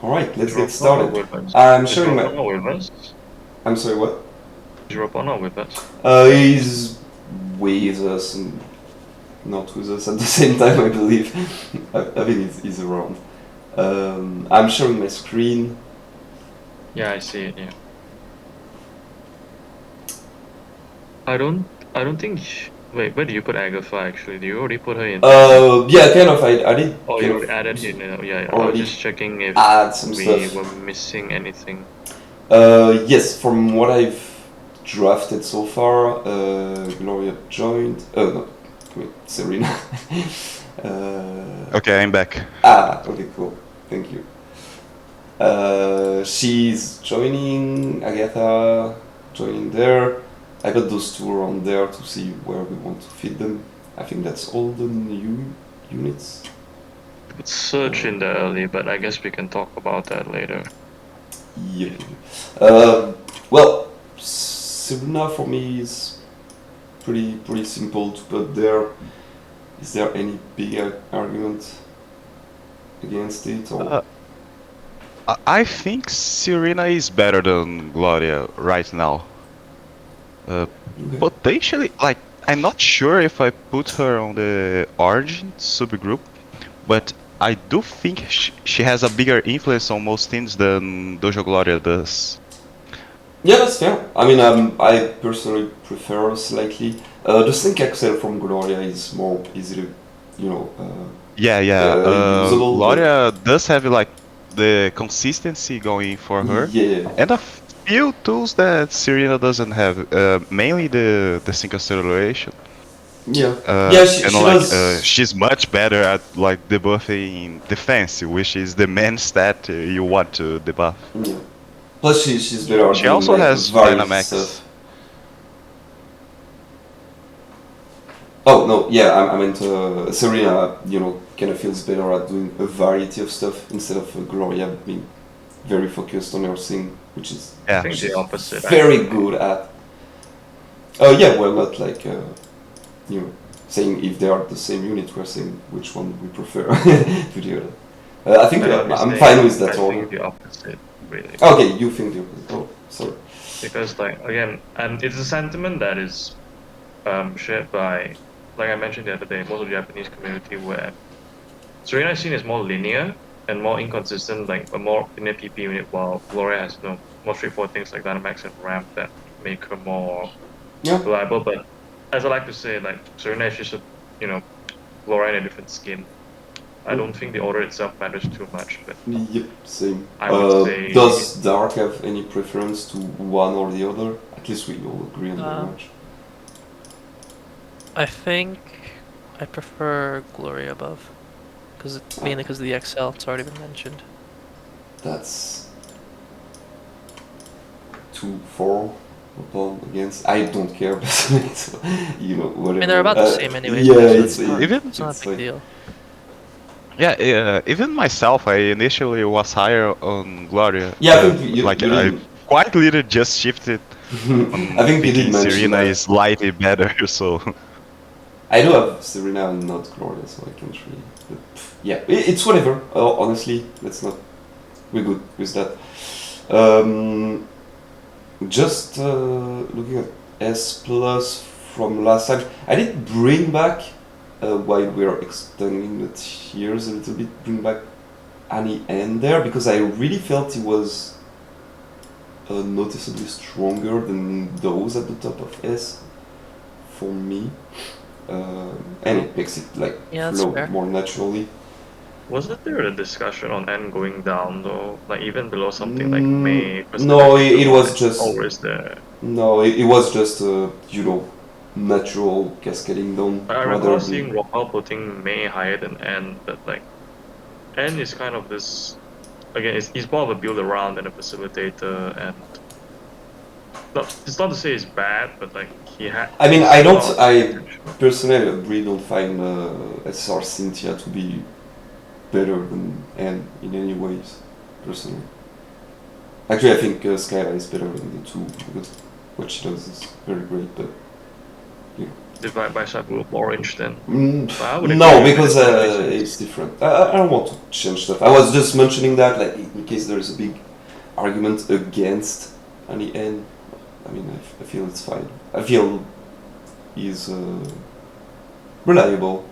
Alright, let's get Is Ropalme started. with us? I'm Is sharing my... Ropalme with us? I'm sorry, what? Is Ropalme with us? He's with us and not with us at the same time, I believe. I think he's around. I'm sharing my screen. Yeah, I see it. Yeah. I don't think. Wait, where do you put Agatha? Actually, do you already put her in? Yeah, kind of. I did Oh, kind you of already added in. Yeah. I was already just checking if add some we stuff. were missing anything. Yes, from what I've drafted so far, Gloria joined. Oh no, wait, Serena. Okay, I'm back. Okay, cool. Thank you. She's joining, Agatha joining there. I got those two around there to see where we want to fit them. I think that's all the new units. It's search in there early, but I guess we can talk about that later. Yeah. Well, Serena for me is pretty simple to put there. Is there any big argument against it or? I think Serena is better than Gloria right now. Okay. Potentially, like, I'm not sure if I put her on the Origin subgroup, but I do think she has a bigger influence on most teams than Dojo Gloria does. Yeah, that's fair. I mean, I personally prefer slightly. The sync Excel from Gloria is more easily, you know, Yeah. usable. But Gloria does have like the consistency going for her, yeah, and a few tools that Serena doesn't have. Mainly the sync acceleration. yeah, yeah. She, And she like does. she's much better at like debuffing defense, which is the main stat you want to debuff. Yeah. Plus, she's better at She doing also like has variety stuff. Dynamax. Oh no, yeah, I meant Serena. You know, kind of feels better at doing a variety of stuff instead of Gloria being very focused on her thing, which is I Yeah. think the opposite. very Actually. good at. Oh yeah, well, not like you know, saying if they are the same unit, we're saying which one we prefer to the other. I think I know he's I'm saying, fine with that I order. think the opposite, really. Okay, you think the opposite. Oh, sorry. Because, like, again, and it's a sentiment that is shared by, like I mentioned the other day, most of the Japanese community, where Serena is seen as more linear and more inconsistent, like a more linear PP unit, while Gloria has more straightforward things like Dynamax and Ramp that make her more Yeah. reliable. But as I like to say, like, Serena is just Gloria in a different skin. I don't think the order itself matters too much, but Yep, same. I would say Does Dark have any preference to one or the other? At least we all agree on that much. I think I prefer Gloria above, mainly because of the XL. It's already been mentioned. That's 2-4 Ropalme against. I don't care personally, so you know whatever. I mean, they're about the same anyway. Yeah, so it's it's not a big like, deal. Yeah, even myself, I initially was higher on Gloria. Yeah, I think you like did. I quite literally just shifted on I think you did thinking mention Serena that. is slightly better, so I do have Serena and not Gloria, so I can't really. But, yeah, it's whatever. Honestly, let's not. We're good with that. Just looking at S plus from last time, I did bring back while we're extending the tiers a little bit. Bring back Annie N there because I really felt he was noticeably stronger than those at the top of S for me. And it makes it like flow more naturally. wasn't there a discussion on N going down though? Like even below something like May? No, it was just. Always there. No, it was just you know, natural cascading down. I recall seeing Ropalme putting May higher than N, but like N is kind of this. Again, he's more of a build around than a facilitator, and it's not to say it's bad, but like he had. I mean, I personally really don't find SR Cynthia to be better than N in any ways, personally. Actually, I think Skyla is better than the two because what she does is very great, but you know. Divide by subgroup orange then? No, because it's different. I don't want to change stuff. I was just mentioning that like case there is a big argument against any N, I mean, I feel it's fine. I feel he's reliable.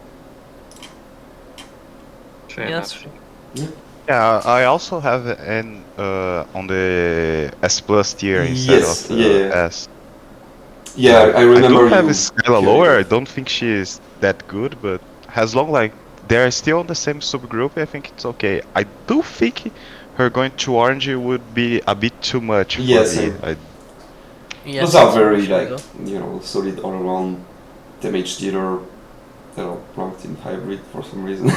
Fair Yeah, enough. Yeah, I also have an on the S plus tier instead Yes, of yeah. S. Yeah, I remember I do have you. Skyla carried lower. I it. don't think she's that good, but as long like they're still in the same subgroup, I think it's okay. I do think her going to orange would be a bit too much Yeah, for me. same. Yeah, Those same are very actually, like though. solid all around damage dealer that are ranked in hybrid for some reason.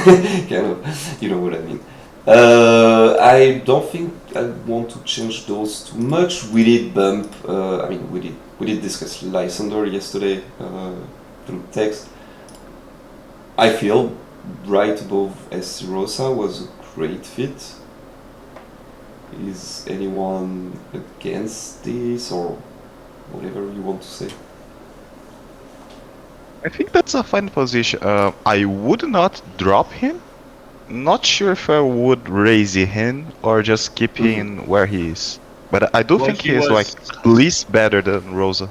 Kind of, you know what I mean. I don't think I want to change those too much. We did bump. I mean, we did discuss Lysander yesterday through text. I feel right above S Rosa was a great fit. Is anyone against this or whatever you want to say? I think that's a fine position. I would not drop him. Not sure if I would raise him or just keep him where he is. But I do Well, think he he's like was. at least better than Rosa.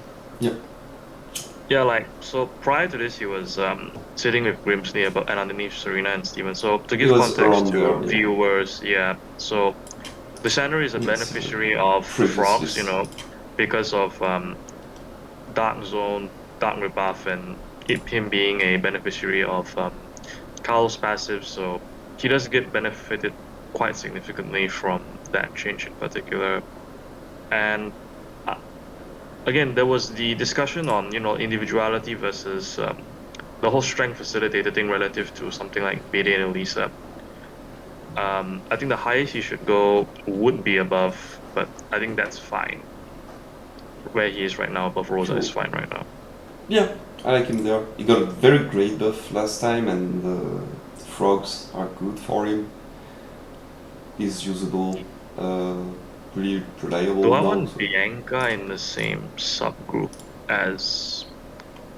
Yeah, like, so prior to this, he was sitting with Grimsley above, and underneath Serena and Steven. So to He give was context around to there, yeah. viewers, yeah. So Lysandra is a Yes, beneficiary of previous frogs, list. because of Dark Zone, Dark Rebuff, and him being a beneficiary of Carl's passive. So he does get benefited quite significantly from that change in particular. And again, there was the discussion on individuality versus the whole strength facilitator thing relative to something like Bede and Elisa. I think the highest he should go would be above, but I think that's fine. Where he is right now, above Rosa, is Cool. fine right now. Yeah, I like him there. He got a very great buff last time, and the frogs are good for him. He's usable, really reliable Do I now. want So. Bianca in the same subgroup as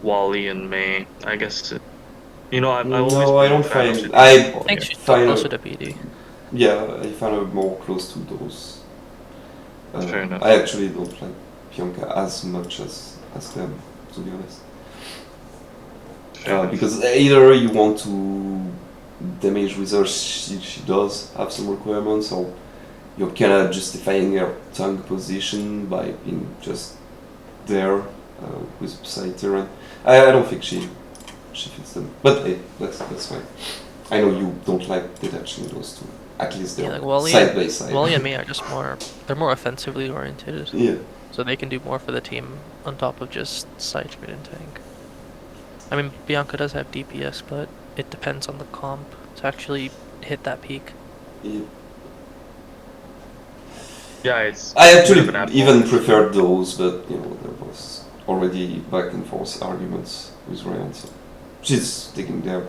Wally and May? I guess I've always No, I been a don't fan of find. City I I think she's find closer her. to BD. Yeah, I find her more close to those. Fair enough. I actually don't like Bianca as much as them, to be honest. Fair enough. Because either you want to damage with her, she does have some requirements, or you're kind of justifying her tank position by being just there with side terrain. I don't think she fits them, but hey, that's fine. I know you don't like detaching those two. At least they're Yeah, like Wally, side by side. Wally and me are just they're more offensively oriented. Yeah. So they can do more for the team on top of just side mid and tank. I mean, Bianca does have DPS, but it depends on the comp to actually hit that peak. Yeah. Yeah, it's. I a bit actually of an apple. even preferred those, but there was already back and forth arguments with Ryan, so she's taking there.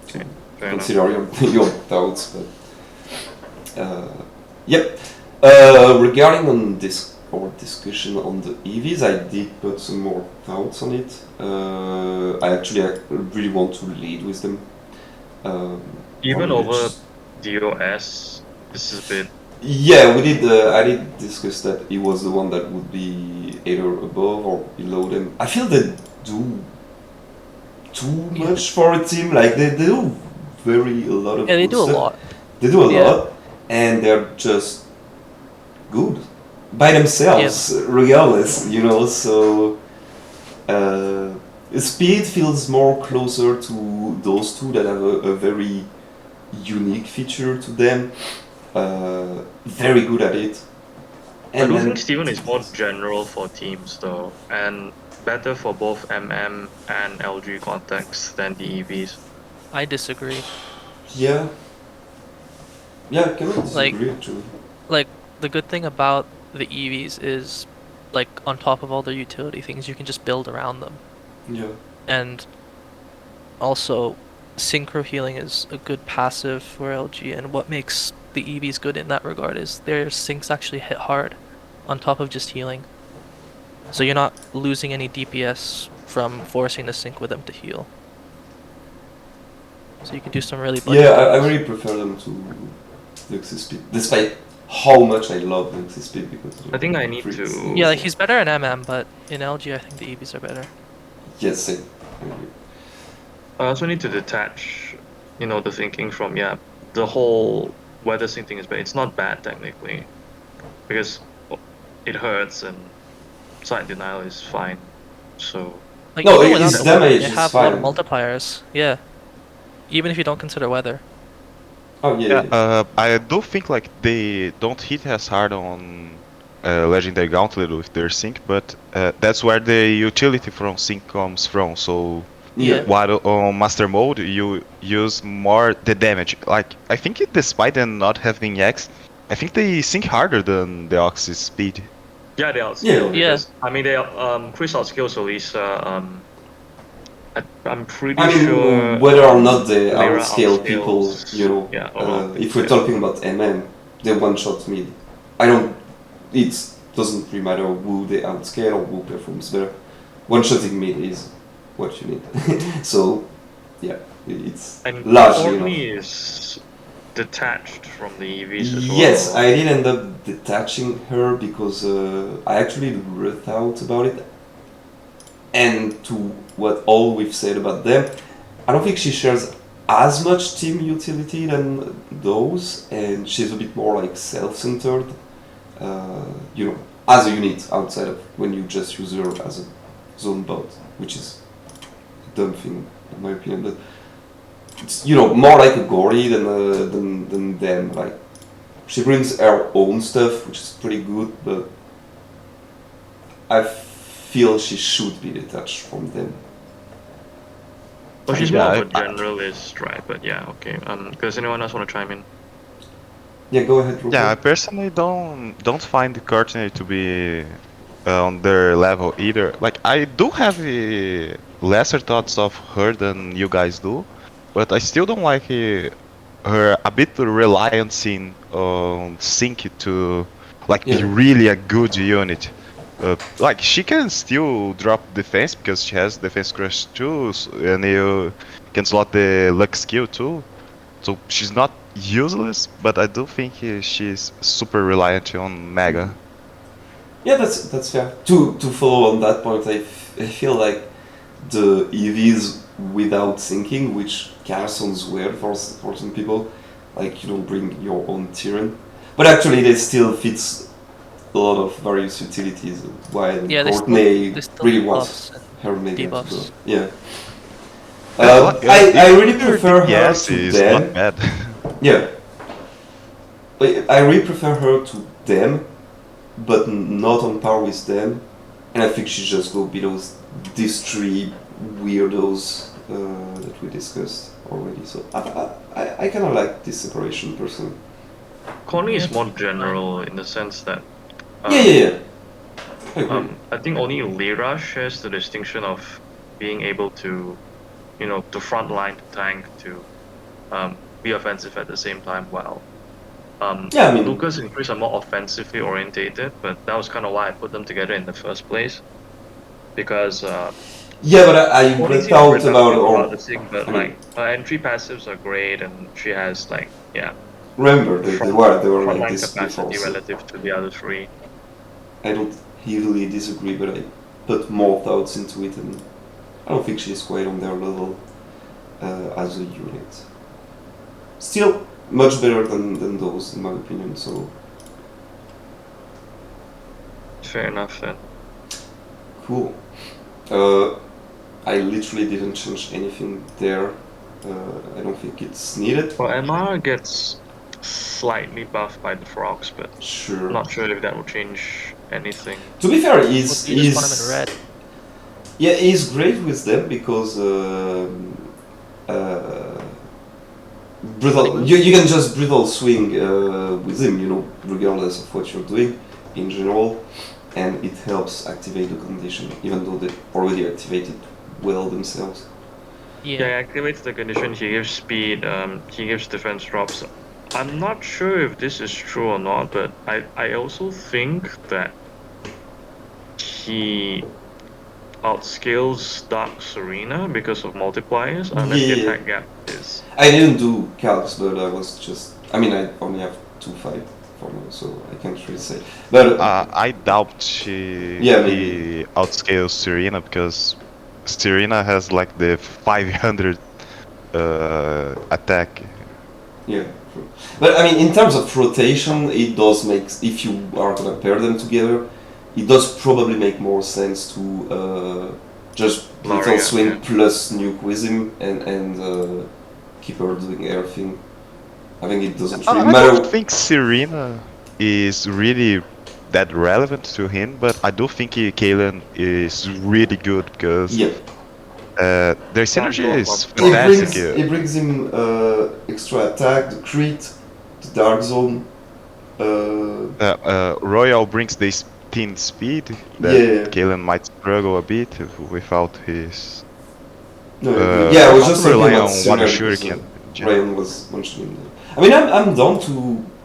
So Okay, fair enough. consider your doubts, but yep. Regarding on this our discussion on the EVs, I did put some more thoughts on it. I really want to lead with them. Even probably over just- DOS, this is a bit. Yeah, we did. I did discuss that he was the one that would be either above or below them. I feel they do too much for a team. Like they do a lot of. Yeah, they good do a stuff. lot. They do a Yeah. lot, and they're just good by themselves, regardless. So speed feels more closer to those two that have a very unique feature to them. Very good at it. I And do then think Steven is more general for teams though, and better for both MM and LG context than the EVs. I disagree. yeah, I cannot Like- disagree actually. Like, the good thing about the EVs is, like, on top of all their utility things, you can just build around them. Yeah, And also, synchro healing is a good passive for LG, and what makes the EVs good in that regard is their syncs actually hit hard on top of just healing. So you're not losing any DPS from forcing the sync with them to heal. So you can do some really budget I things. really prefer them Lux's speed, despite how much I love Lux's speed because I think I need freaks. to- Yeah, like he's better in MM, but in LG, I think the EVs are better. Yes, same. I agree. I also need to detach, the thinking from the whole weather sync thing is bad. It's not bad technically, because it hurts and side denial is fine. So Like No, even without his the weather, damage they is have a lot of fine. multipliers. Yeah, even if you don't consider weather. Oh yeah. I do think like they don't hit as hard on Legendary Gauntlet with their sync, but that's where the utility from sync comes from. So Yeah. while on Master Mode you use more the damage. Like I think despite them not having X, I think they sync harder than the Ox's speed. yeah, they outscale. Yeah. Because, I mean, they Chris outscales Elisa. I'm pretty I mean, sure whether or not they Lyra outscale people, outscales- yeah, if we're talking about MM, they one-shot mid. I don't. It doesn't really matter who they outscale or who performs better. One-shotting mid is what you need. So, yeah, it's and largely Courtney enough. is detached from the EVs as well. Yes, I did end up detaching her because I actually really thought about it. And to what all we've said about them, I don't think she shares as much team utility than those, and she's a bit more like self-centered, as a unit outside of when you just use her as a zone bot, which is a dumb thing in my opinion. But it's more like a Gory than them. Like she brings her own stuff, which is pretty good, but I feel she should be detached from them. Well, she's Yeah, more of a generalist, right? But yeah, okay. Does anyone else want to chime in? Yeah, go ahead, Rupert. Yeah, I personally don't find Courtney to be on their level either. Like I do have lesser thoughts of her than you guys do, but I still don't like her a bit reliance on sync to be Yeah. really a good unit. Like she can still drop defense because she has defense crush too, and you can slot the luck skill too. So she's not useless, but I do think she's super reliant on Mega. Yeah, that's fair. To follow on that point, I feel like the EVs without syncing, which kind of sounds weird for some people, like you don't bring your own Tyrion, but actually they still fits a lot of various utilities. While Yeah, Courtney they still really do wants buffs and her Mega to go. debuffs. Yeah. Yeah, I really her prefer her DPS to is them. not bad. Yeah. I really prefer her to them, but not on par with them. And I think she just go below these three weirdos that we discussed already. So I kind of like this separation personally. Connie is more general in the sense that. Yeah. I agree. I think only Lyra shares the distinction of being able to, to front line, to tank, to be offensive at the same time. While Yeah, I mean- Lucas and Chris are more offensively orientated, but that was kind of why I put them together in the first place. Because Yeah, but I Connie seems thought reluctant about the sync, but I mean- her entry passives are great, and she has remember they were like frontline this before. capacity So relative to the other three. I don't heavily disagree, but I put more thoughts into it, and I don't think she's quite on their level as a unit. Still, much better than those, in my opinion. So Fair enough then. cool. I literally didn't change anything there. I don't think it's needed. Well, Emma gets slightly buffed by the frogs, but Sure. I'm not sure if that will change anything. To be fair, Well, you just want him in red. Yeah, he's great with them because brutal. You can just brutal swing with him, regardless of what you're doing in general, and it helps activate the condition, even though they already activated well themselves. Yeah, Yeah. he activates the condition, he gives speed, he gives defense drops. I'm not sure if this is true or not, but I also think that he outscales Dark Serena because of multipliers, unless the Yeah. attack gap is. I didn't do calcs, but I mean, I only have 2-5 for now, so I can't really say. But I doubt Yeah, he outscales Serena because Serena has like the 500 attack. yeah, true. But I mean, in terms of rotation, it does make, if you are gonna pair them together, it does probably make more sense to just Little Laria, Swing yeah. plus Nuke with him and keep her doing everything. I think it doesn't really I matter. don't think Serena is really that relevant to him, but I do think Kalen is really good because Yeah, their synergy Control is from- fantastic. it brings him extra attack, the crit, the dark zone. Royal brings the spin speed that Yeah. Kalen might struggle a bit without his. No, I agree. Yeah, I was how just to thinking rely about on water Synergy because shuriken. in general. Ryan was mentioning that. I mean, I'm down to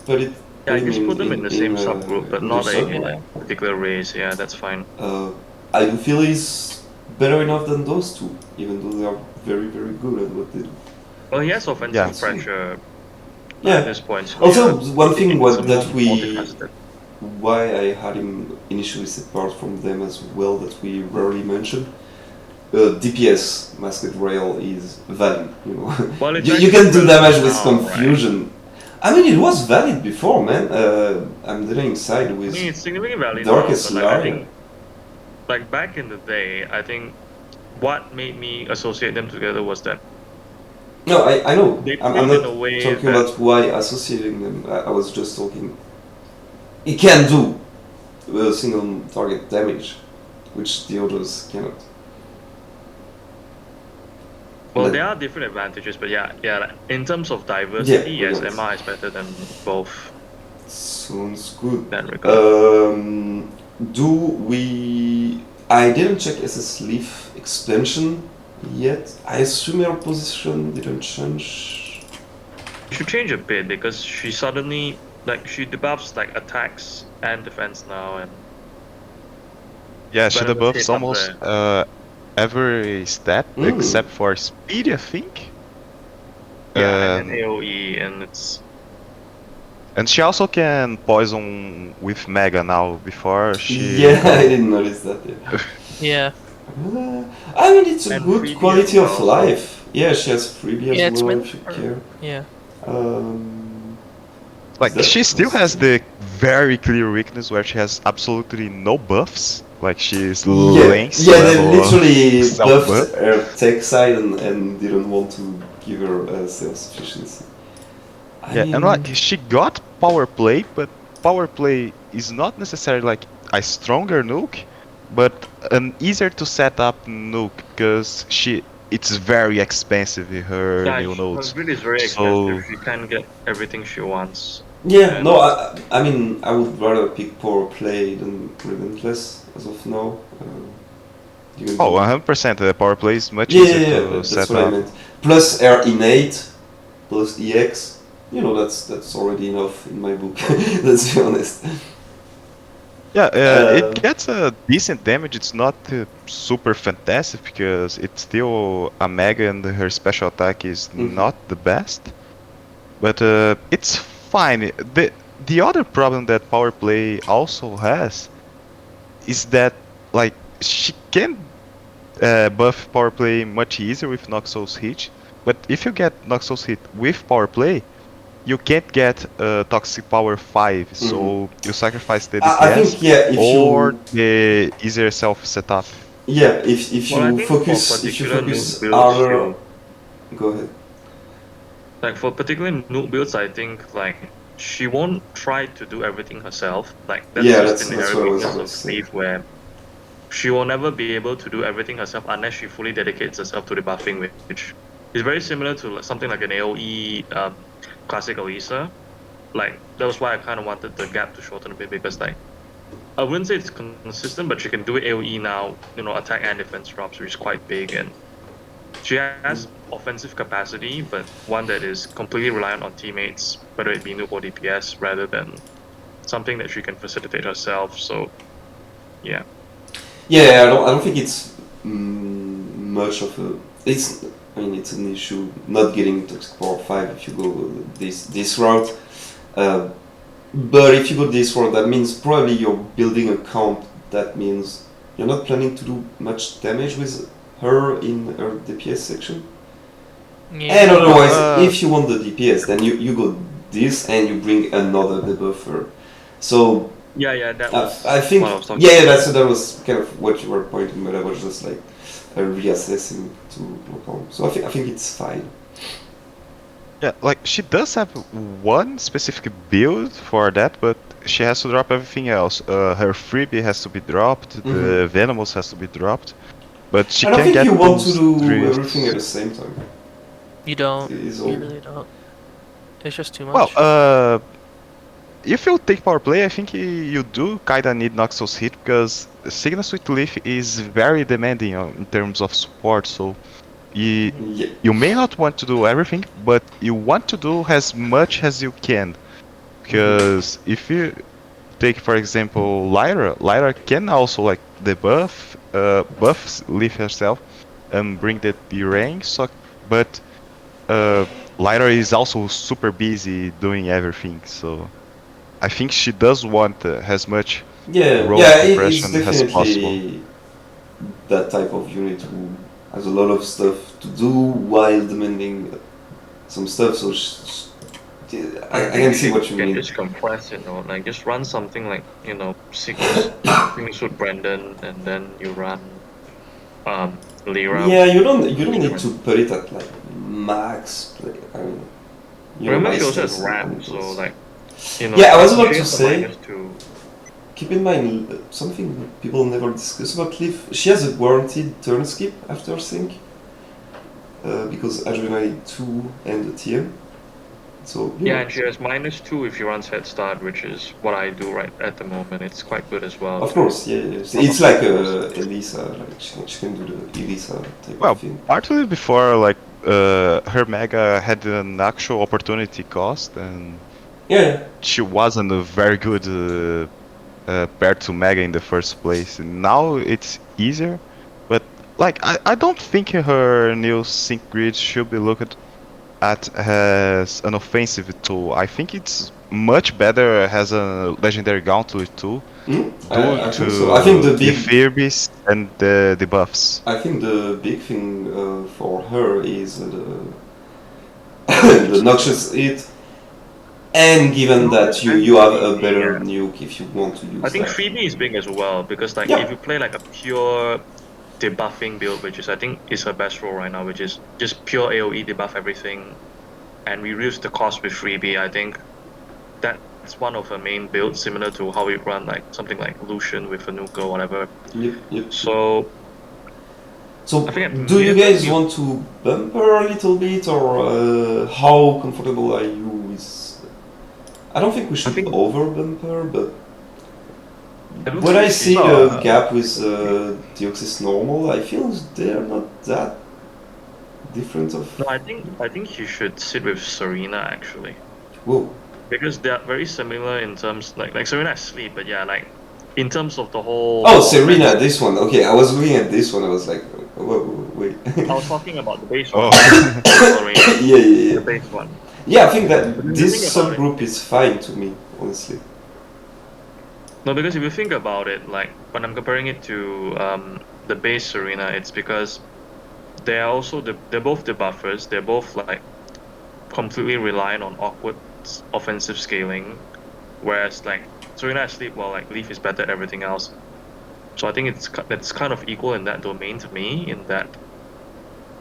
put it. Yeah, Put him just put them in the same in, subgroup, but in not their a sub. like, particular race. Yeah, that's fine. I do feel he's better enough than those two, even though they are very, very good at what they do. Well, he has offensive Yeah. pressure Yeah. at this point. So Also, yeah, one thing it's a that more we, multifaceted. why I had him initially separate from them as well, that we rarely mention. DPS Masked Rail is valid, you know. Well, it's You can do actually damage with now, right? confusion. I mean, it was valid before, man. I'm dealing inside I with mean, it's significantly valid Darkest now, but like, I Laria. think, like back in the day, I think what made me associate them together was that No, I know. they I'm played in a not way talking that about why associating them. I was just talking. It can do single target damage, which the others cannot. well, Like- there are different advantages, but yeah, like, in terms of diversity, Yeah, yes, yes. MR is better than both Sounds good. in that regard. Do we? I didn't check SS Leaf expansion yet. I assume your position didn't change. It should change a bit because she suddenly like she debuffs like attacks and defense now, and Yeah, she better debuffs shape up almost there. every stat except for speed, I think. Yeah, and then AOE, and it's And she also can poison with Mega now. Before she. Yeah, I didn't notice that yet. Yeah. I mean, it's a And good freebie quality as of well, so- life. Yeah, she has freebie Yeah, as it's well meant if you for- care. Yeah. Like That- she still that's has true. the very clear weakness where she has absolutely no buffs. Like she's Yeah, length yeah, they level literally self-buff. buffed her tech side and didn't want to give her self-sufficiency. Yeah, and like she got power play, but power play is not necessarily like a stronger nuke, but an easier to set up nuke because it's very expensive her yeah, new her nodes. build is very So- expensive. She can't get everything she wants. Yeah, no, I mean, I would rather pick power play than relentless as of now. You can Oh, do- 100%. The power play is much yeah, easier yeah, to that's set what I up. meant. Plus air innate, plus EX. You know, that's already enough in my book. Let's be honest. Yeah, Uh, it gets a decent damage. It's not super fantastic because it's still a Mega and her special attack is Mhm. not the best. But it's fine. The other problem that power play also has is that like she can buff power play much easier with Noxus hit. But if you get Noxus hit with power play, you can't get Toxic Power 5, so you sacrifice the DPS I think if or you the easier self setup. if Well, I you think for focus if you particular focus nuke builds, harder. she'll- Go ahead. Like for particular nuke builds, I think like she won't try to do everything herself. Like that's Yeah, just that's the what I was inherent weakness about of to say. Leaf, where she will never be able to do everything herself unless she fully dedicates herself to the buffing, which is very similar to like, something like an AOE classic Orisa. Like that was why I kind of wanted the gap to shorten a bit because like I wouldn't say it's consistent, but she can do AOE now. You know, attack and defense drops, which is quite big, and she has offensive capacity, but one that is completely reliant on teammates, whether it be nuke or DPS, rather than something that she can facilitate herself. So, yeah. Yeah, I don't think it's much of a. It's mean, it's an issue not getting Toxic Power 5 if you go this route. But if you go this route, that means probably you're building a comp. That means you're not planning to do much damage with her in her DPS section. Yeah. And otherwise, if you want the DPS, then you go this and you bring another debuffer. So Yeah, that was I think what I was talking that was kind of what you were pointing, but I was just like reassessing to Ropalme. So I think it's fine. Yeah, like she does have one specific build for that, but she has to drop everything else. Her freebie has to be dropped, the Venomous has to be dropped, but she I don't can think get you want to those do three- everything at the same time. You don't. Is You all. really don't. It's just too much. Well, if you take power play, I think you do kinda need Noxus hit because Signal Sweet Leaf is very demanding in terms of support, so Yeah. you may not want to do everything, but you want to do as much as you can. Because if you take, for example, Lyra can also like debuff, buff Leaf herself and bring the range, so, but Lyra is also super busy doing everything, so I think she does want as much roll It's compression as possible. definitely that type of unit who has a lot of stuff to do while demanding some stuff. So I can see what you can mean. just compress it, or like just run something like Cygnus with Brandon, and then you run Lyra. Yeah, you don't need to put it at like max. I mean, Remember, she also has stats ramp, and so those. like Yeah, I was about she to has the say. -2. Keep in mind something people never discuss about Leaf. She has a guaranteed turn skip after sync because Adrenaline 2 and the TM. So Yeah, and she has -2 if she runs head start, which is what I do right at the moment. It's quite good as well. Of course, yeah. It's like Elisa, like she can do the Elisa type Well, of thing. partly before like her Mega had an actual opportunity cost, and Yeah, she wasn't a very good pair to Mega in the first place. And now it's easier, but like I don't think her new sync grid should be looked at as an offensive tool. I think it's much better as a legendary gauntlet tool I due think so. I think the big freebies and the debuffs. I think the big thing for her is the noxious hit, and given that you have a better nuke if you want to use I think that. freebie is big as well, because like Yeah. if you play like a pure debuffing build, which is I think is her best role right now, which is just pure AoE debuff everything and reduce the cost with freebie, I think that's one of her main builds, similar to how we run like something like Lucian with a nuke or whatever. Yep. So I think do you maybe guys you- want to bump her a little bit, or how comfortable are you with? I don't think we should think- over bump her, but I don't when think I she's see not- a gap with Deoxys normal, I feel they're not that different of. No, I think you should sit with Serena actually, Whoa. because they are very similar in terms like Serena is sleep, but yeah, like in terms of the whole. Oh, Serena, this one. Okay, I was looking at this one. I was like, whoa, wait. I was talking about the base Oh. one. Serena, Yeah. the base one. Yeah, I think that But if you this think about subgroup is fine to me, honestly. No, because if you think about it, like when I'm comparing it to the base Serena, it's because they're also they're both debuffers. They're both like completely reliant on awkward offensive scaling, whereas like Serena is sleep while like Leaf is better at everything else. So I think it's kind of equal in that domain to me, in that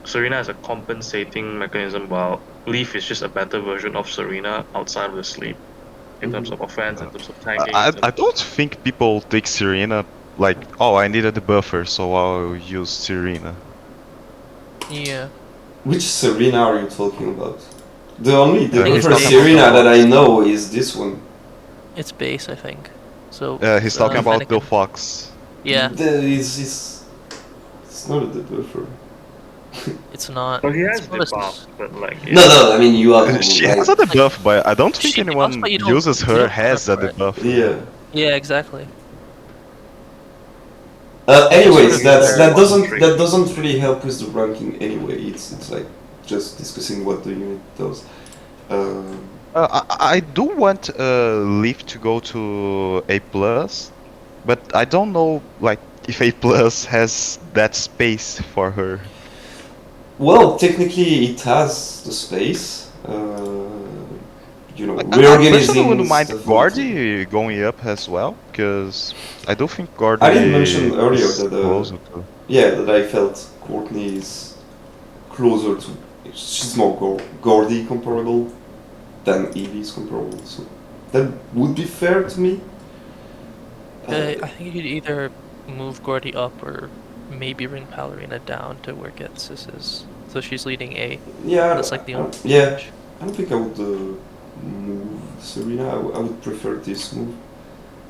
Serena is a compensating mechanism while Leaf is just a better version of Serena outside of the sleep, in terms of offense, in terms of tanking. I don't think people take Serena like, oh, I needed a buffer, so I'll use Serena. Yeah. Which Serena are you talking about? The only think the it's first talking Serena about- that I know is this one. It's base, I think. So. He's talking about Fennec- Bill Fox. Yeah, It's not a debuffer. it's not. Well, he has it's not a- debuff, but like No, I mean you have. She like, has a debuff, but I don't think She anyone debuffs, but you don't- uses you her don't as a prep for it. debuff. Yeah. Yeah, exactly. Anyways, Just that doesn't concentrate. that doesn't really help with the ranking anyway. It's like just discussing what the unit does. I do want Leaf to go to A plus, but I don't know like if A plus has that space for her. Well, technically, it has the space. You know, Like, I personally reorganizing wouldn't mind stuff a little. Gordy going up as well, because I do think Gordy I didn't mention earlier is that closer to. yeah, that I felt Courtney is closer to. She's more Gordy comparable than Evie's comparable. So that would be fair to me. I think you'd either move Gordy up or maybe bring Ballerina down to where Getsis is. So she's leading A. Yeah, That's like the only yeah. change. I don't think I would move Serena. I would prefer this move.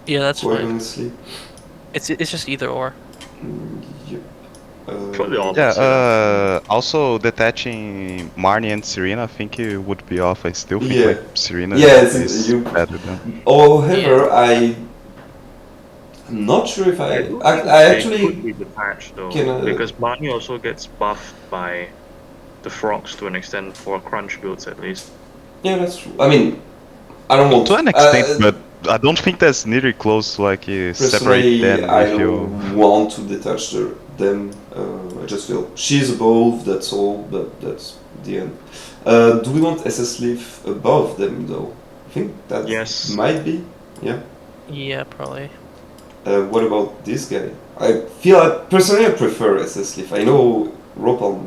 Yeah, that's Quite fine. honestly. It's just either or. Yep. For the Yeah, opposite. also detaching Marnie and Serena, I think it would be off. I still think Yeah. like Serena Yeah, is you. better than. However, I'm not sure if I do I think they actually could be detached though, can, because Barney also gets buffed by the frogs to an extent for crunch builds at least. yeah, that's true. I mean, I don't want To an extent, but I don't think that's nearly close to like separate personally. them I if you. don't want to detach them. I just feel she's above. That's all. But that's the end. Do we want SS Leaf above them though? I think that Yes. might be. Yeah. Yeah, probably. What about this guy? I feel personally I prefer SS Leaf. I know Ropalme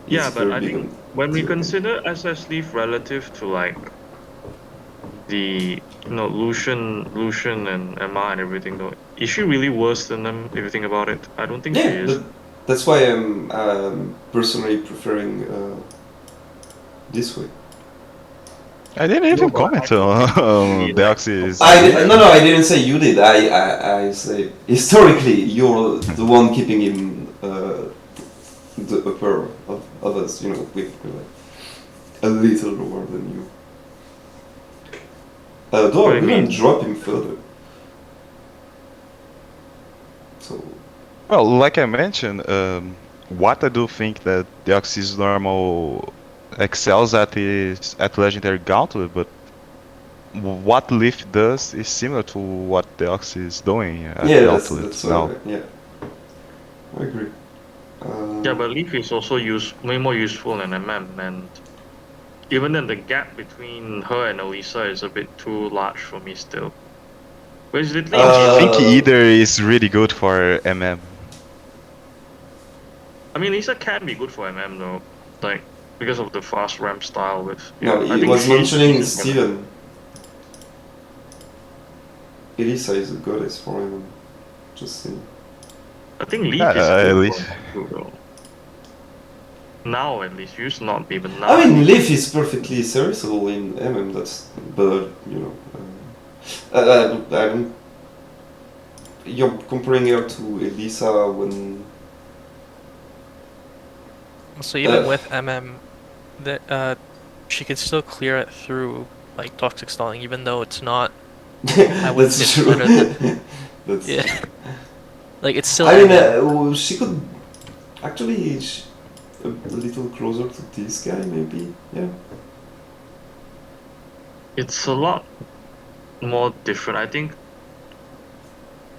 is Yeah, but very I big think on when we tier. consider SS Leaf relative to like the Lucian and Emma and everything though, is she really worse than them if you think about it? I don't think she Yeah, is. that's why I'm personally preferring this way. I didn't even but I comment don't think on she, like, Deoxys. No, I didn't say you did. I say historically you're the one keeping him the upper of us. You know, with like a little lower than you. Though What I do you wouldn't mean? drop him further. So Well, like I mentioned, what I do think that Deoxys normal excels at is at legendary gauntlet, but what Leaf does is similar to what Deoxys is doing at yeah, gauntlet that's now. yeah, I agree. Yeah, but Leaf is also way more useful than MM, and even then the gap between her and Elisa is a bit too large for me still. Whereas literally, I think Uh, either is really good for MM. I mean, Lisa can be good for MM though, like because of the fast ramp style with. no, I he think was she's mentioning decent for MM. Steven. Elisa is a goddess for him. Just saying. I think Leaf is At good least. for MM too, though. Now at least, used to not be, but now. I mean, Leaf is perfectly serviceable in MM. But you know, I don't. You're comparing her to Elisa when. So even with MM, that she could still clear it through like toxic stalling, even though it's not. I wouldn't That's say true. it's better That's Yeah. true. Like it's still. I mean, MM. she could actually a little closer to this guy, maybe. Yeah. It's a lot more different. I think.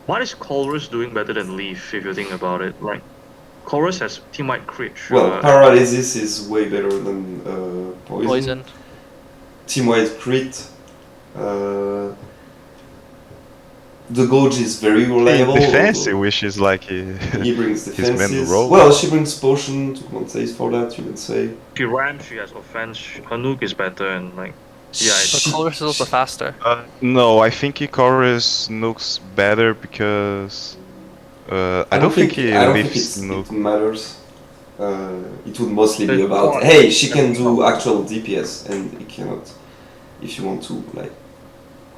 What is Colrus doing better than Leaf, if you think about it? Like, Colrus has team-wide crit, sure. Well, paralysis is way better than poison. Poison. Team-wide crit. The Gouge is very reliable. Defense, which is like He brings his main defenses. role. Well, she brings potion to compensate for that, you can say. She ran, she has offense, her nuke is better, and like, yeah, But She- Colress is also faster. No, I think Icarus nukes better because I don't think he I don't think leaves it nuke. matters. It would mostly be The about, god- hey, she can do actual DPS, and it cannot. If you want to like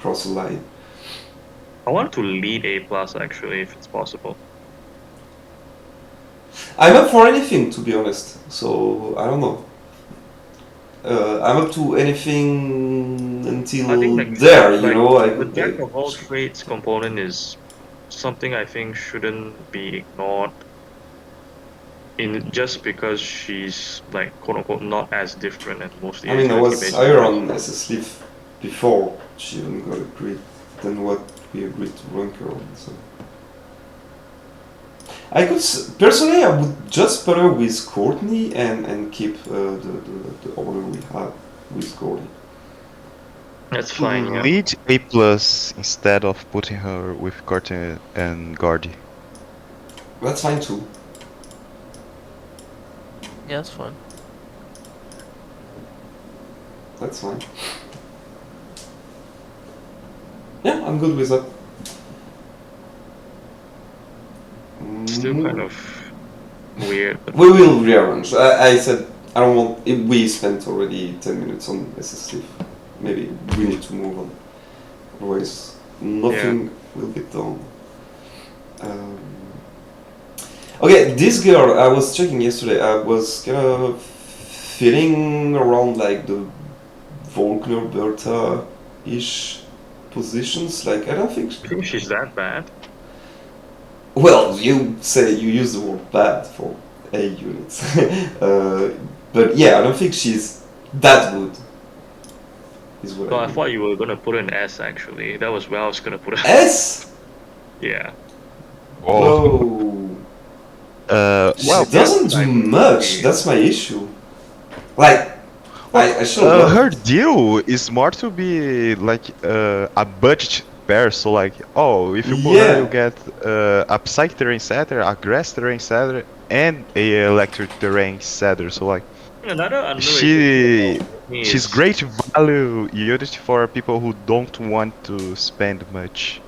cross a line. I want to lead A plus actually, if it's possible. I'm up for anything, to be honest. So I don't know. I'm up to anything until I think like, there, you like, know. the jack of all trades component is something I think shouldn't be ignored in just because she's like quote unquote not as different as most I mean, I agility was based higher heroes. on SS Leaf before she even got a grid than what we agreed to rank her on. So I could personally, I would just put her with Courtney and keep the order we had with Courtney. That's fine, yeah. Lead A plus instead of putting her with Cortin and Guardy. That's fine too. Yeah, that's fun. That's fine. Yeah, I'm good with that. Still kind of weird. But We will rearrange. I said I don't want. We spent already 10 minutes on SSC. Maybe we need to move on. Otherwise, nothing will get done. Okay, this girl, I was checking yesterday. I was kind of feeling around like the Volkner Bertha ish positions. Like, I don't think. I think she's that bad. Well, you say you use the word bad for A units. But yeah, I don't think she's that good. Is what No, I I mean. thought you were gonna put an S actually. That was where I was gonna put her. S? Yeah. Whoa. She Well, doesn't do much. That's my issue. Like, I should love her it. deal is more to be like a budget pair. So like, oh, if you put her, Yeah. you get a psychic terrain setter, a grass terrain setter, and a electric terrain setter. So like, Another underrated thing about me she's is great value unit for people who don't want to spend much.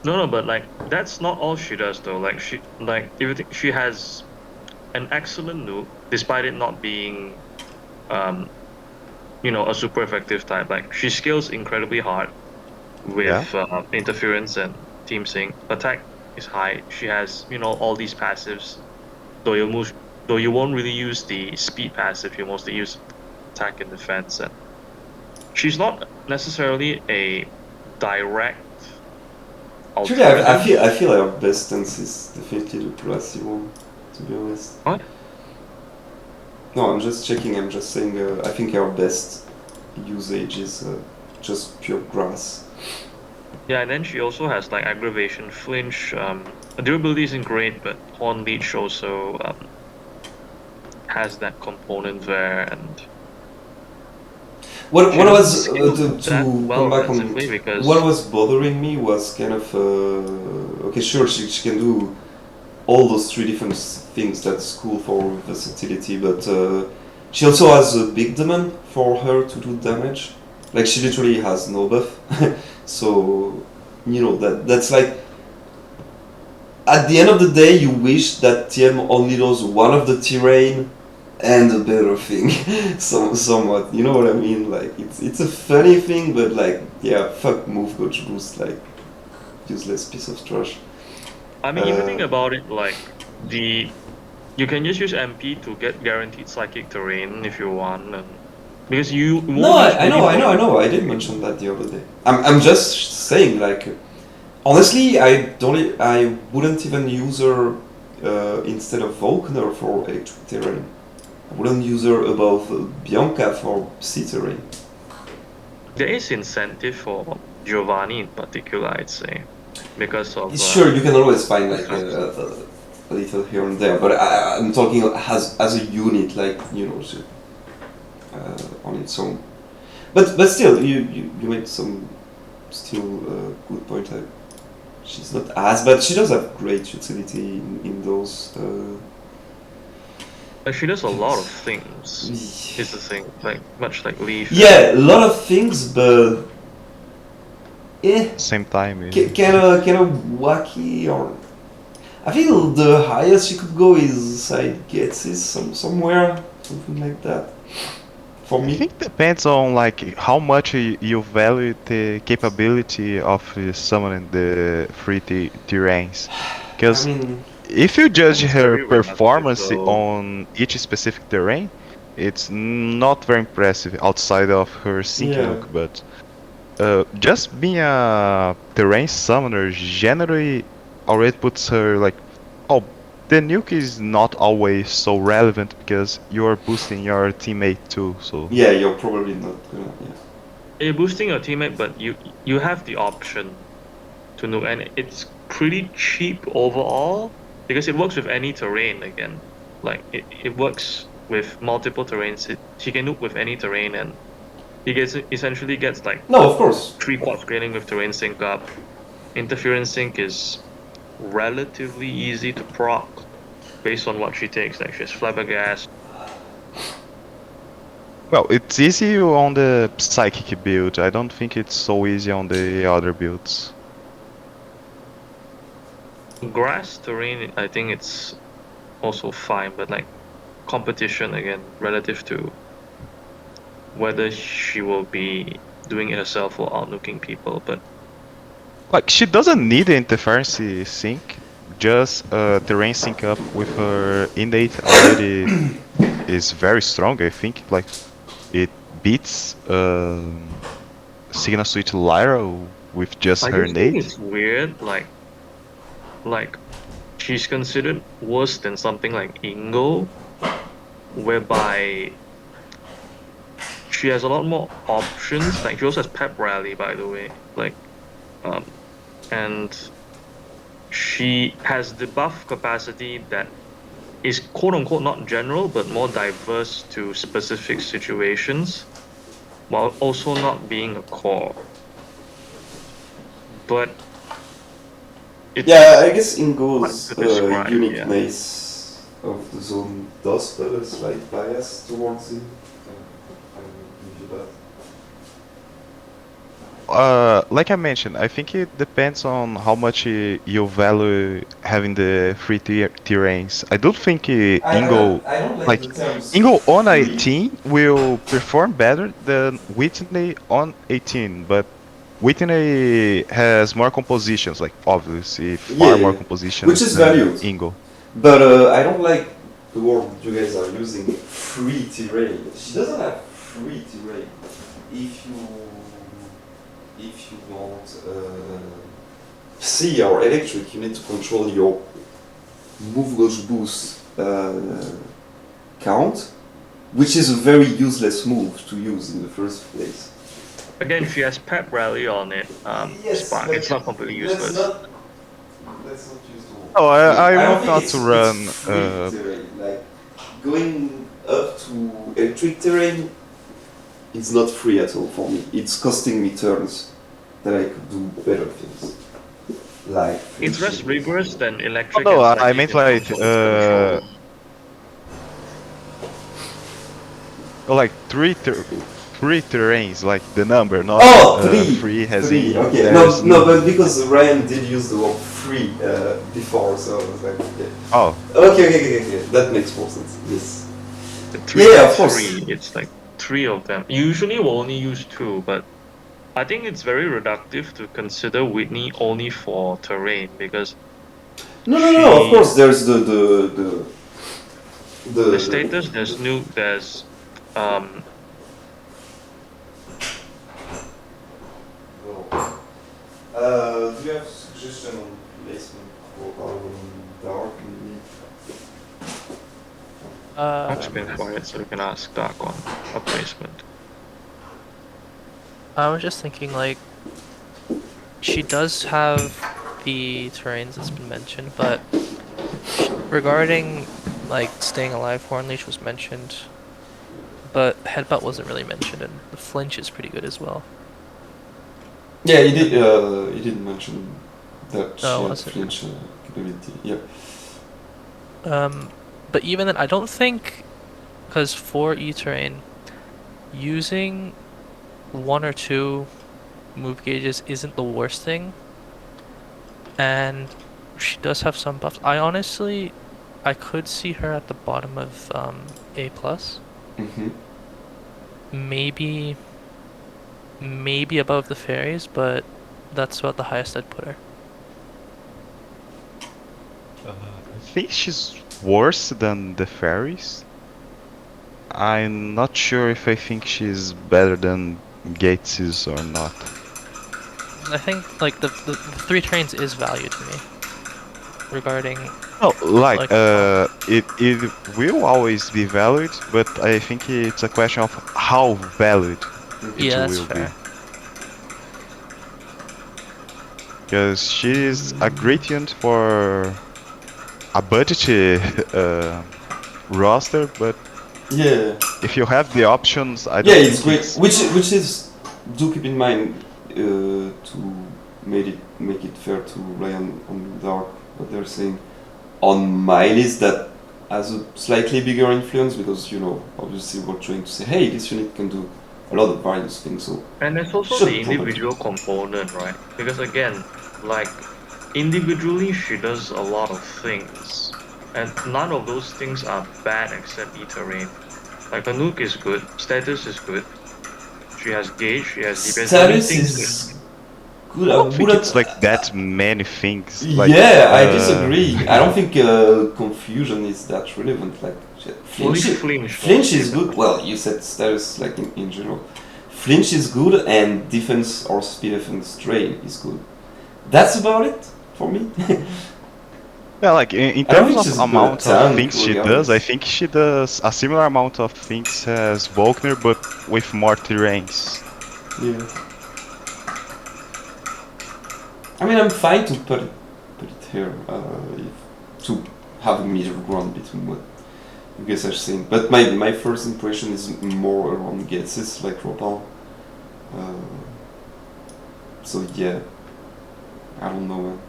no, but like that's not all she does though. Like if you think she has an excellent nuke, despite it not being, a super effective type. Like she scales incredibly hard with interference and team sync. Attack is high. She has all these passives. Though you won't really use the speed passive, you mostly use attack and defense. And she's not necessarily a direct Actually, alternative. I feel our best stance is definitely the classy one, to be honest. What? No, I'm just checking. I'm just saying. I think our best usage is just pure grass. Yeah, and then she also has like aggravation, flinch. Durability isn't great, but horn leech also has that component there, and What she was doesn't scale to that well come back on? offensively because What was bothering me was kind of okay. Sure, she can do all those three different things. That's cool for versatility, but she also has a big demand for her to do damage. Like she literally has no buff, so that's like at the end of the day, you wish that TM only knows one of the terrain and a better thing, somewhat. You know what I mean? Like it's a funny thing, but like yeah, fuck move gauge boost, like useless piece of trash. I mean, if you think about it, like you can just use MP to get guaranteed psychic terrain if you want, and because you won't No, use I know, really I know. I did mention that the other day. I'm just saying, like, honestly, I wouldn't even use her instead of Volkner for electric terrain. I wouldn't use her above Bianca for sea terrain. There is incentive for Giovanni in particular, I'd say, because of Sure, you can always find like a little here and there, but I'm talking as a unit, like on its own. But still, you made some still good point. She's not as bad. She does have great utility in those. she does a lot of things. Is the thing, like much like Leaf. Yeah, a lot of things, but Same time. kind of wacky. Or I feel the highest she could go is side gets is somewhere something like that. For I me, think depends on like how much you value the capability of summoning the free terrains. I Because mean, if you judge It's her very relative, performance though. on each specific terrain, it's not very impressive outside of her sync yeah. nuke. But just being a terrain summoner generally already puts her like, oh, the nuke is not always so relevant because you're boosting your teammate too. So Yeah, you're probably not gonna. Yeah. You're boosting your teammate, but you have the option to nuke, and it's pretty cheap overall because it works with any terrain again. Like it works with multiple terrains. He can nuke with any terrain, and he essentially gets like No, of course. 3-quad scaling with terrain sync up. Interference sync is relatively easy to proc based on what she takes. Like she has Flabbergast. well, it's easy on the psychic build. I don't think it's so easy on the other builds. Grass terrain, I think it's also fine, but like competition again, relative to whether she will be doing it herself or outnuking people. But Like, she doesn't need the interference sync, just terrain sync up with her innate already is very strong, I think. Like, it beats Signal Switch Lyra with just I her just think innate. it's weird, like she's considered worse than something like Ingo, whereby she has a lot more options. Like she also has Pep Rally, by the way. Like, and she has the buff capacity that is quote unquote not general but more diverse to specific situations, while also not being a core. But it's Yeah, I guess Ingo's hard to describe, uniqueness of the zone does put a slight bias towards him. I will give you that. Like I mentioned, I think it depends on how much you value having the free terrains. I don't think Ingo, I don't like the terms Ingo on free. 18 will perform better than Whitney on 18, but Whitney has more compositions, like obviously far more Yeah, compositions which is than valued. Ingo. But I don't like the word you guys are using, free terrain. She doesn't have free terrain. If you want C or electric, you need to control your move gauge boost count, which is a very useless move to use in the first place. again, she has Pep Rally on it. Yes, Spark. but It's not completely useless. Let's not use the word. Oh, I don't would think not it's run. free terrain. Like going up to electric terrain, it's not free at all for me. It's costing me turns that I could do better things. Like It's less rigorous than electric. No, and I psychic meant in like terms of its control. like three terrains, like the number, not three. three has Three. in. Okay. There's No, but because Ryan did use the word free before, so I was like, okay. Oh, Okay. That makes more sense. Yes. The three Yeah, by of course. three, it's like 3 of them. Usually we'll only use 2, but I think it's very reductive to consider Whitney only for terrain because No. Of she- course, there's the status, there's nuke, there's do you have suggestion on placement for Rion and Dark? Dark's been quiet, so we can ask Dark on a placement. I was just thinking, like, she does have the terrains that's been mentioned, but regarding, like, staying alive, Hornleash was mentioned, but Headbutt wasn't really mentioned, and the flinch is pretty good as well. Yeah, he did. He didn't mention that she Oh, had was it? flinch capability. Yeah. But even then, I don't think, because for E-Terrain, using 1 or 2 move gauges isn't the worst thing, and she does have some buffs. I could see her at the bottom of A+. Mm-hmm. Maybe above the fairies, but that's about the highest I'd put her. I think she's worse than the fairies. I'm not sure if I think she's better than Gates is or not. I think like the 3 trains is value to me regarding No, like like it will always be valid, but I think it's a question of how valid it yeah, that's will be. fair. Because she's a great unit for a budget roster, but Yeah, if you have the options, I yeah, don't it's think great. it's Which is, do keep in mind to make it fair to Rion and Dark what they're saying. On my list, that has a slightly bigger influence because obviously we're trying to say, hey, this unit can do a lot of various things. So And there's also should the probably. individual component, right? Because again, like individually, she does a lot of things, and none of those things are bad except E-terrain. Like her nuke is good, status is good. She has gauge, she has DPS. The only Status things is good. I I don't think wouldn't. it's like that many things. Like Yeah, I disagree. I don't think confusion is that relevant. Like only flinch, flinch. flinch is mostly. good. Well, you said status like in general. Flinch is good, and defense or speed defense drain is good. That's about it for me. yeah, like in I don't terms think of she's a good amount of tank, things she does, I regardless. think she does a similar amount of things as Volkner, but with more terrains. Yeah. I mean, I'm fine to put it here to have a middle ground between what you guys are saying. But my first impression is more around guesses, like Ropalme. Uh, so yeah, I don't know. Man.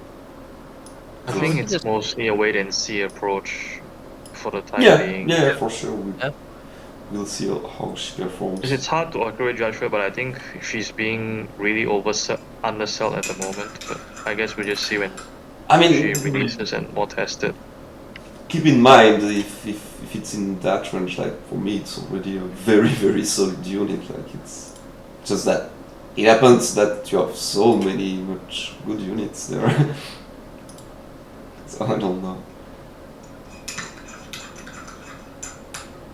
I So think let me it's just mostly a wait and see approach for the time Yeah, being. yeah, for sure. Yeah. We'll see how she performs. Because it's hard to accurate judge her, but I think she's being really undersell at the moment. But I guess we just see when I she mean, releases and more tested. keep in mind if it's in that range, like for me, it's already a very very solid unit. Like it's just that it happens that you have so many much good units there. So I don't know.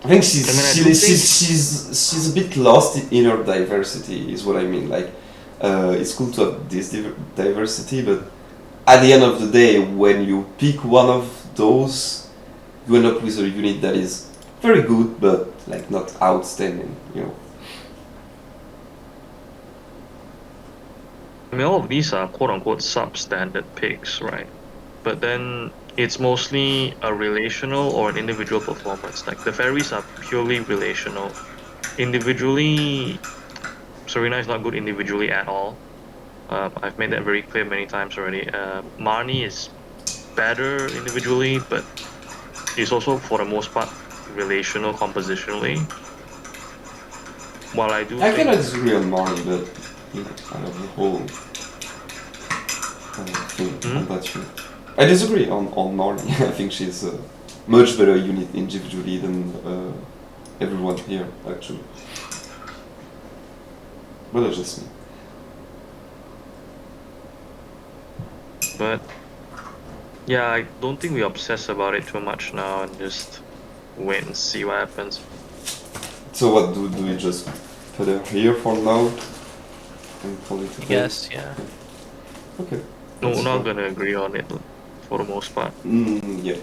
I think I mean, I don't think she's a bit lost in her diversity, is what I mean. Like, it's cool to have this diversity, but at the end of the day, when you pick one of those, you end up with a unit that is very good, but like not outstanding. I mean, all of these are quote unquote substandard picks, right? But then it's mostly a relational or an individual performance. Like the fairies are purely relational. Individually, Serena is not good individually at all. I've made that very clear many times already. Marnie is better individually, but is also for the most part relational compositionally. While I do I think cannot disagree on Marnie, but kind of the whole thing on that unit. I disagree on Marnie. I think she's a much better unit individually than everyone here, actually. But that's just me. But yeah, I don't think we obsess about it too much now and just wait and see what happens. So what do we just put her here for now and call it a day? yes, yeah. Okay. No, we're that's not fine. gonna agree on it for the most part. Yeah,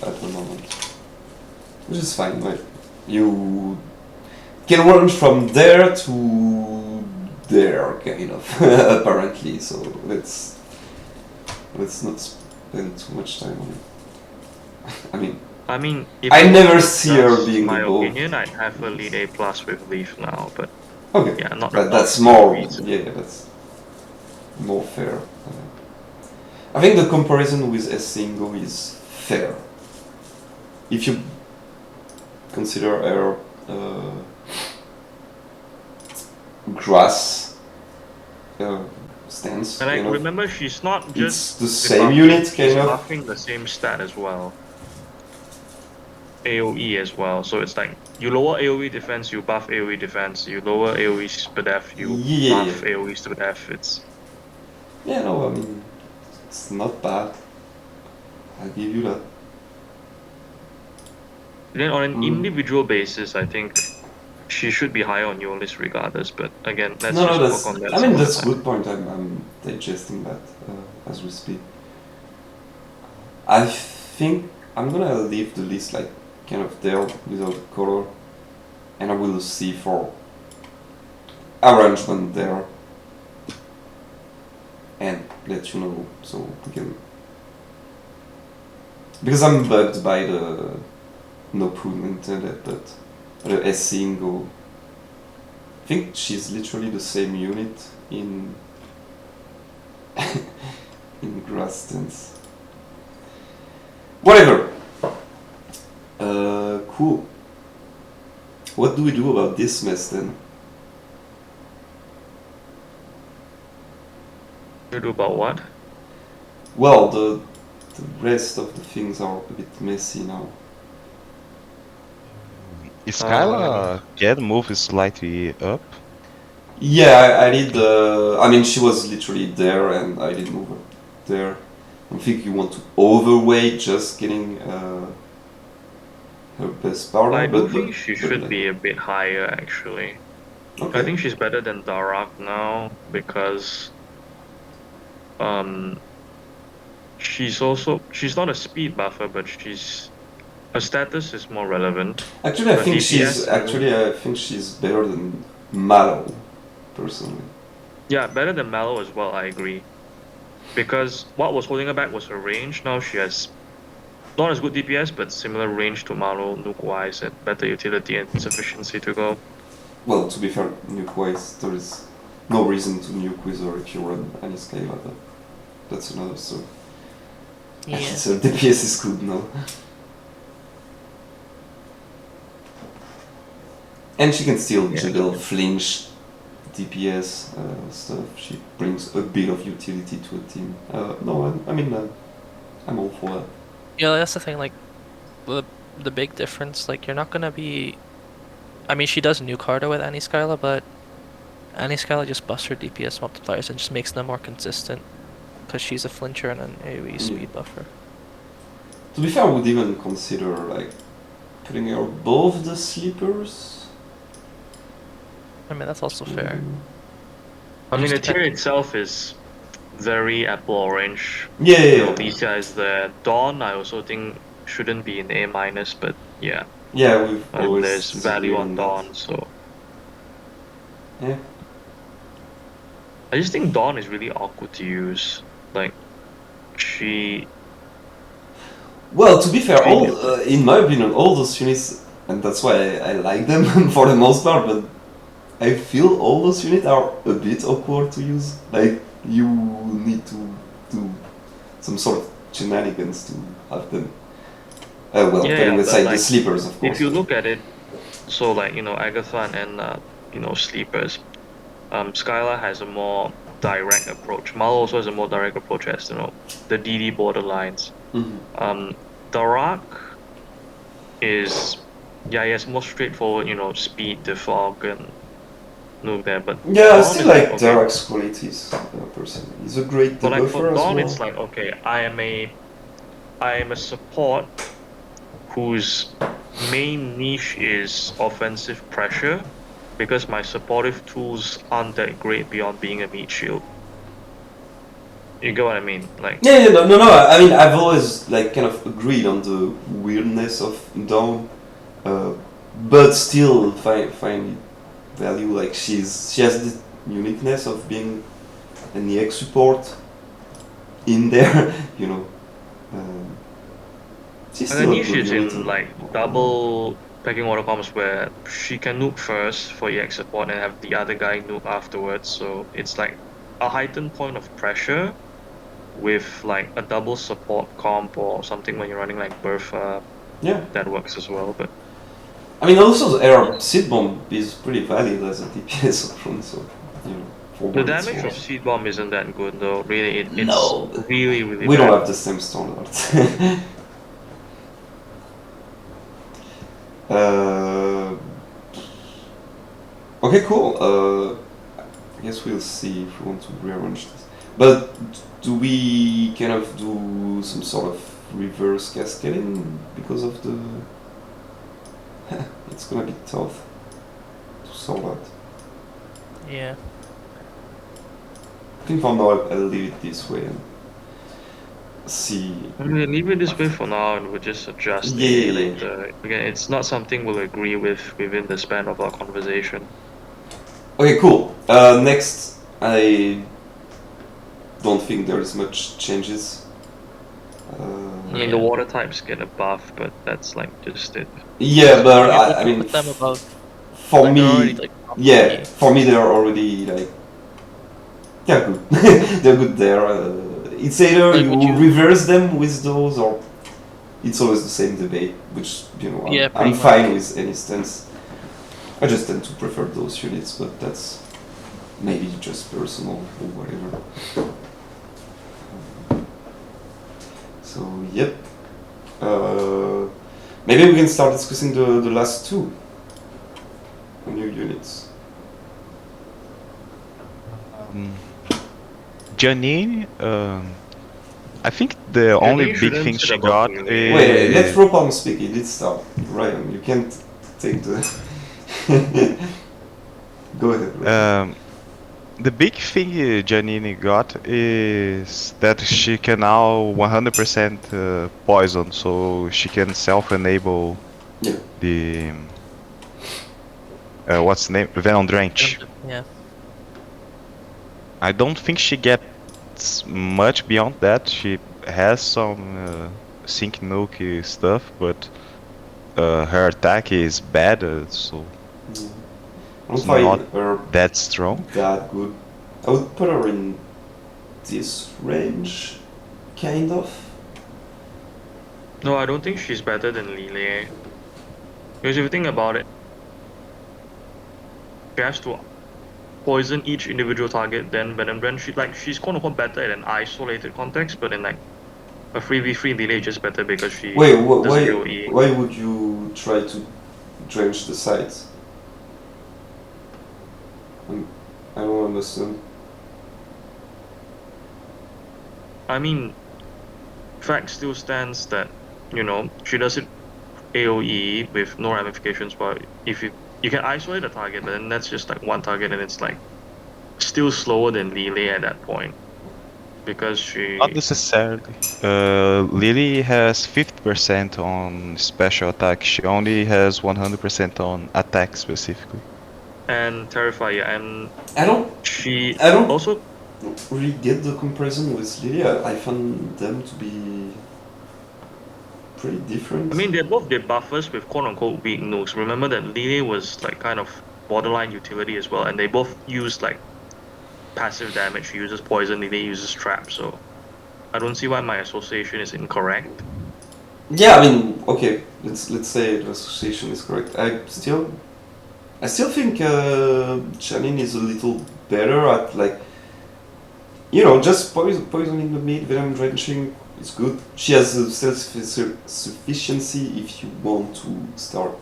at the moment. Which is fine, like you can run from there to there, kind of, apparently, so let's not spend too much time on it. I mean, if I you never want to see her discuss being my above. opinion, I'd have her lead A plus with Leaf now, but Okay, yeah, not that's the more, reason. yeah, that's more fair. I think the comparison with S-Singo is fair. If you consider her grass stance, And I remember she's not it's just the same unit, she's kind of. buffing the same stat as well. AoE as well, so it's like you lower AoE defense, you buff AoE defense, you lower AoE SPDEF, you Yeah. buff AoE SPDEF. It's Yeah, no, I mean, it's not bad. I'll give you that. then on an individual basis, I think she should be higher on your list regardless. But again, let's No, just that's. work on that. I some mean, other that's a time. good point. I'm digesting that as we speak. I think I'm gonna leave the list like kind of there without color, and I will see for arrangement there, and let you know so we can. Because I'm bugged by the no pun intended, but the S-Single. I think she's literally the same unit in in grass stance. Whatever. Cool. What do we do about this mess then? You do about what? Well, the rest of the things are a bit messy now. Skyla can move slightly up. Yeah, I did. I mean, she was literally there, and I did move her there. I think you want to overweight just getting her best power. I do think but she should like, be a bit higher actually. okay. I think she's better than Darak now because um she's not a speed buffer, but her status is more relevant. Actually, Her DPS I think she's better than Mallow, personally. yeah, better than Mallow as well, I agree. Because what was holding her back was her range. Now she has not as good DPS, but similar range to Mallow, nuke wise, and better utility and sufficiency to go. Well, to be fair, nuke-wise, there is no reason to nuke with her if you run any Skyla, but that's another story. Yeah. So DPS is good now. And she can still Yeah. juggle flinch, DPS stuff. She brings a bit of utility to a team. I'm all for that. Yeah, that's the thing. Like, the big difference. Like, you're not gonna be. I mean, she does nuke harder with Annie Skyla, but Annie Skyla just busts her DPS multipliers and just makes them more consistent because she's a flincher and an AoE speed buffer. To be fair, I would even consider like putting her above the sleepers. I mean, that's also fair. I mean, Just the tier depend- itself is very apple orange. Yeah, You know, Lisa is there. Dawn, I also think shouldn't be in A minus, but yeah, Yeah, we've always there's value on disagreed that. Dawn. So Yeah. I just think Dawn is really awkward to use. Like, she Well, to be fair, Three all different. in my opinion, all those units, and that's why I like them for the most part. But I feel all those units are a bit awkward to use. Like you need to do some sort of shenanigans to have them. Well, Yeah, putting but aside the like, sleepers, of course. if you look at it, so like Agatha and sleepers, Skylar has a more direct approach. Mal also has a more direct approach as the DD borderlines. Mhm. Darak is he has more straightforward, speed, defog, and nuke there. But Yeah, I Dawn still is like okay. Darak's qualities personally. He's a great But like for debuffer as Dawn, well. it's like okay, I am a support whose main niche is offensive pressure, because my supportive tools aren't that great beyond being a meat shield. You get what I mean? Like, Yeah, no. I mean, I've always like kind of agreed on the weirdness of Dawn, but still find value. Like she has the uniqueness of being an EX support in there, you know. She's and the still a niche good is unit. in like double pecking order comms where she can nuke first for EX support and have the other guy nuke afterwards. So it's like a heightened point of pressure with like a double support comp or something when you're running like Bertha. Yeah. That works as well. But I mean, also the air seed bomb is pretty valid as a DPS option, so you know. For the what it's damage of worth. Seed Bomb isn't that good though. Really, it's No, really, really we bad. don't have the same standards. Okay, cool. I guess we'll see if we want to rearrange this. But do we kind of do some sort of reverse cascading because of the... It's gonna be tough. saw that. Yeah. I think for now I'll leave it this way and see. I mean, leave it this way for now, and we'll just adjust Yeah, AA yeah, yeah. later. Again, it's not something we'll agree with within the span of our conversation. Okay, cool. Next, I don't think there is much changes. I mean, the water types get a buff, but that's like just it. Yeah, but You're able I to mean, put them above. for Like, they're already me, like top yeah, 50. for me they're already like they're good. They're good there. It's either Like, you would you- reverse them with those, or it's always the same debate, which Yeah, I'm pretty fine much. with any stance. I just tend to prefer those units, but that's maybe just personal or whatever. So yep. Maybe we can start discussing the last two new units. Janine, I think the only Janine big shouldn't thing sit she above got Lily. Wait, let's is Ropalme speak it. Let's start. Ryan, you can't take the. Go ahead. Ryan. the big thing Janine got is that she can now 100% poison, so she can self-enable Yeah. the what's the name? Venom Drench. Yeah. I don't think she gets much beyond that. She has some Sync Nuke stuff, but her attack is bad, so Yeah. I it's don't find not her that strong. that good. I would put her in this range, kind of. No, I don't think she's better than Lily. Because if you think about it, she has to poison each individual target, then Venom Drench. She's quote unquote better in an isolated context, but in like a 3v3 Lily is just better because she Wait, does why? AoE. Why would you try to drench the sides? I don't understand. I mean, fact still stands that, she does it AoE with no ramifications, but if you can isolate a target, but then that's just like one target and it's like still slower than Lily at that point. Because she Not necessarily. Lily has 50% on special attack. She only has 100% on attack specifically. and Terrifier and I don't she I don't- also really get the comparison with Lily. I found them to be pretty different. I mean they're both debuffers with quote unquote weak nukes. Remember that Lily was like kind of borderline utility as well, and they both use like passive damage. She uses poison, Lily uses trap, so I don't see why my association is incorrect. Yeah, I mean, okay, let's say the association is correct. I still think Janine is a little better at like, just poisoning the mid, venom drenching is good. She has a self-sufficiency if you want to start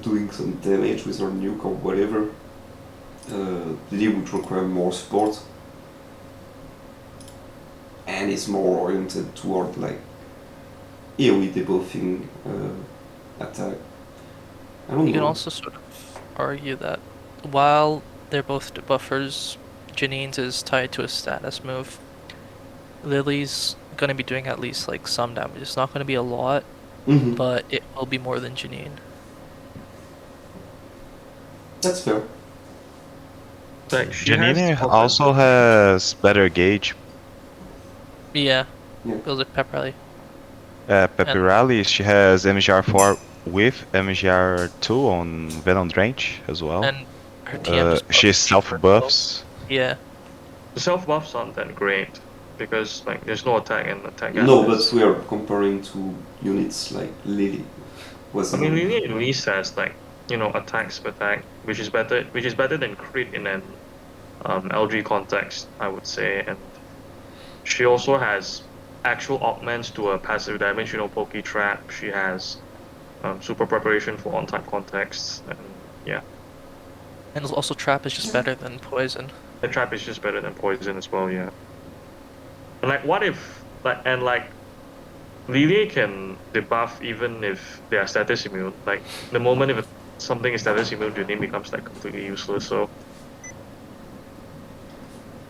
doing some damage with her nuke or whatever. Lily would require more support. And is more oriented toward like AoE debuffing attack. I don't You can know. also sort of argue that while they're both debuffers, Janine's is tied to a status move. Lily's gonna be doing at least like some damage. It's not gonna be a lot, Mhm. but it will be more than Janine. That's fair. Like she Janine has also has better gauge. Yeah. Yeah. Goes with pep rally. Pepperali, she has MGR4 with MGR2 on Venom Drench as well. And her TM just She buffs self cheaper. buffs. Yeah. the self buffs aren't that great because like there's no attack and attack. No, but assets. we are comparing to units like Lily. I mean, Lily at least has like attacks per attack, which is better than crit in an LG context, I would say, and she also has actual augments to her passive damage. Poke trap. She has super preparation for on-type contexts, and yeah, And also trap is just better than poison. the trap is just better than poison as well. Yeah, and like what if Lily can debuff even if they are status immune. Like the moment if something established immune Janine becomes like completely useless. So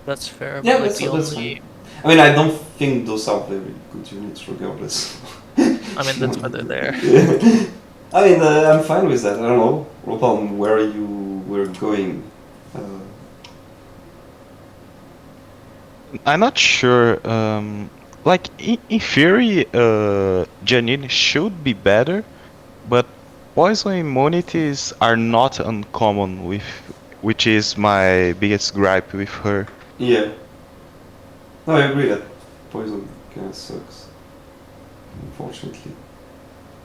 That's fair. Yeah, but like that's fine. I mean, I don't think those are very good units regardless. I mean, that's why they're there. Yeah. I mean, I'm fine with that. I don't know, Ropalme, where you were going. I'm not sure. Like in theory, Janine should be better, but poison immunities are not uncommon with, which is my biggest gripe with her. Yeah. No, I agree that poison kind of sucks, unfortunately.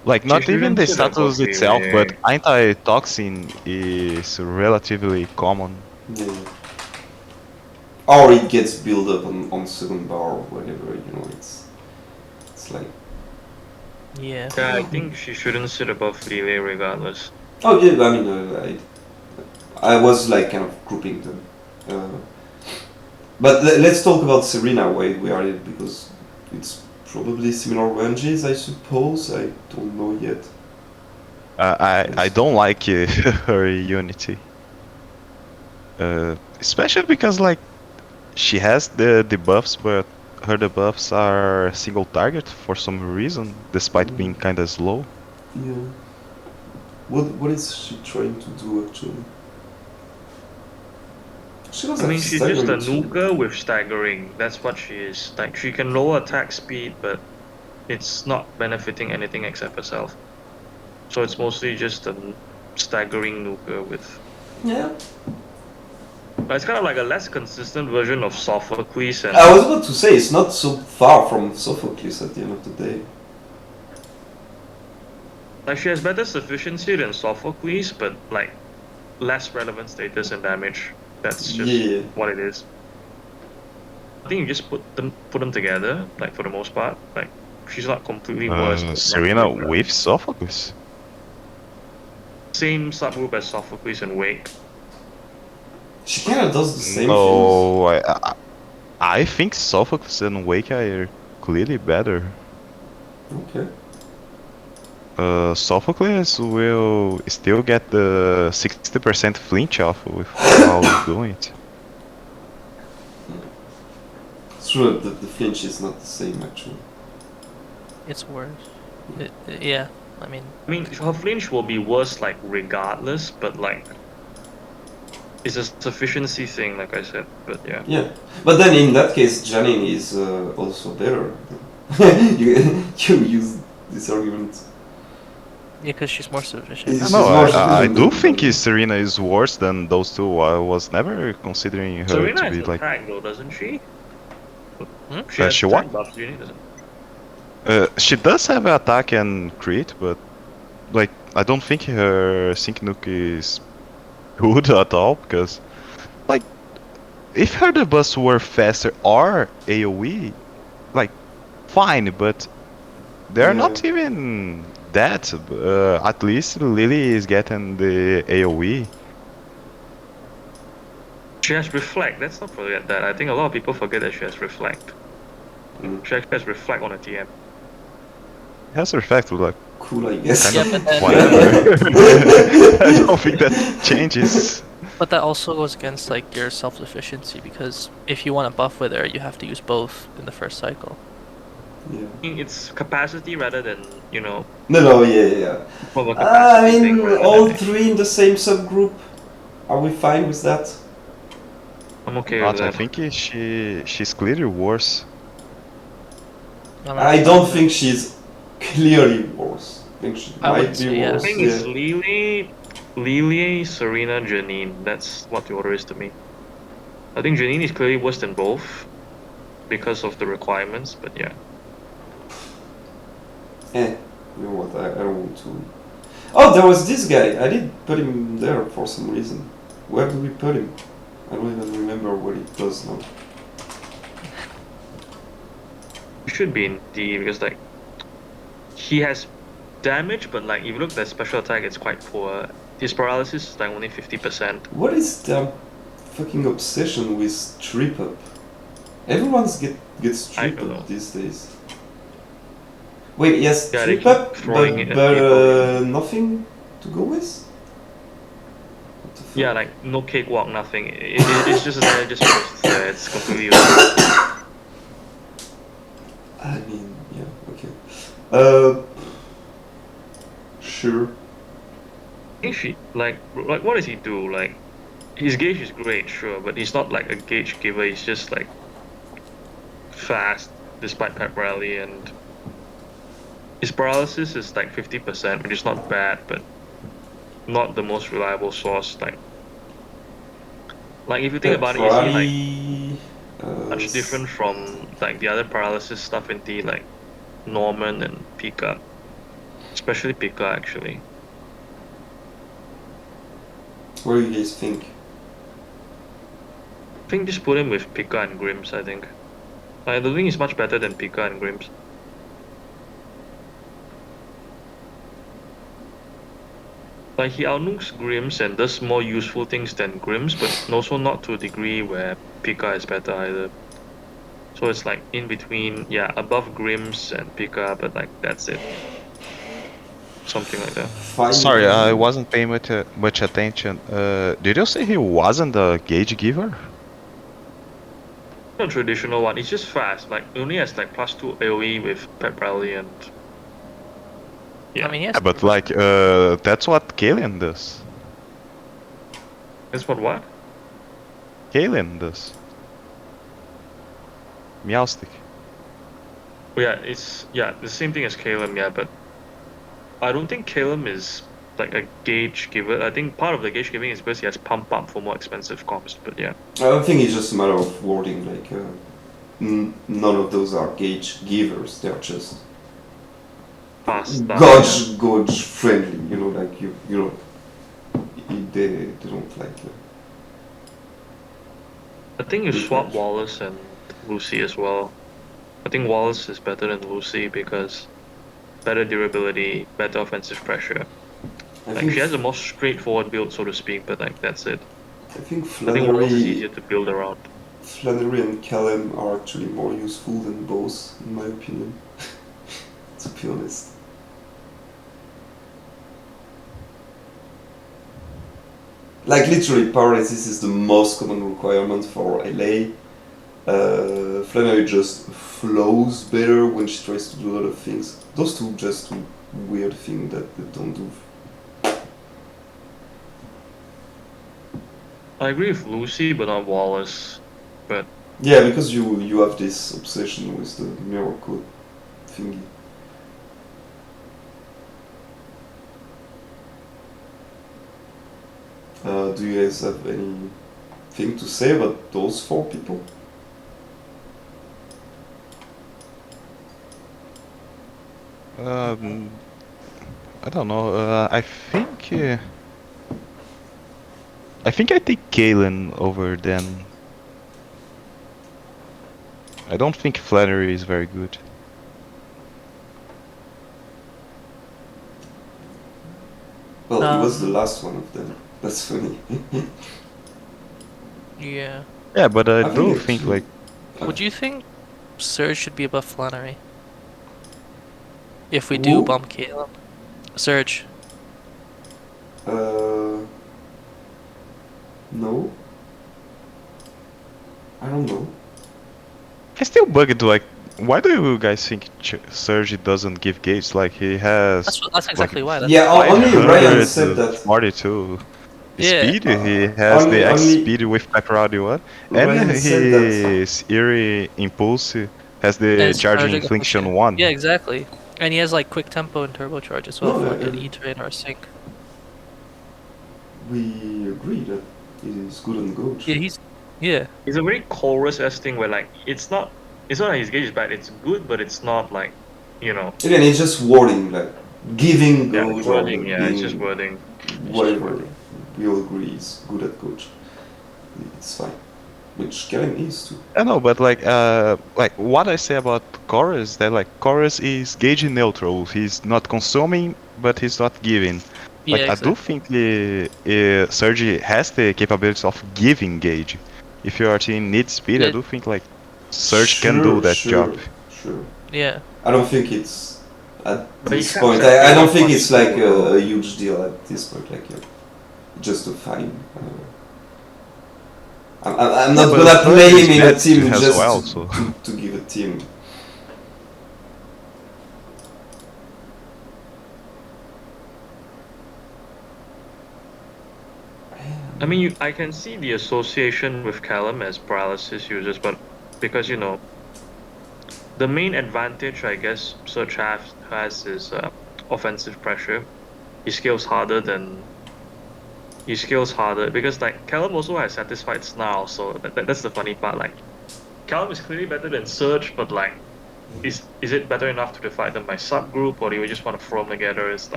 Like she not even shouldn't the sit above status itself, but relay. antitoxin is relatively common. Yeah. Or it gets built up on second bar or whatever, you know, it's like... Yeah. Yeah, I think she shouldn't sit above relay regardless. Oh yeah, I mean, I was like kind of grouping them. But let's talk about Serena while we are here, because it's probably similar ranges, I suppose. I don't know yet. I don't like her Unity, especially because like she has the debuffs, but her debuffs are single target for some reason, despite being kind of slow. Yeah. What is she trying to do actually? She was I mean, she's just a staggering too. nuker with staggering. That's what she is. Like, she can lower attack speed, but it's not benefiting anything except herself. So it's mostly just a staggering nuker with. Yeah. But it's kind of like a less consistent version of Sophocles and. I was about to say it's not so far from Sophocles at the end of the day. Like, she has better sufficiency than Sophocles, but like less relevant status and damage. That's just what it is. I think you just put them together, like for the most part. Like, she's not completely worse. but not Serena completely better. with Sophocles. Same subgroup as Sophocles and Wake. She kind of does the same things. No, I think Sophocles and Wake are clearly better. Okay. Sophocles will still get the 60% flinch off while doing it. It's true that the flinch is not the same actually. It's worse. Yeah. I mean, her flinch will be worse, like regardless, but like it's a sufficiency thing, like I said. But yeah. Yeah, but then in that case, Janine is also better. you use this argument. yeah, because she's more sufficient. She's No, more I do than- think Serena is worse than those two. I was never considering her Serena to has be like. attack though, doesn't she? Hmm? She has She attack what? buffs, Jenny doesn't. She does have attack and crit, but like I don't think her sync nuke is good at all because like if her debuffs were faster or AoE, like fine, but they're not even that. At least Lily is getting the AoE. She has reflect. Let's not forget that. I think a lot of people forget that she has reflect. She actually has reflect on a TM. Has her effect, but like Cool, I guess. Yeah, but then, whatever. I don't think that changes. but that also goes against like your self-sufficiency because if you want to buff with her, you have to use both in the first cycle. Yeah. I think it's capacity rather than, you know, No, yeah. from a I capacity thing mean, rather all than three in the same subgroup. Are we fine with that? I'm okay But with I that. think she's clearly worse. I'm I not don't sure. think she's clearly worse. I think she I might wouldn't be say, yeah. I worse. think it's Lily, Serena, Janine. That's what the order is to me. I think Janine is clearly worse than both because of the requirements, but yeah. You know what? I don't want to. Oh, there was this guy. I did put him there for some reason. Where do we put him? I don't even remember what he does now. It should be in D because like he has damage, but like if you look at the special attack, it's quite poor. His paralysis is like only 50%. What is the fucking obsession with trip up? Everyone's gets I trip don't know. up these days. Wait, yes, Yeah, they trip keep up, throwing but, it at people. nothing to go with? Yeah, like no cakewalk, nothing. It's just there, just because it's there. It's completely useless. I mean, yeah, okay. Sure. I think like what does he do? Like his gauge is great, sure, but he's not like a gauge giver. He's just like fast despite pep rally, and his paralysis is like 50%, which is not bad, but not the most reliable source. Like if you think about it, is he like Rally, much different from like the other paralysis stuff in the like Norman and Pika, especially Pika actually. what do you guys think? I think just put him with Pika and Grims. I think. I don't think he's much better than Pika and Grims. Like he outnooks Grims and does more useful things than Grims, but also not to a degree where Pika is better either. So it's like in between, yeah, above Grims and Pika, but like that's it. Something like that. Fine. Sorry, I wasn't paying much attention. Did you say he wasn't a gauge giver? Not a traditional one. It's just fast. Like it only has like +2 AOE with Pep Rally and yeah. I mean, yes. Yeah, but like, that's what Kalian does. That's what? Kalian does. Meowstick. Yeah, it's the same thing as Calum, yeah, but I don't think Calum is like a gauge giver. I think part of the gauge giving is because he has pump up for more expensive comps, but yeah. I don't think it's just a matter of wording. Like, none of those are gauge givers. They're just Fast. gauge friendly. You know, like you know, they don't like. I think you swap Wallace and Lucy as well. I think Wallace is better than Lucy because better durability, better offensive pressure. Like she has a more straightforward build, so to speak, but like that's it. I think I think Wallace is Flannery, easier to build around. Flannery and Callum are actually more useful than both, in my opinion. To be honest. Like literally, paralysis is the most common requirement for LA. Flannery just flows better when she tries to do a lot of things. Those two just do weird things that they don't do. I agree with Lucy, but not Wallace. But yeah, because you have this obsession with the mirror code thingy. Do you guys have anything to say about those 4 people? I don't know. I think I take Kalen over them. I don't think Flannery is very good. Well, he was the last one of them. That's funny. Yeah. Yeah, but I think do actually- think like Would you think Surge should be above Flannery? If we do Who? bump Caleb. Surge. No. I don't know. I still bugged like why do you guys think Sergi doesn't give gauge? Like he has That's exactly why. That's Yeah, only Rion said that. 42 Yeah. speed. He has Only- the X only- speed with Pepperoni 1, and Rion said that. his Eerie Impulse has the And charging function. infliction 1. Yeah, exactly. And he has like quick tempo and turbocharge as well No, for like an yeah. E-train or a sync. We agree that it is good on Gauge. Yeah, yeah. it's a very chorus-esque thing where like it's not like his gauge is bad. It's good, but it's not like, you know. Again, it's just wording, like giving Yeah, Gauge it's or wording. Yeah, it's being just wording. whatever. We all agree is good at Gauge. It's fine. Which Kellen is too. I know, but like what I say about Chorus is that like Chorus is gauge neutral. He's not consuming, but he's not giving. Yeah, Like I do think Sergi has the capabilities of giving gauge. If your team needs speed, I Yeah. do think like Serge can do that job. Sure. Yeah. I don't think it's at But you this can't point. say I don't that think much it's like more, a huge deal at this point. Like, yeah. just a fine. I'm not but gonna play Third is him in a bad team as just well, to, so- to give a team. I mean, I can see the association with Callum as paralysis users, but because the main advantage I guess Surge has is offensive pressure. He scales harder because like Callum also has satisfied snarl, so that's the funny part. Like Callum is clearly better than Surge, but like is it better enough to divide them by subgroup, or do we just want to throw them together? It's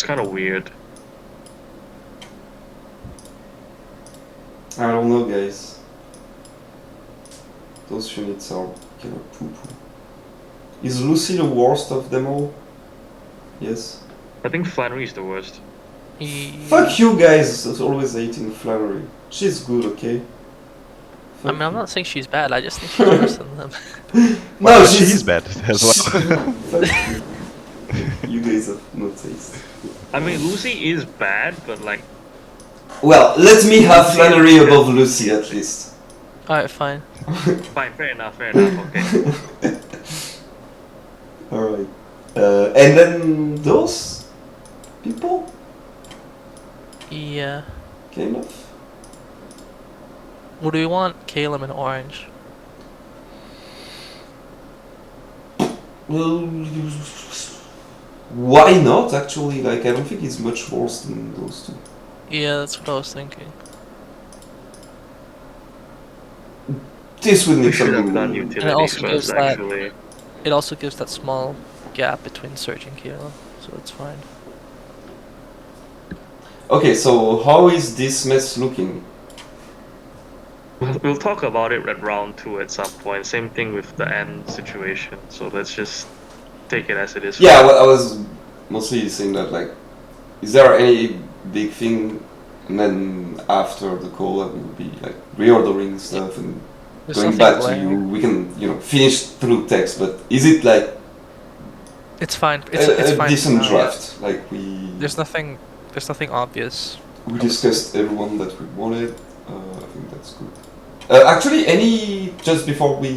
kind of weird. I don't know, guys. Those units are kind of poo-poo. Is Lucy the worst of them all? Yes. I think Flannery is the worst. Fuck you guys, that's always hating Flannery. She's good, okay? I Fuck mean, I'm you. not saying she's bad. I just think she's worse than them. No, Well, she's she's bad as well. Fuck you. You guys have no taste. I mean, Lucy is bad, but like Well, let me have Flannery above Lucy at least. Alright, fine. fine, fair enough, okay. Alright. And then those people? Yeah. Kind of. What do we want? Caleb and Orange. Well, why not actually? Like, I don't think it's much worse than those two. Yeah, that's what I was thinking. This would We need should have done some. utilities And it also first, gives that- actually. It also gives that small gap between Surge and Caleb, so it's fine. Okay, so how is this mess looking? We'll talk about it at round 2 at some point. Same thing with the end situation. So let's just take it as it is. Yeah, well, I was mostly saying that, like, is there any big thing, and then after the call, it will be like reordering stuff and There's going nothing back to glaring. you. We can, finish through text, but is it like It's fine. It's a fine. decent for now, yeah. draft? Like There's nothing obvious. we discussed everyone that we wanted. I think that's good. Actually, just before we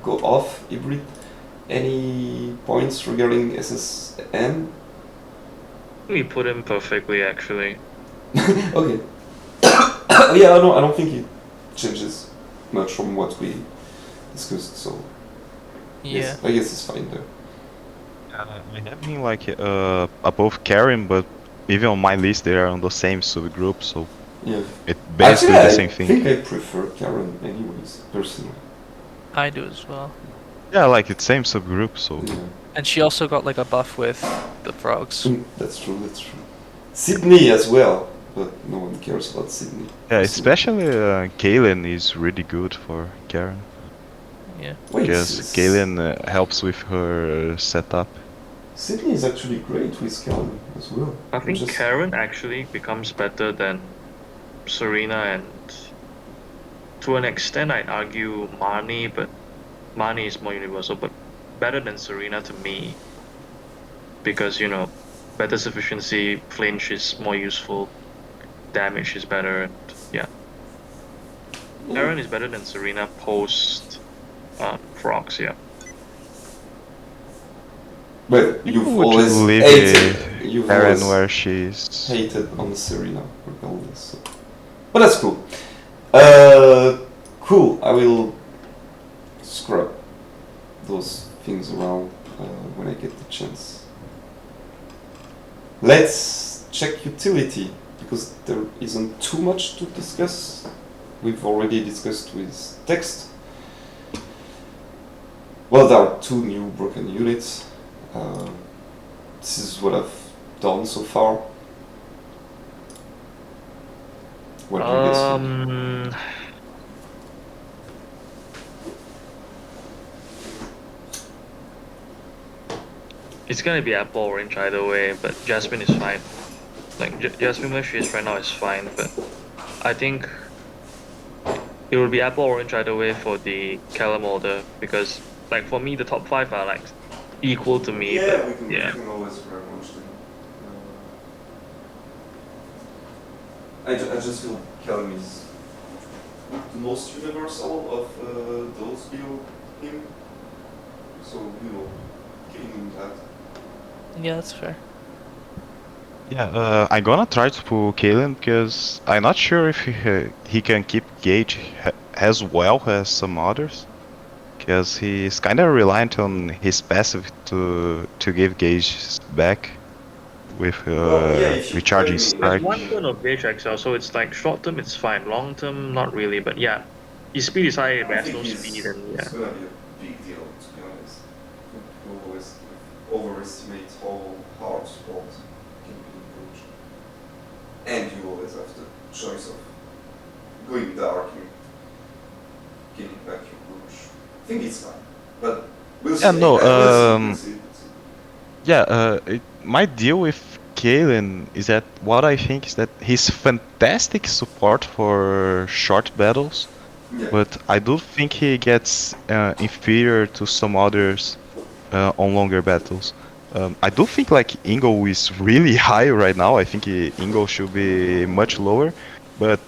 go off hybrid, any points regarding SSN? We put him perfectly, actually. Okay. Yeah, I don't think it changes much from what we discussed. So Yeah. yes, I guess it's fine there. I have been like above Karen, but even on my list they are on the same subgroup, so Yeah. it basically Actually, the same I thing. think I prefer Karen anyways, personally. I do as well. Yeah, like it's same subgroup, so Yeah. And she also got like a buff with the frogs. That's true. Sydney as well, but no one cares about Sydney. yeah, So- especially Kalen is really good for Karen Yeah. Wait, because Kalen helps with her setup. Sydney is actually great with Karen as well. I think Just- Karen actually becomes better than Serena, and to an extent I'd argue Marnie, but Marnie is more universal, but better than Serena to me. Because, better sufficiency, flinch is more useful, damage is better, and yeah. Karen is better than Serena post Frogs, yeah. But you've Would always you leave hated. You've Karen always where she's hated on Serena regardless. So. But that's cool. Cool. I will scrub those things around when I get the chance. Let's check utility because there isn't too much to discuss. We've already discussed with text. Well, there are 2 new broken units. This is what I've done so far. What do you guys think? It's gonna be apple orange either way, but Jasmine is fine. Like Jasmine where she is right now is fine, but I think it will be apple orange either way for the Callum order because like for me the top 5 are like equal to me. but, yeah. always very much. I just feel Kelm is the most universal of those below him. So, giving him that. Yeah, that's fair. Yeah, I'm gonna try to pull Kalen because I'm not sure if he can keep Gage as well as some others. Because he's kind of reliant on his passive to give Gage back with if you recharging play me, strike. One turn of Gage Excel, so it's like short term it's fine, long term not really, but yeah. His speed is high, I has think no it's speed, and yeah. gonna be a big deal, to be honest. People always overestimate how hard sport can be approached. And you always have the choice of going dark and getting back your push. I think it's fine, but we'll see. Yeah, no, We'll see. Yeah, my deal with Kalen is that what I think is that he's fantastic support for short battles, Yeah. but I do think he gets inferior to some others on longer battles. I do think like Ingo is really high right now. I think Ingo should be much lower, but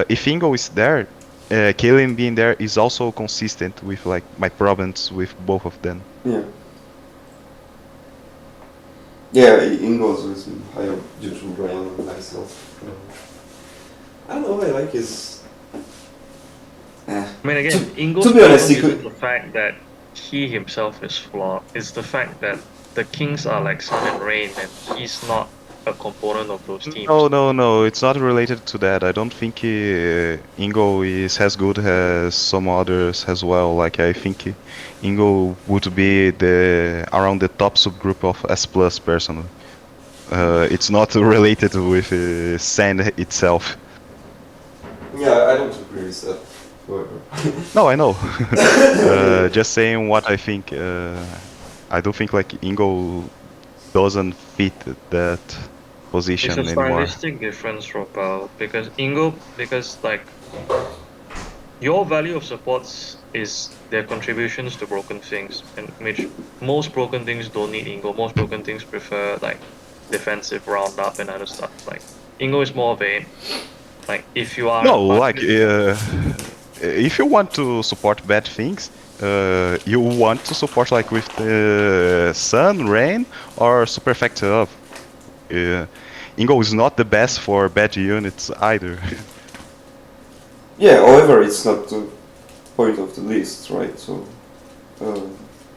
if Ingo is there, Kalen being there is also consistent with like my problems with both of them. Yeah. Yeah, Ingo's always been higher due to Rion and myself. I don't know, I like his. I mean, again, Ingo's to be honest, he problem could. isn't the fact that he himself is flawed. It's the fact that the Kings are like Sun and Rain, and he's not a component of those teams. No, it's not related to that. I don't think Ingo is as good as some others as well. Like I think Ingo would be around the top subgroup of S plus personally. It's not related with Sand itself. Yeah, I don't agree with that. However. No, I know. Just saying what I think. I do think like Ingo doesn't fit that position It's a anymore. stylistic difference, Ropal, because like your value of supports is their contributions to broken things, and which most broken things don't need Ingo. Most broken things prefer like defensive roundup and other stuff. Like Ingo is more of a like if you are No, like if you want to support bad things, you want to support like with the Sun, Rain, or Super Factor Up. Ingo is not the best for bad units either. Yeah, however, it's not the point of the list, right? So,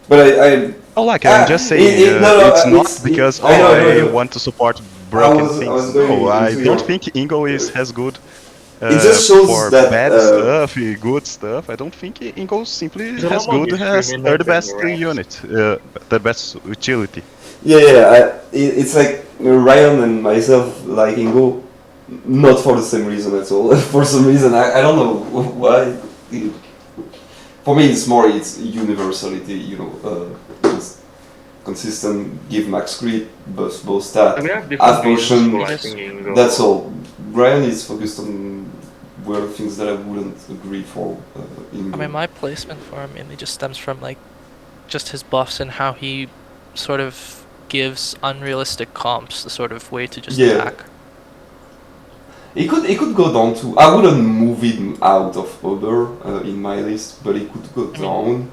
but I Oh, like I'm just saying, it's not because I want to support broken things. No, I don't think Ingo is as good. It just shows for that, bad stuff, good stuff. I don't think Ingo simply He's a lot as more good as discriminate the than best the rest. unit, the best utility. it's like Rion and myself like Ingo, not for the same reason at all. For some reason, I don't know why. For me, it's universality, just consistent, give max crit, buff both stat, And we have different half reasons for motion, liking Ingo. that's all. Brian is focused on were things that I wouldn't agree for Ingo. I mean, my placement for him mainly just stems from like just his buffs and how he sort of gives unrealistic comps the sort of way to just attack. He could go down to. I wouldn't move him out of other in my list, but he could go down.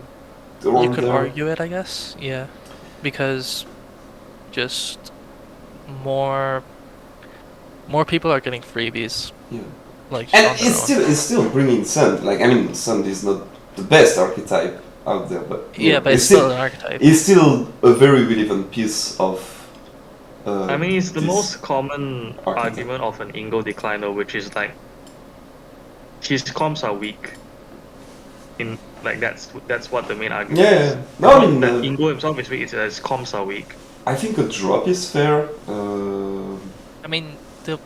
You could argue it, I guess. Yeah, because just more people are getting freebies. Yeah. Like, and it's still bringing Sand. Like, I mean, Sand is not the best archetype out there, but but it's still an archetype. It's still a very relevant piece of. I mean, it's the most common argument of an Ingo decliner, which is like his comps are weak. In like that's what the main argument is. No, I mean, that Ingo himself is weak. It's that his comps are weak. I think a drop is fair. I mean, the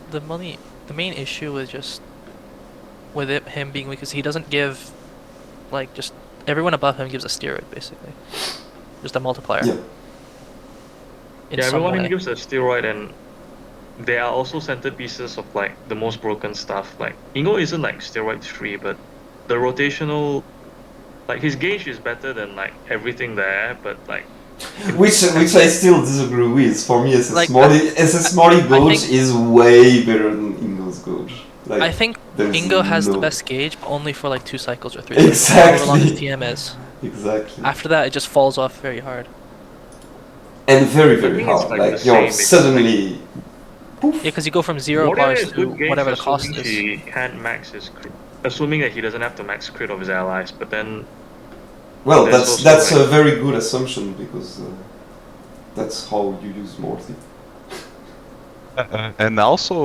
main issue is just with him being weak, because he doesn't give like just everyone above him gives a steroid basically, just a multiplier. Yeah. Everyone gives a steroid, and there are also centerpieces of like the most broken stuff. Like Ingo isn't like steroid free, but the rotational, like his gauge is better than like everything there, but like. Which I still disagree with. For me, as a Smarty gauge is way better than Ingo's gauge. Like, I think there's Ingo has the no- best gauge, but only for like 2 cycles or 3 cycles. Exactly. However long his TM is. Exactly. After that, it just falls off very hard. And very, I very think it's hard. like Like, the you're same, it's suddenly. Yeah, because you go from 0 Warrior bars is to good gauge, whatever the cost assuming is. he can't max his crit. Assuming that he doesn't have to max crit of his allies, but then Well, there's that's also, a like- very good assumption because that's how you use Morty. And also,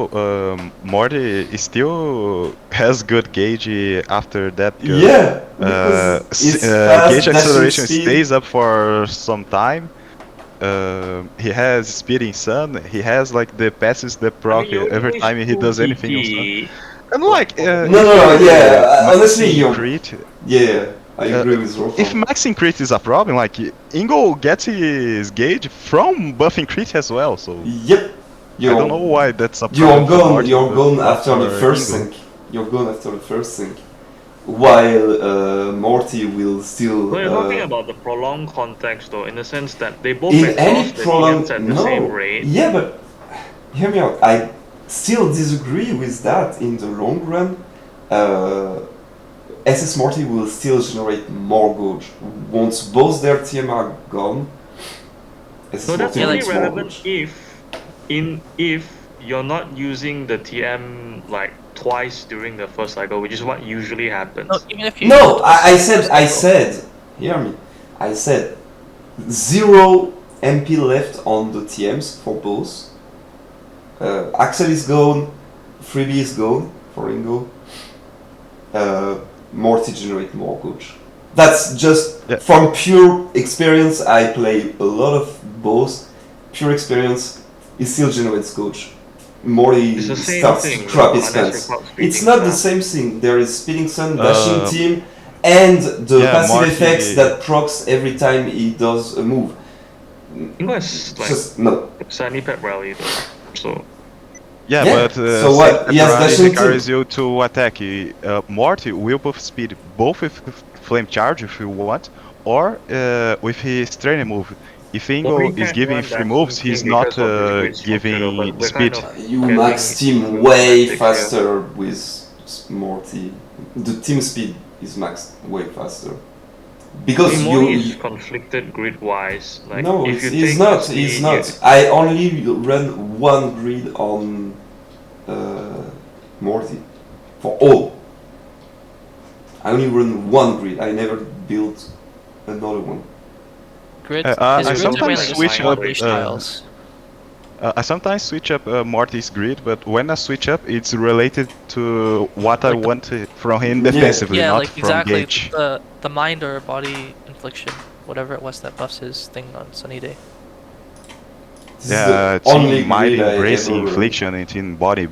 Morty still has good gauge after that. 'Cause, Yeah, because it's fast, gauge dashing acceleration speed. stays up for some time. He has speed in Sun. He has like the passes that I proc mean, you every always time he do does anything on Sun. PP, And like, No, yeah. Honestly, maxing you're. crit. Yeah, I Uh, agree with Ropalme. If maxing crit is a problem, like Ingo gets his gauge from buffing crit as well. So Yep. I don't know why that's a problem. You're for gone. Morty, You're but gone not after the for first Ingo. sync. You're gone after the first sync. While Morty will still. So you're talking about the prolonged context, though, in the sense that they both in exhaust any the prolonged. TMs at the No. same rate. Yeah, but hear me out. I still disagree with that. In the long run, SS Morty will still generate more gauge once both their TM are gone. SS So that's Morty only makes more relevant gauge. if you're not using the TM like twice during the first cycle, which is what usually happens. No, even if you No, use it twice I in the said, first I cycle. said, hear me. I said 0 MP left on the TMs for both. Axel is gone, Freebie is gone for Ingo. Morty generate more gauge. That's just Yeah. from pure experience. I play a lot of both. Pure experience, it still generates gauge. Morty It's the same starts thing, to crap though, his unless pants. you're caught It's speeding not the Sun. same thing. There is Speeding Sun, Dashing Uh, Team, and the yeah, passive Morty- effects that procs every time he does a move. Ingo is like Just no. Sunny Pep Rally, though. So Yeah, Yeah, but so what? Saint He has Pepperoni dashing requires too. you to attack. Morty will buff speed both with Flame Charge if you want, or with his training move. If well, Ingo we is can't giving run free that moves, team he's because not of the grid structure, though, giving but we're speed. kind of You getting max team into way semantics here. faster with Morty. The team speed is maxed way faster. I Because mean, Morty is you conflicted grid-wise. Like, no, if you he's take not. the He's speed, not. I only run one grid on Morty for all. I only run one grid. I never built another one. Grid, I his grids are sometimes mainly just switch up, unleash uh, tiles. I sometimes switch up Morty's grid, but when I switch up, it's related to what I Like the- want from him Yeah. defensively, Yeah, not like from exactly gauge. the mind or body infliction, whatever it was that buffs his thing on Sunny Day. This Yeah, is the only mind grid I bracing ever run. infliction, and in body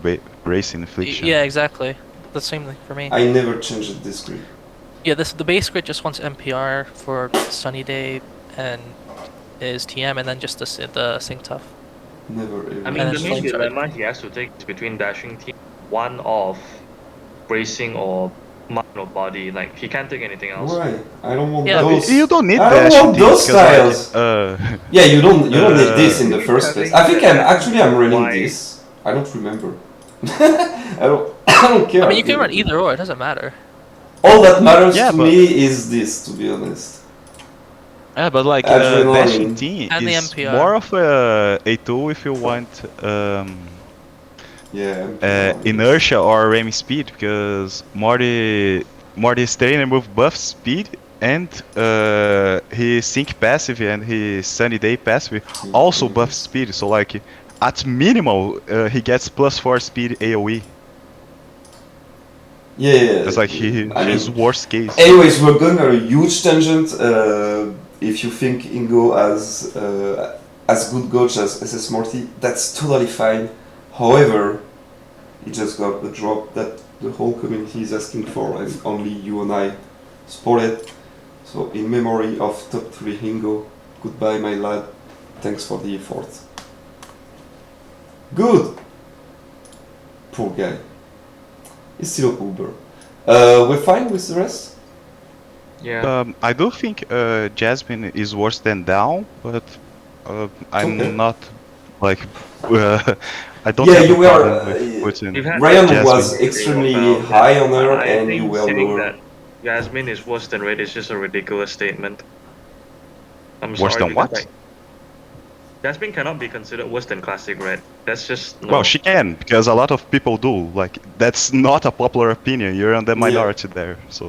bracing infliction. Yeah, exactly. The same thing for me. I never changed this grid. Yeah, the base grid just wants NPR for Sunny Day and is TM, and then just the Sync Tough. Never ever. I And mean, then the main flame charge. dilemma he has to take is between dashing team, one of bracing or mind or body. Like, he can't take anything else. Why? I don't want Yeah, those. You don't need I don't dash want teams, those 'cause, like, styles. Yeah, you don't need this in the He's first place. having I think the- I'm running why- this. I don't remember. I don't care. I mean, you can run either or; it doesn't matter. All that matters Yeah, to but- me is this, to be honest. Yeah, but like Adrenaline. dashing team And the is NPR. more of a tool if you want Yeah. inertia or ramming speed, because Morty's trainer move buffs speed and his sync passive and his sunny day passive also buff speed. So like at minimal he gets +4 speed AOE. Yeah. That's like his worst case. Anyways, we're going on a huge tangent. If you think Ingo has as good gauge as SS Morty, that's totally fine. However, he just got the drop that the whole community is asking for, and only you and I support it. So, in memory of top 3 Ingo, goodbye, my lad. Thanks for the effort. Good. Poor guy. He's still Uber. We're fine with the rest? Yeah. I do think Jasmine is worse than Down, but I'm Okay. not like uh, I don't Yeah, have you a were. problem with putting We've had Ryan that was Jasmine. extremely about high on her, I and you think were saying lower. that Jasmine is worse than Red is just a ridiculous statement. I'm Worse sorry than because what? like Jasmine cannot be considered worse than Classic Red. That's just no. Well, she can, because a lot of people do. Like, that's not a popular opinion. You're on the Yeah. minority there, so.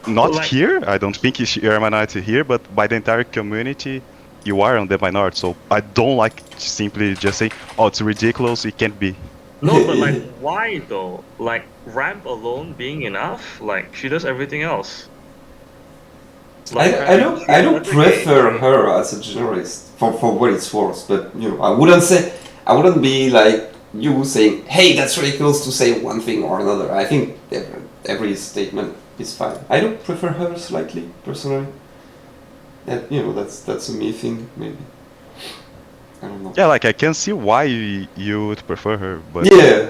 Not Like- here, I don't think you're a minority here, but by the entire community, you are on the minority. So I don't like simply just say, oh, it's ridiculous, it can't be. No, but like why though? Like ramp alone being enough? Like she does everything else. I don't prefer her as a generalist for what it's worth, but you know, I wouldn't be like you saying, hey, that's ridiculous to say one thing or another. I think every statement is fine. I don't prefer her slightly personally. And you know, that's a me thing maybe. I don't know. Yeah, like I can see why you would prefer her, but Yeah.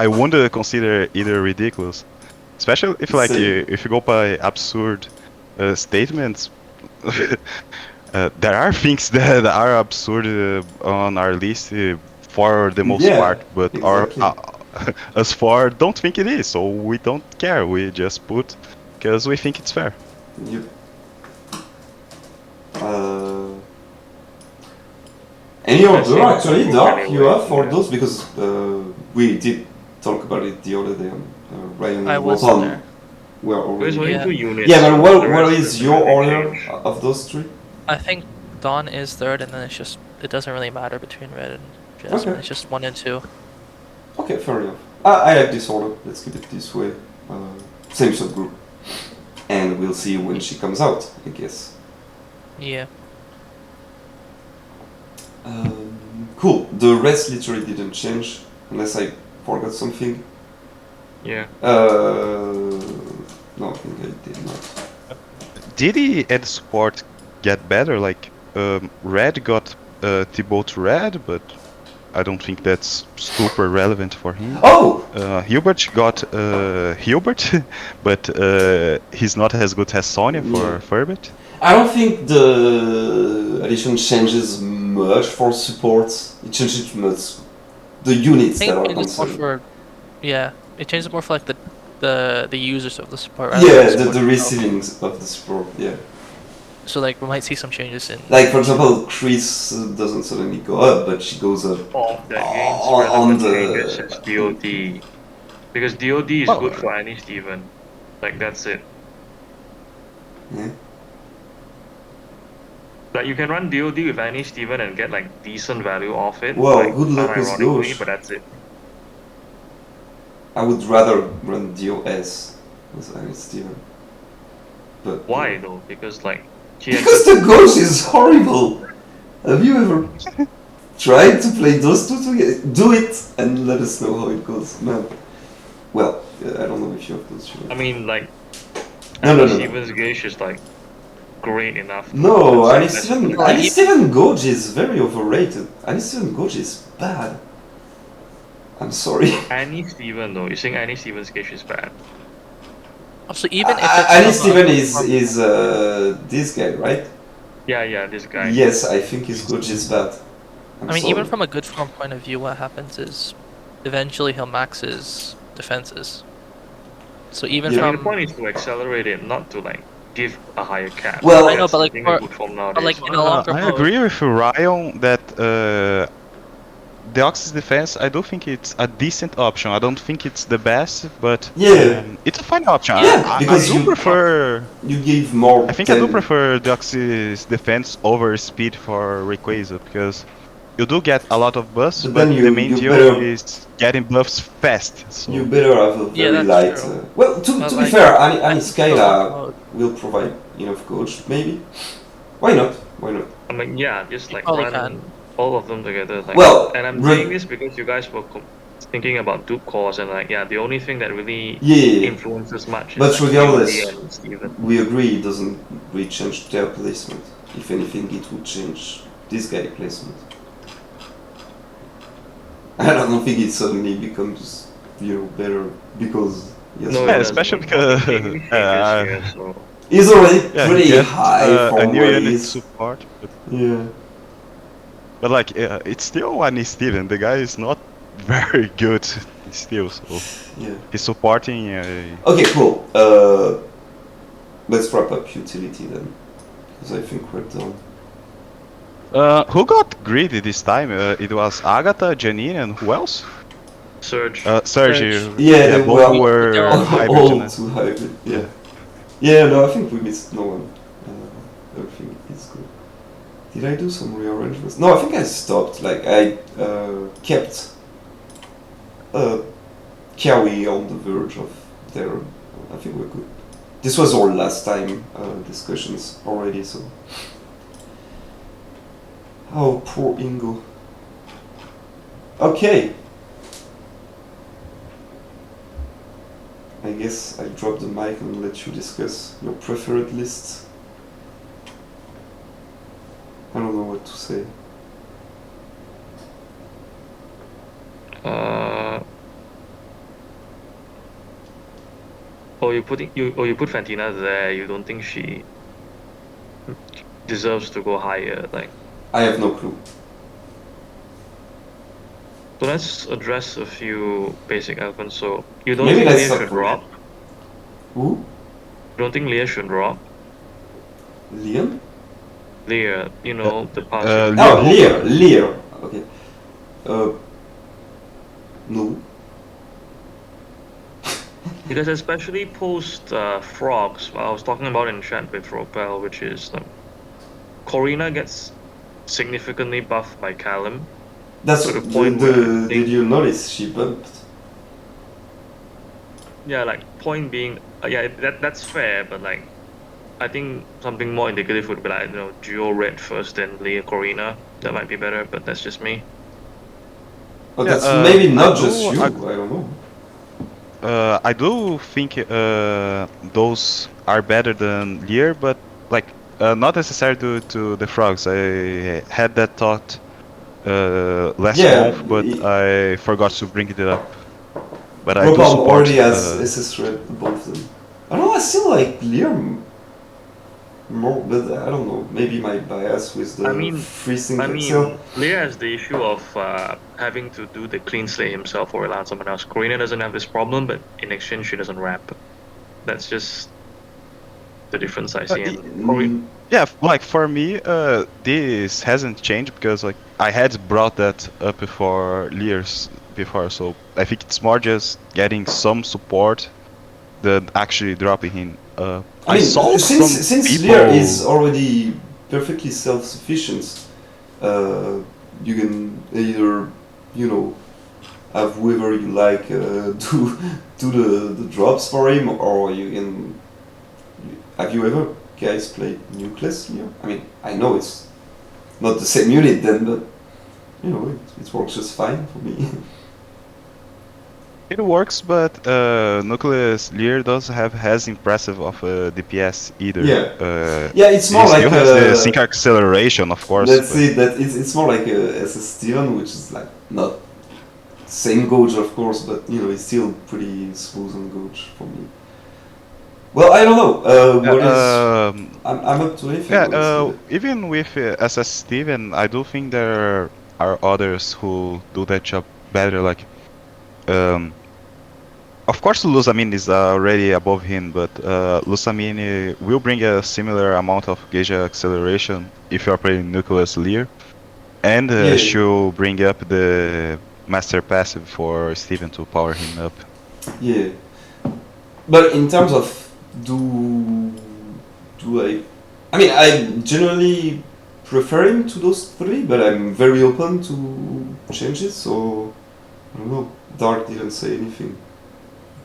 I wouldn't consider either ridiculous. Especially if like Same. if you go by absurd statements, there are things that are absurd on our list for the most Yeah, part, but exactly. as far don't think it is, so we don't care. We just put because we think it's fair. Yep. Any order actually, Dark, you have for those? Because we did talk about it the other day on Rion I and was Ropalme. there. We're There's already. only Yeah. 2 units. Yeah, but the what rest is your really order change. of those three? I think Dawn is third, and then it doesn't really matter between Red and Jasmine. Okay. It's just 1 and 2. Okay, fair enough. I like this order. Let's keep it this way. Same subgroup. And we'll see when she comes out, I guess. Yeah. Cool. The rest literally didn't change, unless I forgot something. Yeah. No, I think I did not. Did he and support get better? Like Red got Thibaut Red, but I don't think that's super relevant for him. Oh! Hubert got Hubert, but he's not as good as Sonya for Yeah. Furbet. I don't think the addition changes much for support. It changes much the units I that think are it changes more concerned. it changes more for like the users of the support. Yeah, than the support itself. receiving of the support, yeah. So like we might see some changes in. Like, for example, Chris doesn't suddenly go up, but she goes up All that gains on relevant the... changes is DOD. Because DOD is Well, good for any Steven. Like that's it. Yeah. Like you can run DOD with any Steven and get like decent value off it. Well, like, good luck with unironically, those. but that's it. I would rather run DOS with Iron Steven. But Why though? Because like she has because the ghost is horrible. Have you ever tried to play those two together? Do it and let us know how it goes, man. Well, I don't know if you have those. I mean like No. Steven's gauge is like great enough. No, That's Annie Steven Gauge is very overrated. Annie Steven Gauge is bad. I'm sorry. Annie Steven though, you're saying Annie Steven's gauge is bad. Also, even if it's Annie from Steven a- is this guy, right? Yeah, this guy. Yes, I think his Gauge is bad. I mean, even from a good form point of view, what happens is eventually he'll max his defenses. So even Yeah. I mean, the from point is to accelerate it, not to like give a higher cap. Well- I know, but like That's for- a good form nowadays. like in a longer I mode. agree with Ryan that Deoxys defense, I do think it's a decent option. I don't think it's the best, but Yeah. it's a fine option. Yeah, I because do you- prefer. You give more. I think I do prefer Deoxys defense over speed for Rayquaza because you do get a lot of buffs, But but then the main you deal better- is getting buffs fast. So You better have a Yeah, very that's light. true. Well, to But be like, fair, I Annie think in a Skyla longer mode- will provide enough Gauge, maybe. Why not? Why not? I mean, yeah, just like probably run can. all of them together. Like, Well, and I'm run- saying this because you guys were thinking about dupe cores and like, yeah, the only thing that really Yeah. influences much But is like, regardless- DOD and Steven. We agree it doesn't really change their placement. If anything, it would change this guy placement. I don't think it suddenly becomes, better because he has No, Yeah, it especially doesn't. because, English changes here, so he's already yeah, pretty he gets high for a new what he unit is. support. But Yeah. But like, it's still one Steven. The guy is not very good still, so Yeah. he's supporting. Okay, cool. Let's wrap up utility then, because I think we're done. Who got greedy this time? It was Agatha, Janine, and who else? Surge. Sergio. Yeah, both well, were they're all hybrid. all too hybrid. Yeah. Yeah, no, I think we missed no one. Everything is good. Did I do some rearrangements? No, I think I stopped. Like, I kept Kiawe on the verge of there. I think we're good. This was our last time discussions already, so. Oh, poor Ingo. Okay. I guess I drop the mic and let you discuss your preferred list. I don't know what to say. You put Fantina there. You don't think she deserves to go higher? Like, I have no clue. so let's address a few basic elements. So you don't Maybe think let's Leah stop should with- drop? Who? You don't think Leah should drop? Liam? Leah, you know, the past. Oh, Lear. Okay. No. Because especially post frogs, I was talking about in chat with Ropel, which is Corina gets significantly buffed by Callum. That's To the point where I think- did you notice she bumped? Yeah, like point being, yeah, that's fair, but like, I think something more indicative would be like, you know, duo red first, then Leah Corina. That might be better, but that's just me. But Yeah, that's maybe not I just do- you. I- I don't know. I do think those are better than Lear, but like not necessary to the frogs. I had that thought last Yeah, month, but I forgot to bring it up. But I do Ropalme support. already has SS red above them. I don't know. I still like Lear more, but I don't know. Maybe my bias with the freezing Excel. Leah has the issue of having to do the clean slate himself or rely on someone else. Corina doesn't have this problem, but in exchange, she doesn't rap. That's just the difference I see. Yeah, like for me, this hasn't changed because like I had brought that up before Lear's before, so I think it's more just getting some support than actually dropping him. I mean, saw since people... Lear is already perfectly self-sufficient, you can either, you know, have whoever you like do the drops for him, or you can. Have you ever guys played Nucleus Lear? I mean, I know it's not the same unit then, but you know, it works just fine for me. It works, but Nucleus Lear doesn't have as impressive of a DPS either. Yeah. Yeah, it's more it like still has the sync acceleration, of course. Let's say that it's more like a SS Steven, which is like not same gauge, of course, but you know, it's still pretty smooth on gauge for me. Well, I don't know. I'm up to anything. Yeah, even with SS Steven, I do think there are others who do that job better. Like, of course, Lusamine is already above him, but Lusamine will bring a similar amount of gauge acceleration if you are playing Nucleus Lear, and she'll bring up the Master Passive for Steven to power him up. Yeah, but in terms of do I mean, I generally prefer him to those three, but I'm very open to changes, so I don't know. Dark didn't say anything.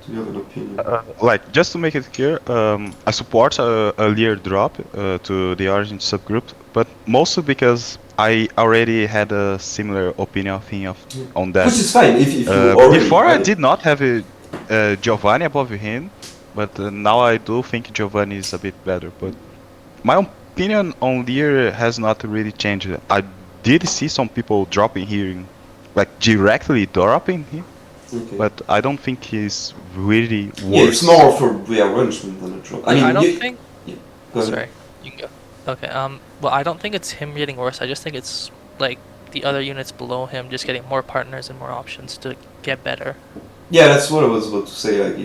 Do you have an opinion? Like, just to make it clear, I support a Lear drop to the Origin subgroup, but mostly because I already had a similar opinion on that. Which is fine, if you already... Before I did not have Giovanni above him, but now I do think Giovanni is a bit better. But my opinion on Lear has not really changed. I did see some people dropping here, like directly dropping him, but I don't think he's really worse. Yeah, it's more for rearrangement than a drop. I mean, I don't think... Yeah, go ahead. Sorry, you can go. Okay, well, I don't think it's him getting worse. I just think it's, like, the other units below him just getting more partners and more options to get better. Yeah, that's what I was about to say. Like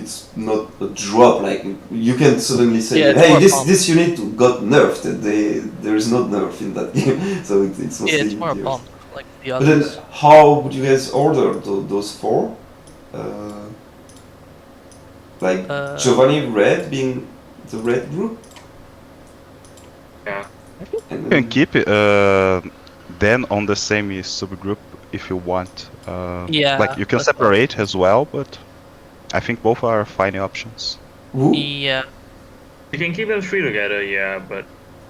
it's not a drop. Like you can suddenly say, Yeah, it's hey, more this unit got nerfed. There is not nerf in that game, so it's mostly Yeah, it's more yours. bump like the But then, others. how would you guys order those four? Uh, like Giovanni Red being the red group, Yeah. and You then can keep it then on the same subgroup if you want. Yeah, Like you can that's what I was separate as well, but I think both are fine options. who? Yeah, You can keep them three together, yeah, but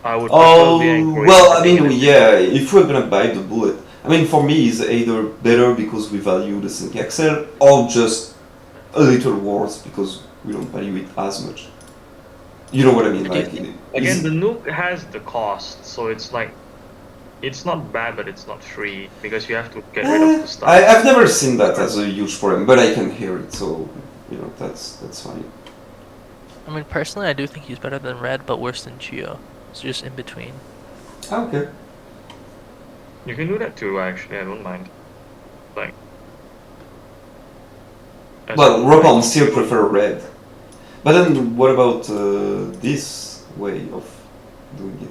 I would prefer Oh, being well, I mean, yeah, if we're gonna bite the bullet, I mean, for me, it's either better because we value the sync Excel, or just a little worse because we don't value it as much. You know what I mean? I do Like, think- Again, the nuke has the cost, so it's like it's not bad, but it's not free because you have to get rid of the stuff. I've never seen that as a huge problem, but I can hear it, so you know that's fine. I mean, personally, I do think he's better than Red, but worse than Geo. So just in between. Okay. You can do that too, actually. I don't mind. Like, as Well, in, Ropalme like, still prefer red, but then what about this way of doing it?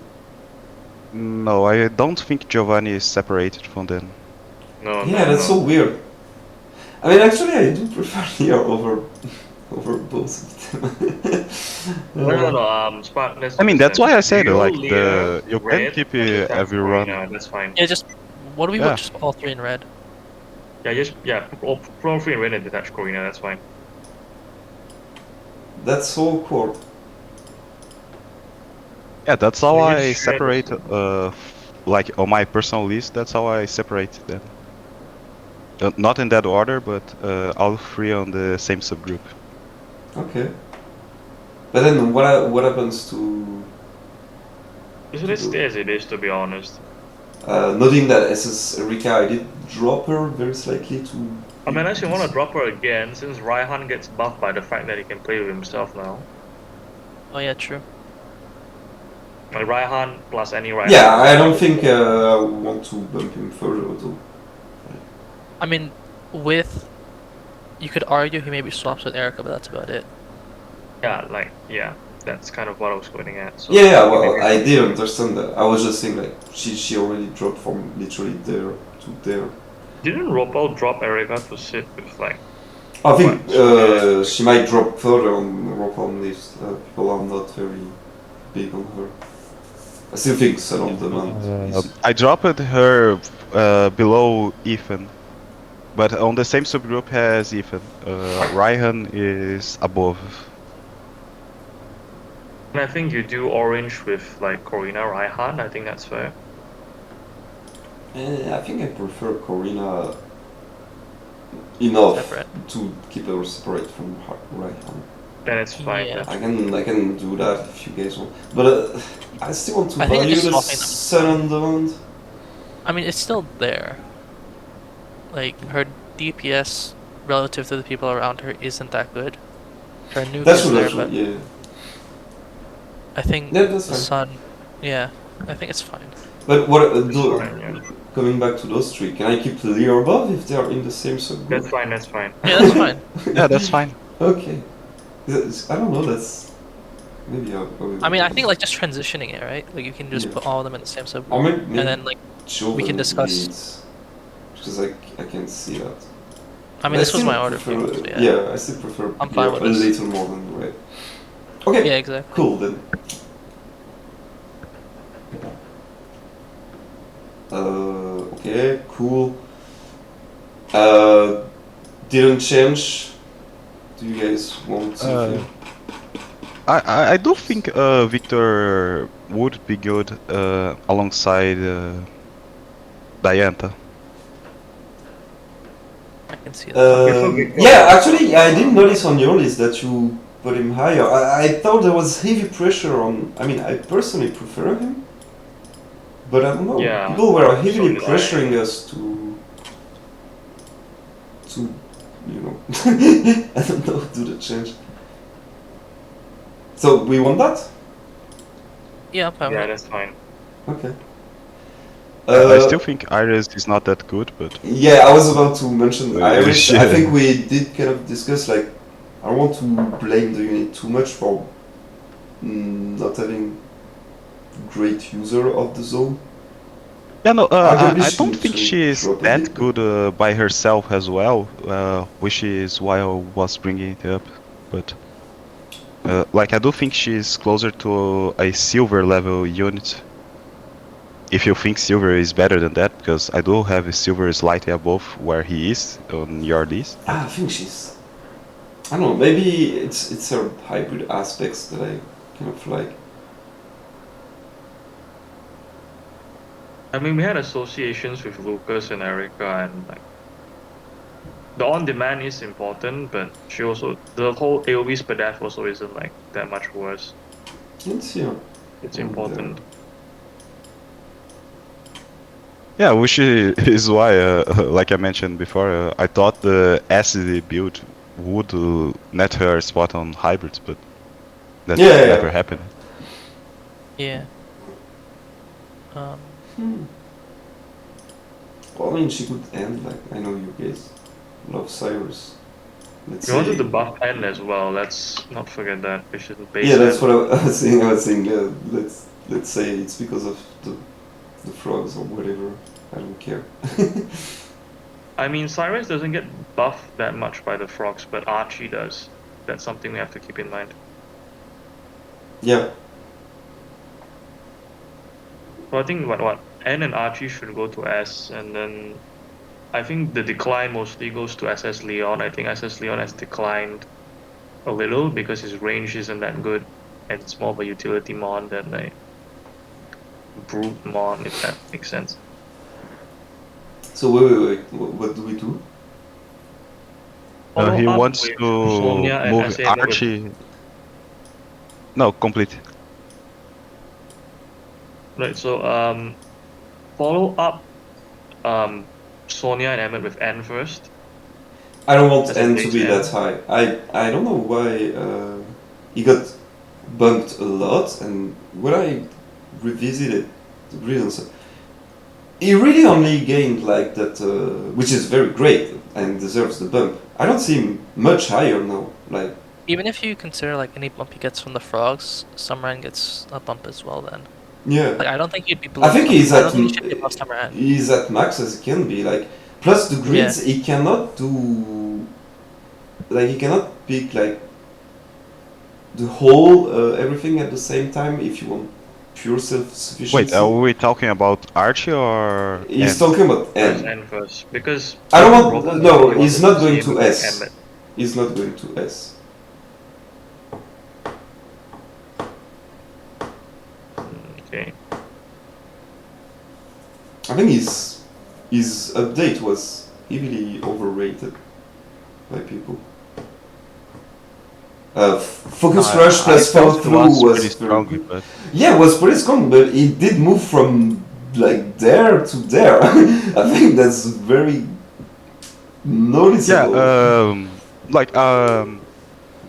No, I don't think Giovanni is separated from them. No, Yeah, no, that's no. so weird. I mean, actually, I do prefer Leo over both of them. No. Spark, I mean, that's why I said Geo, like Leah, you can Red, keep and attach everyone. Corina, that's fine. Yeah, just what do we Yeah. put? Just all three in Red. Put all three in Red and detach Corina, that's fine. That's so awkward. Yeah, that's how You I can share separate. this. Like on my personal list, that's how I separate them. Not in that order, but all three on the same subgroup. Okay. But then what happens to So let's stay as it is, to be honest. noting that SS Erika, I did drop her very slightly to. I mean, unless you want to drop her again, since Raihan gets buffed by the fact that he can play with himself now. Oh yeah, true. Like Raihan plus any Raihan. Yeah, I don't think I want to bump him further though. I mean, with you could argue he maybe swaps with Erica, but that's about it. Yeah, that's kind of what I was getting at. So Yeah, well, I did understand that. I was just saying like she already dropped from literally there to there. Didn't Ropal drop Erica to sit with like? I think What? she might drop further on the Ropalme list. People are not very big on her. I still think Sun on Demand is. I dropped her below Ethan, but on the same subgroup as Ethan. Ryan is above. And I think you do orange with like Corina Raihan. I think that's fair. I think I prefer Corina enough Separate. to keep her separate from Raihan. Then it's fine. Yeah. then. I can do that if you guys want, but I still want to I think value just the swapping them. Sun on Demand. I mean, it's still there. Like her DPS relative to the people around her isn't that good. Her nuke That's is what there, actually, but yeah. I think Yeah, that's the fine. sun. Yeah, I think it's fine. But what It's fine, yeah. coming back to those three, can I keep the Leo above if they are in the same subgroup? That's fine. That's fine. Yeah, that's fine. Yeah, that's fine. Okay. I don't know. That's maybe I mean, I think like just transitioning it, right? Like you can just Yeah. put all of them in the same or subgroup, maybe and then like Joe we can discuss- needs- because I can see that. I mean, this was still my order. prefer- So, yeah. I still prefer I'm fine Leo with a this. little more than red. Okay. Yeah, exactly. Cool then. Okay, cool. Didn't change. Do you guys want something? I do think Victor would be good alongside Dianta. I can see that. Yeah, actually, I didn't notice on your list that you put him higher. I thought there was heavy pressure on. I mean, I personally prefer him, but I don't know. Yeah, People were heavily so did I. pressuring us to, you know, I don't know, do the change. So we want that? Yeah, I'm fine. Yeah, with it. that's fine. Okay. I still think Iris is not that good, but Yeah, I was about to mention Iris. I yeah. think we did kind of discuss like I don't want to blame the unit too much for not having great user of the zone. Yeah, no, Arguably, I she don't need think to she is drop a that bit, good by herself as well, which is why I was bringing it up. But like, I do think she's closer to a silver level unit. If you think silver is better than that, because I do have a silver slightly above where he is on your list. But I think she's. I don't know. Maybe it's her hybrid aspects that I kind of like. I mean, we had associations with Lucas and Erica, and like the on-demand is important, but she also the whole AOV spadaf also isn't like that much worse. Let's see her. It's Oh, important. yeah, which is why, like I mentioned before, I thought the SSD build would net her a spot on hybrids, but that Yeah. never happened. Yeah. Well, I mean, she could end like I know you guys love Cyrus. Let's We say. wanted to buff N as well. Let's not forget that. We should base Yeah, that's N. what I was saying. I was saying, let's say it's because of the frogs or whatever. I don't care. I mean, Cyrus doesn't get buffed that much by the frogs, but Archie does. That's something we have to keep in mind. Yeah. So I think what N and Archie should go to S, and then I think the decline mostly goes to SS Leon. I think SS Leon has declined a little because his range isn't that good, and it's more of a utility mon than a brute mon, if that makes sense. So wait. What do we do? Follow He up wants with to Sonia and move SA with- Archie. No, complete. Right, so follow up Sonia and Emmett with N first. I don't want As a N to base be N. that high. I don't know why he got bumped a lot, and when I revisited the brilliance, he really only gained like that, which is very great and deserves the bump. I don't see him much higher now. Like Even if you consider like any bump he gets from the frogs, Summeran gets a bump as well. Then, yeah, like, I don't think he'd be below. I think he's I at don't think he should be above Summeran. he's at max as he can be. Like plus the grids, he cannot do. Like he cannot pick like the whole everything at the same time if you want pure self-sufficiency. Wait, are we talking about Archie or He's N? talking about First N. N first, because I don't want. Ropalme No, really he's wanted not going see him to with S. Emmett. He's not going to S. Okay. I think his update was heavily overrated by people. Focus rush plus fall felt it through was pretty very strong, good. but Yeah, it was pretty strong, but it did move from like there to there. I think that's very noticeable.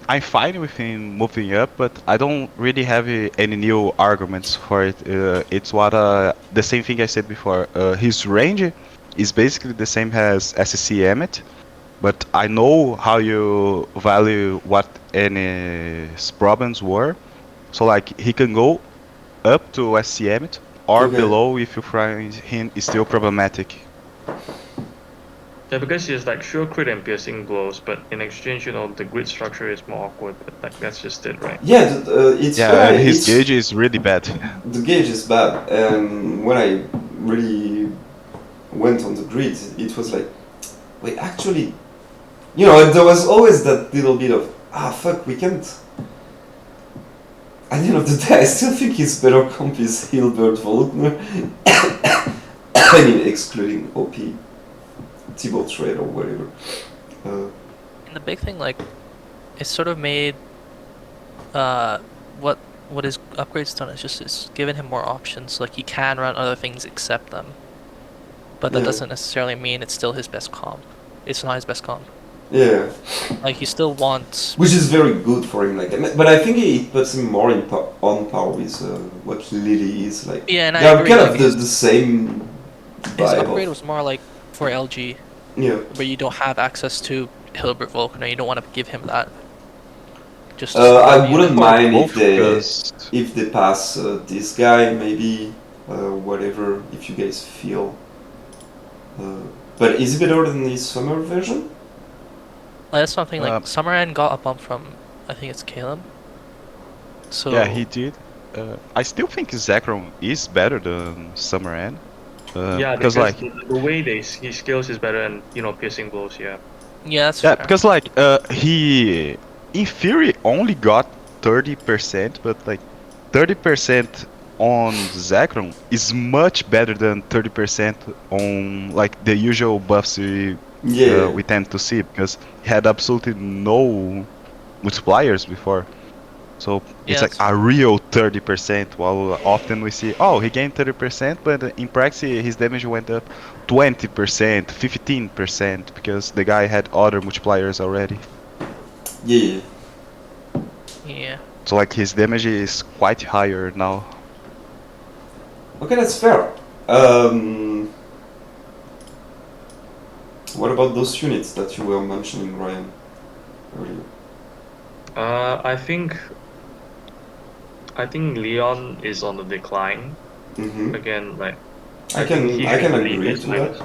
I'm fine with him moving up, but I don't really have any new arguments for it. It's what the same thing I said before. His range is basically the same as SSC Emmet, but I know how you value what any problems were. So like he can go up to SC Emmet or Okay. below if you find him still problematic. Yeah, because he's like sure crit and piercing blows, but in exchange, the grid structure is more awkward. But like that's just it, right? Yeah, it's Yeah, fair. and his It's, gauge is really bad. the gauge is bad, and when I really went on the grid, it was like, wait, actually, there was always that little bit of fuck, we can't. At the end of the day, I still think his better comp is Hilbert Volkner. I mean, excluding OP, T-Ball Trade or whatever. And the big thing, like, it's sort of made what his upgrades done is just it's given him more options. Like he can run other things except them, but that Yeah. doesn't necessarily mean it's still his best comp. It's not his best comp. Yeah, Like he still wants. which is very good for him. Like, but I think it puts him more on par with what Lily is. Like, Yeah, and I they are agree. kind Like, of the same His buy upgrade both. was more like for LG, Yeah. where you don't have access to Hilbert Volkner. You don't want to give him that. Just to start I the wouldn't unit. mind both because if they pass this guy, maybe whatever. If you guys feel. But is it better than the summer version? That's something like Um, Summeran got a bump from, I think it's Caleb. So yeah, he did. I still think Zekrom is better than Summeran. Yeah, Because because like the way he scales is better, and piercing blows. Yeah. yeah, that's yeah, fair. because like he in theory only got 30%, but like 30% on Zekrom is much better than 30% on like the usual buffs Yeah. we tend to see because he had absolutely no multipliers before. So Yeah, it's like that's a fair. real 30%, while often we see, oh, he gained 30%, but in practice his damage went up 20%, 15%, because the guy had other multipliers already. Yeah. Yeah. So like his damage is quite higher now. Okay, that's fair. What about those units that you were mentioning, Ryan, earlier? I think Leon is on the decline Mm-hmm. again. Like I I think he can should lead agree S to minus.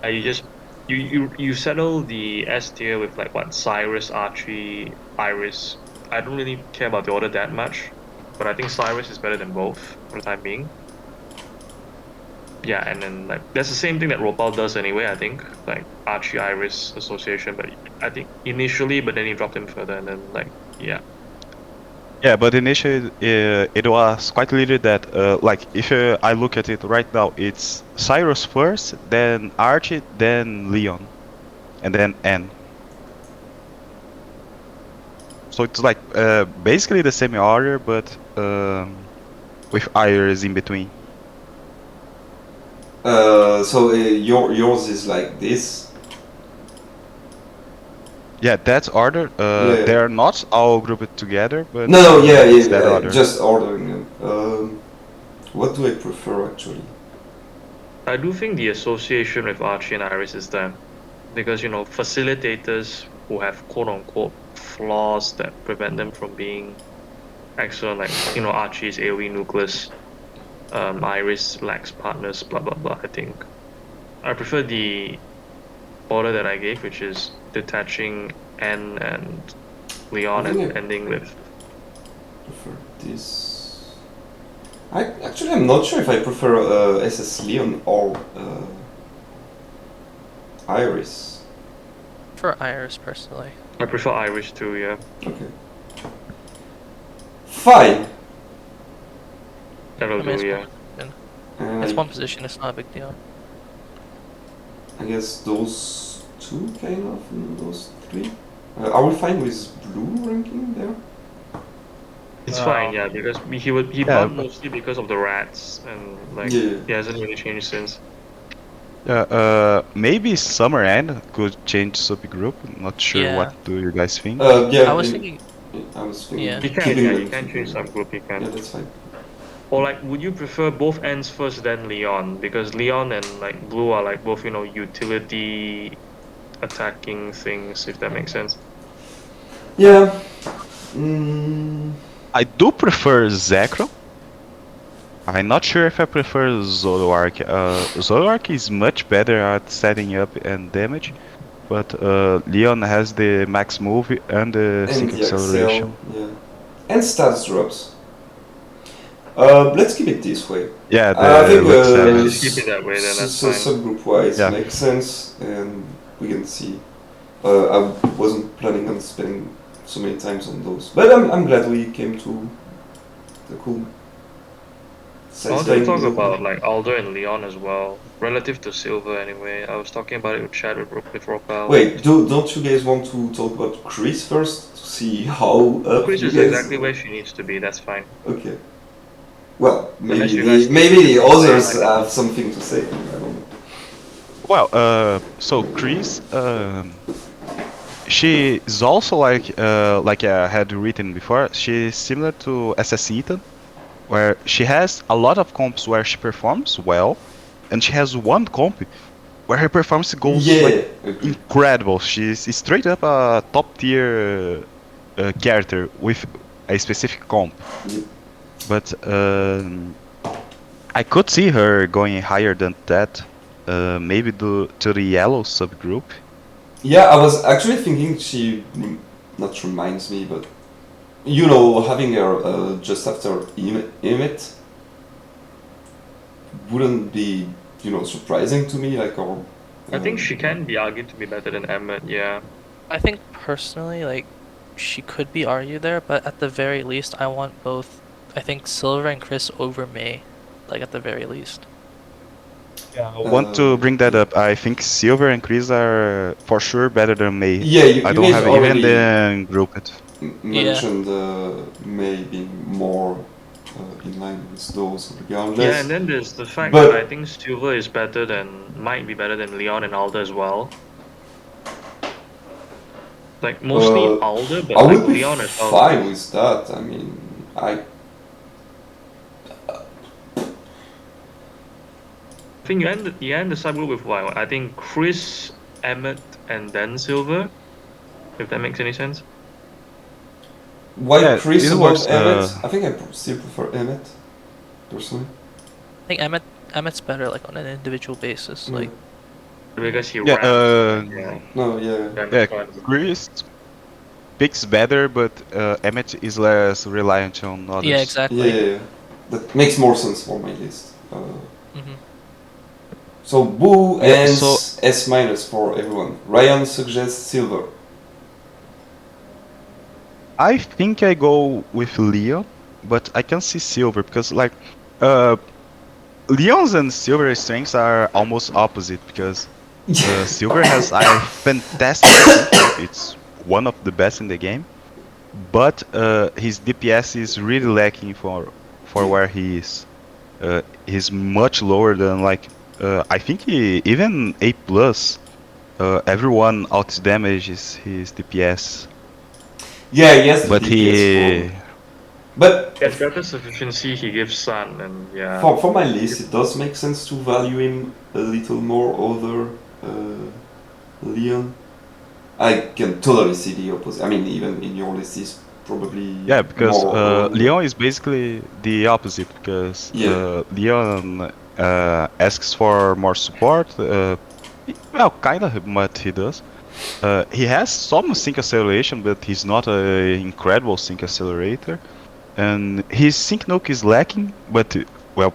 that. You just you settle the S tier with like what Cyrus, Archie, Iris. I don't really care about the order that much, but I think Cyrus is better than both for the time being. Yeah, and then like that's the same thing that Ropal does anyway. I think like Archie Iris association, but I think initially, but then he dropped him further, and then like yeah. Yeah, but initially it was quite clear that like if I look at it right now, it's Cyrus first, then Archie, then Leon, and then N. So it's like basically the same order, but with Iris in between. So yours is like this. Yeah, that's order. Yeah. They're not all grouped together, but No, yeah, it's yeah, that order. just ordering them. What do I prefer actually? I do think the association with Archie and Iris is there, because facilitators who have quote unquote flaws that prevent them from being excellent, like Archie's AoE nucleus, Iris lacks partners, blah blah blah. I think I prefer the order that I gave, which is detaching N and Leon I think and ending with. Prefer this. I'm not sure if I prefer SS Leon or Iris. For Iris personally. I prefer Iris too. Yeah. Okay. Fine. That'll I mean, do. it's Yeah. And It's one position. It's not a big deal. I guess those two kind of, and those three. Are we fine with blue ranking there? It's fine, yeah, because he Yeah, bumped mostly because of the rats, and like Yeah. he hasn't really changed since. maybe Summer End could change subgroup. Not sure Yeah. what do you guys think. Yeah. I was thinking. I was thinking. Yeah. He can, keeping yeah, them he can to- change subgroup, he can. Yeah, that's fine. Or like, would you prefer both ends first then Leon? Because Leon and like Blue are like both utility attacking things, if that makes sense. Yeah. Mm, I do prefer Zekrom. I'm not sure if I prefer Zoroark. Zoroark is much better at setting up and damage, but Leon has the max move and the and sync the acceleration. Excel, yeah. And stats drops. Let's keep it this way. Yeah, I think Luke 7. Let's just keep it that way, then that's fine. Subgroup wise Yeah. makes sense, and we can see. I wasn't planning on spending so many times on those, but I'm glad we came to the cool. I wanted to satisfying talk middle. about like Aldo and Leon as well, relative to Silver anyway. I was talking about it with Chad with Ropal. Wait, don't you guys want to talk about Chris first to see how up Chris you is guys? exactly where she needs to be. That's fine. Okay. Well, Unless maybe you guys maybe think the it's others like- have something to say. I don't know. Well, so Chris, she is also like I had written before. She's similar to SS Ethan, where she has a lot of comps where she performs well, and she has one comp where her performance goes Yeah, like agree. incredible. She's straight up a top tier character with a specific comp. Yep. But I could see her going higher than that. Maybe to the yellow subgroup. Yeah, I was actually thinking she not reminds me, but you know, having her just after Emmet wouldn't be, you know, surprising to me. Like, or I think she can be argued to be better than Emmett, yeah. I think personally, like, she could be argued there, but at the very least, I want both. I think Silver and Chris over May, like at the very least. Yeah, I want to bring that yeah. up. I think Silver and Chris are for sure better than May. Yeah, I you don't guys have even already then grouped. mentioned May being more in line with those regardless. Yeah, and then there's the fact But- that I think Silver is better than, might be better than Leon and Alder as well. Like, mostly Alder, but I like would be Leon as well. fine with that. I mean, I I think you end the subgroup with what? I think Chris, Emmett, and then Silver. If that makes any sense. why Yeah, Chris it above works, Emmet? I think I still prefer Emmet, personally. I think Emmett's better, like on an individual basis. Yeah. Like, Because he Yeah, ramps. Yeah. No, yeah. Yeah, Fun. Chris picks better, but Emmet is less reliant on others. yeah, exactly. Yeah, that makes more sense for my list. Hmm. So Boo Yeah, and so- S minus for everyone. Ryan suggests Silver. I think I go with Leon, but I can see Silver because like Leon's and Silver strengths are almost opposite because Silver has a fantastic defense. It's one of the best in the game, but his DPS is really lacking for where he is. He's much lower than like I think even A plus. Everyone out damages his DPS, Yeah, yes, but he. But Gets better sufficiency, he gives Sun, and yeah. for my list, it does make sense to value him a little more over Leon. I can totally see the opposite. I mean, even in your list, he's probably Yeah, because more over- Leon is basically the opposite because Yeah. Leon asks for more support. Well, kinda, but he does. He has some sync acceleration, but he's not an incredible sync accelerator. And his sync nuke is lacking, but well,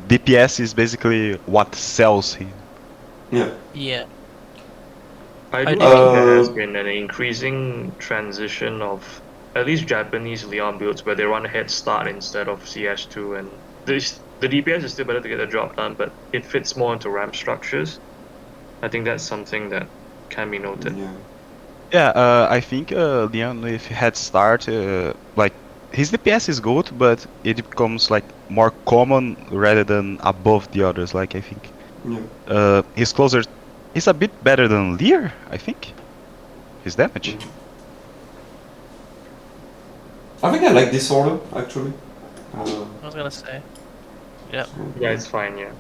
DPS is basically what sells him. Yeah. Yeah. I do I think think- there has been an increasing transition of at least Japanese Leon builds where they run head start instead of CS2, and the DPS is still better to get the job done, but it fits more into ramp structures. I think that's something that can be noted. Yeah. Yeah, I think Leon with head start, like his DPS is good, but it becomes like more common rather than above the others. Like I think Yeah. he's closer. He's a bit better than Lear, I think. His damage. I think I like this order actually. I was gonna say. Yeah. Yeah, it's fine, yeah.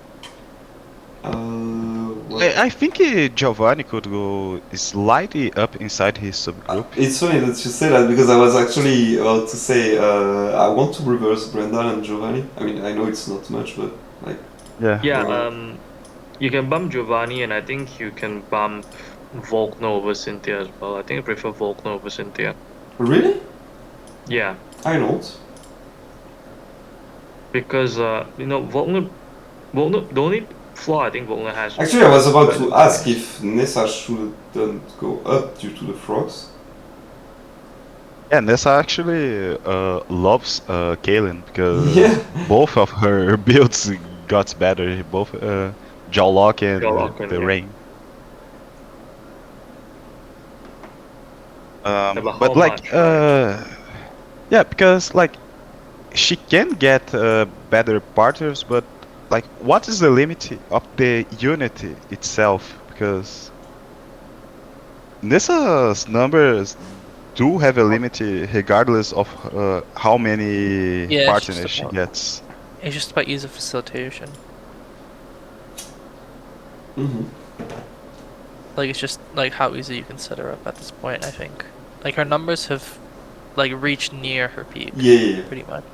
What- I think Giovanni could go slightly up inside his subgroup. It's funny that you say that because I was actually about to say I want to reverse Brendan and Giovanni. I mean, I know it's not much, but like, Yeah. Yeah, Right. you can bump Giovanni, and I think you can bump Volkner over Cynthia as well. I think I prefer Volkner over Cynthia. really? Yeah, I don't. because Volkner, the only flaw I think Volkner has. Actually, I was about to ask if Nessa shouldn't go up due to the frogs. Yeah, Nessa actually loves Kaylin because Yeah. both of her builds got better. Both Jawlock and Jawlock and, the yeah. Rain. But how But like, much, yeah, because like she can get better partners, but like, what is the limit of the unity itself? Because Nessa's numbers do have a limit regardless of how many Yeah, it's just partners she about- gets. It's just about ease of facilitation. Mm-hmm. Like it's just like how easy you can set her up at this point. I think like her numbers have like reached near her peak. Yeah. Pretty much.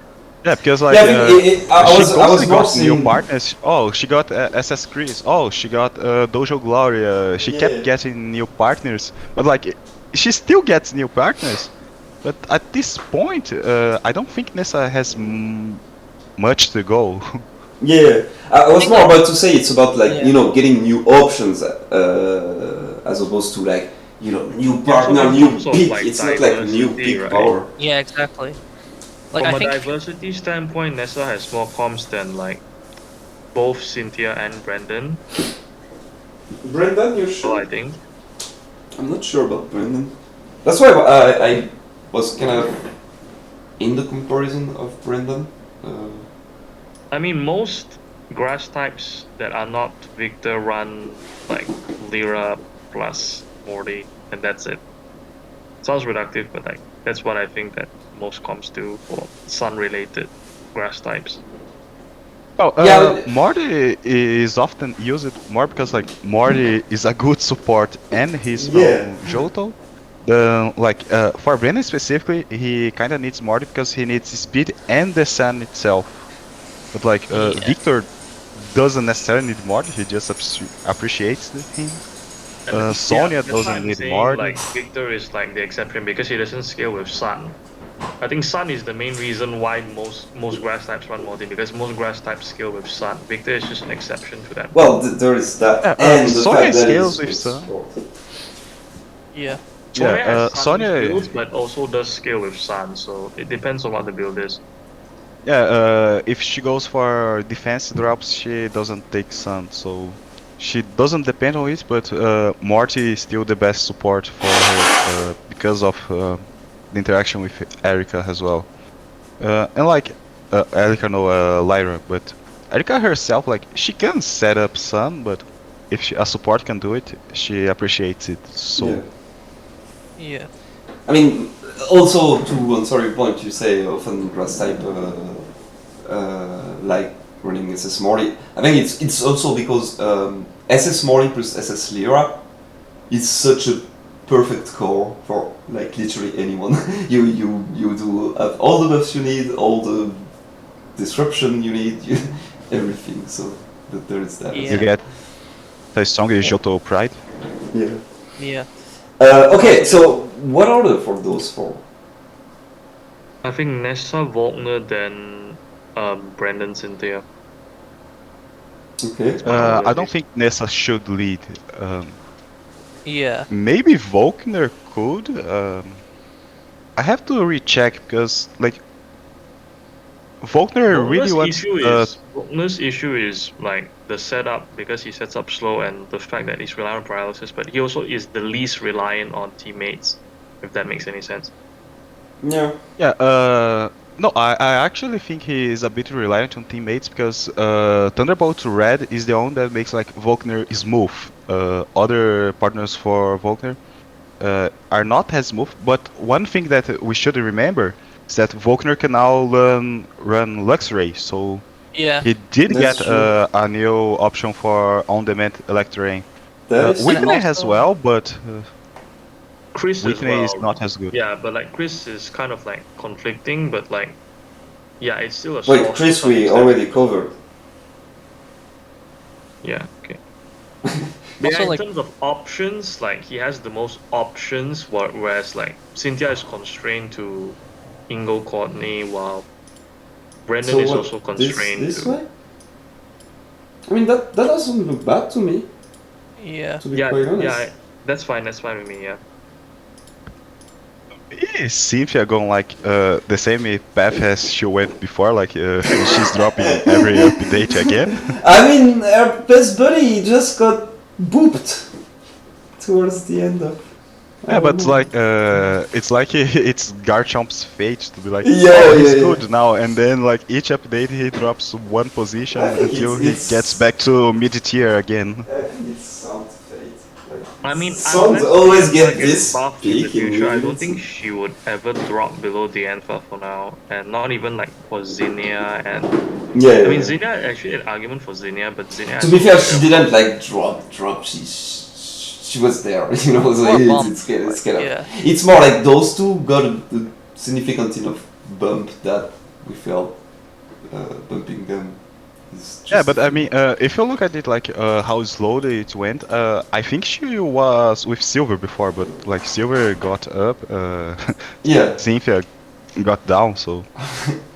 Yeah, because like Yeah, I think she I was constantly more got new seeing. partners. Oh, she got SS Chris. Oh, she got Dojo Gloria. She Yeah. kept getting new partners, but like she still gets new partners. But at this point, I don't think Nessa has much to go. Yeah, I was more about to say it's about like Yeah. getting new options as opposed to like new partner, in new terms of, pick. like, It's not like new diversity, pick right? power. Yeah, exactly. Like From I a think diversity standpoint, Nessa has more comps than like both Cynthia and Brandon. Brendan, you're So I sure? think. I'm not sure about Brendan. That's why I was kind of in the comparison of Brendan. I mean, most grass types that are not Victor run like Lyra plus Morty, and that's it. Sounds reductive, but like that's what I think that most comps do for sun-related grass types. Oh, Yeah. Morty is often used more because like Morty is a good support and he's Yeah. from Johto. For Brandon specifically, he kind of needs Morty because he needs speed and the sun itself. But like Yeah. Victor doesn't necessarily need Morty; he just appreciates him. And Sonya that's why doesn't I'm need saying Morty. like Victor is like the exception because he doesn't scale with sun. I think sun is the main reason why most grass types run Morty because most grass types scale with sun. Victor is just an exception to that. Well, there is that, Yeah, and the Sonya fact that scales it's with sun. sport. yeah. Sonya has sun Sonya. skills, but also does scale with sun, so it depends on what the build is. Yeah, if she goes for defense drops, she doesn't take sun, so she doesn't depend on it. But Morty is still the best support for her because of the interaction with Erika as well. And like Erika, no, Lyra, but Erika herself, like she can set up sun, but if a support can do it, she appreciates it. So Yeah. Yeah. I mean, also to answer your point, you say often grass type like running SS Morty. I think it's also because SS Morty plus SS Lyra is such a perfect core for like literally anyone. you do have all the buffs you need, all the disruption you need, everything. So that there is that. Yeah. you get a strong Johto pride. Yeah. Yeah. Okay, so what are the for those four? I think Nessa, Volkner, then Brandon, Cynthia. Okay. I don't think Nessa should lead. Yeah. Maybe Volkner could. I have to recheck because like Volkner really wants. Volkner's issue is like the setup because he sets up slow and the fact that he's reliant on paralysis, but he also is the least reliant on teammates, if that makes any sense. Yeah. Yeah. No, I actually think he is a bit reliant on teammates because Thunderbolt Red is the one that makes like Volkner smooth. Other partners for Volkner are not as smooth. But one thing that we should remember is that Volkner can now run Luxray, so Yeah. he did That's get true. a new option for on-demand Electrain. That is Whitney And as also- well, but Chris as Whitney well. is not as good. Yeah, but like Chris is kind of like conflicting, but like yeah, it's still a Wait, source Chris, to some we extent. already covered. Yeah, okay. Also, In like- terms of options, like he has the most options, whereas like Cynthia is constrained to Ingo Courtney, while Brandon So is what, also constrained this to. way? I mean, that doesn't look bad to me, Yeah. to be Yeah, quite honest. yeah, that's fine. That's fine with me. Yeah. Is Cynthia going like the same path as she went before? Like she's dropping every update again? I mean, our best buddy just got booped towards the end of. I Yeah, don't but know. like it's like it's Garchomp's fate to be like, Yeah, oh, he's yeah, good yeah. now, and then like each update he drops one position I think until it's- he gets back to mid tier again. I think it's sound fate. Like, I mean, Sons unless always she get like this buff in the peak in future, I don't think Unity. she would ever drop below the Alpha for now, and not even like for Zinnia. And Yeah, I yeah, mean, yeah. Zinnia actually an argument for Zinnia, but Zinnia To has be fair, also she a didn't like drop. She was there, you know. So More bump, it's kind like, of yeah. it's more like those two got a significant enough bump that we felt bumping them is Yeah, just. but I mean, if you look at it like how slowly it went, I think she was with Silver before, but like Silver got up, Yeah, Cynthia got down, so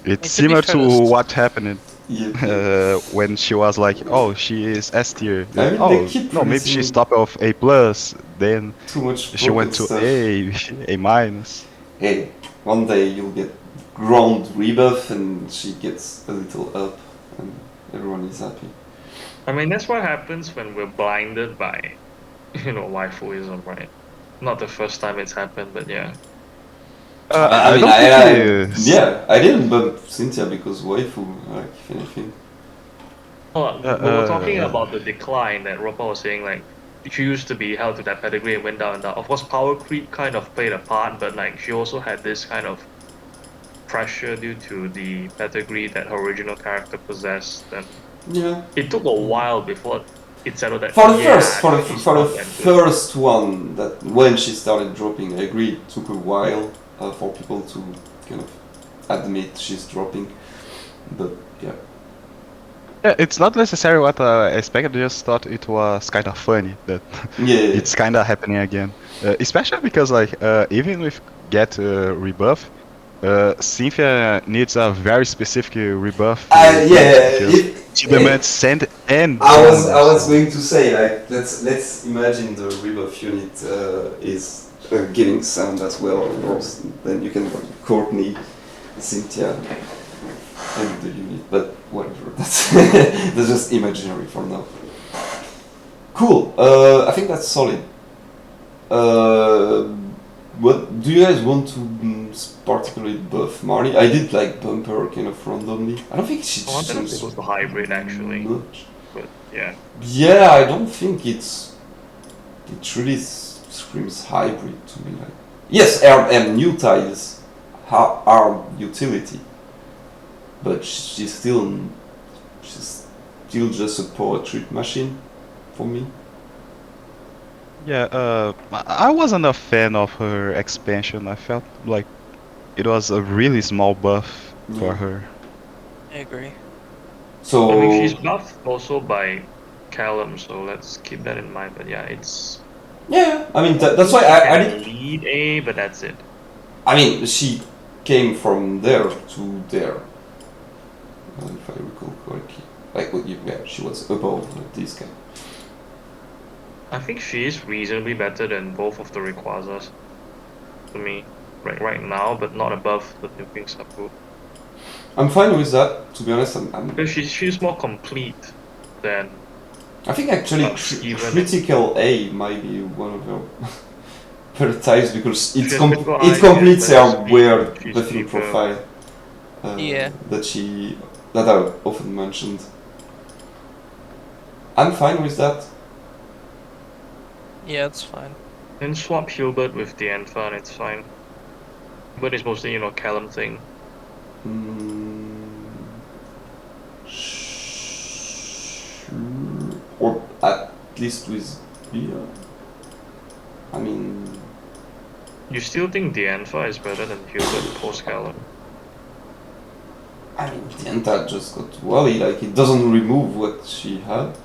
it's And to be similar fair, to this what happened yeah. when she was like, oh, she is S tier. I Then, mean, they oh, keep no, maybe she releasing stopped off A plus. Then too much she broken went to stuff. A, A minus. Hey, one day you'll get ground rebuff and she gets a little up and everyone is happy. I mean, that's what happens when we're blinded by, waifuism, right? Not the first time it's happened, but yeah. I I mean, don't think it's. yeah, I didn't bump Cynthia because waifu, like, if anything. Well, Uh, we were talking uh, about the decline that Ropal was saying, like, she used to be held to that pedigree and went down and down. Of course, power creep kind of played a part, but like she also had this kind of pressure due to the pedigree that her original character possessed, and Yeah. it took a while before it settled that. For the Yeah, first, for the, she's for the not that good. first one, that when she started dropping, I agree, it took a while for people to kind of admit she's dropping. But yeah. Yeah, it's not necessarily what I expected. I just thought it was kind of funny that Yeah. it's kind of happening again. Especially because like even with get rebuff, Cynthia needs a very specific rebuff unit because she demands sand and I damage. was going to say, like, let's imagine the rebuff unit is giving sound as well, of course. Then you can run Courtney, Cynthia, and the unit, but whatever. That's just imaginary for now. Cool. I think that's solid. What do you guys want to particularly buff Marnie? I did like bump her kind of randomly. I don't think she I wanted to seems go to hybrid actually, much. but yeah. Yeah, I don't think it really screams hybrid to me. Like, yes, and new tiles are utility, but she's still just a poetry machine for me. Yeah, I wasn't a fan of her expansion. I felt like it was a really small buff for Yeah. her. I agree. So I mean, she's buffed also by Callum, so let's keep that in mind. But yeah, it's. yeah, I mean that's why She I can did. lead A, but that's it. I mean, she came from there to there, if I recall correctly. Like, yeah, she was above this guy. I think she is reasonably better than both of the Rayquazas to me right now, but not above the Nuping Sapu. I'm fine with that. To be honest, Because she's more complete than I think actually Steven. critical A might be one of her better types because She has critical eye, it completes yeah, her but weird she's buffing cheaper. profile Yeah. that I often mentioned. I'm fine with that. Yeah, it's fine. Then swap Hilbert with the Alpha and it's fine. But it's mostly, Callum thing. Sure. Or at least with beer. I mean, You still think the Alpha is better than Hilbert post Callum? the Enta just got Wally, like it doesn't remove what she had.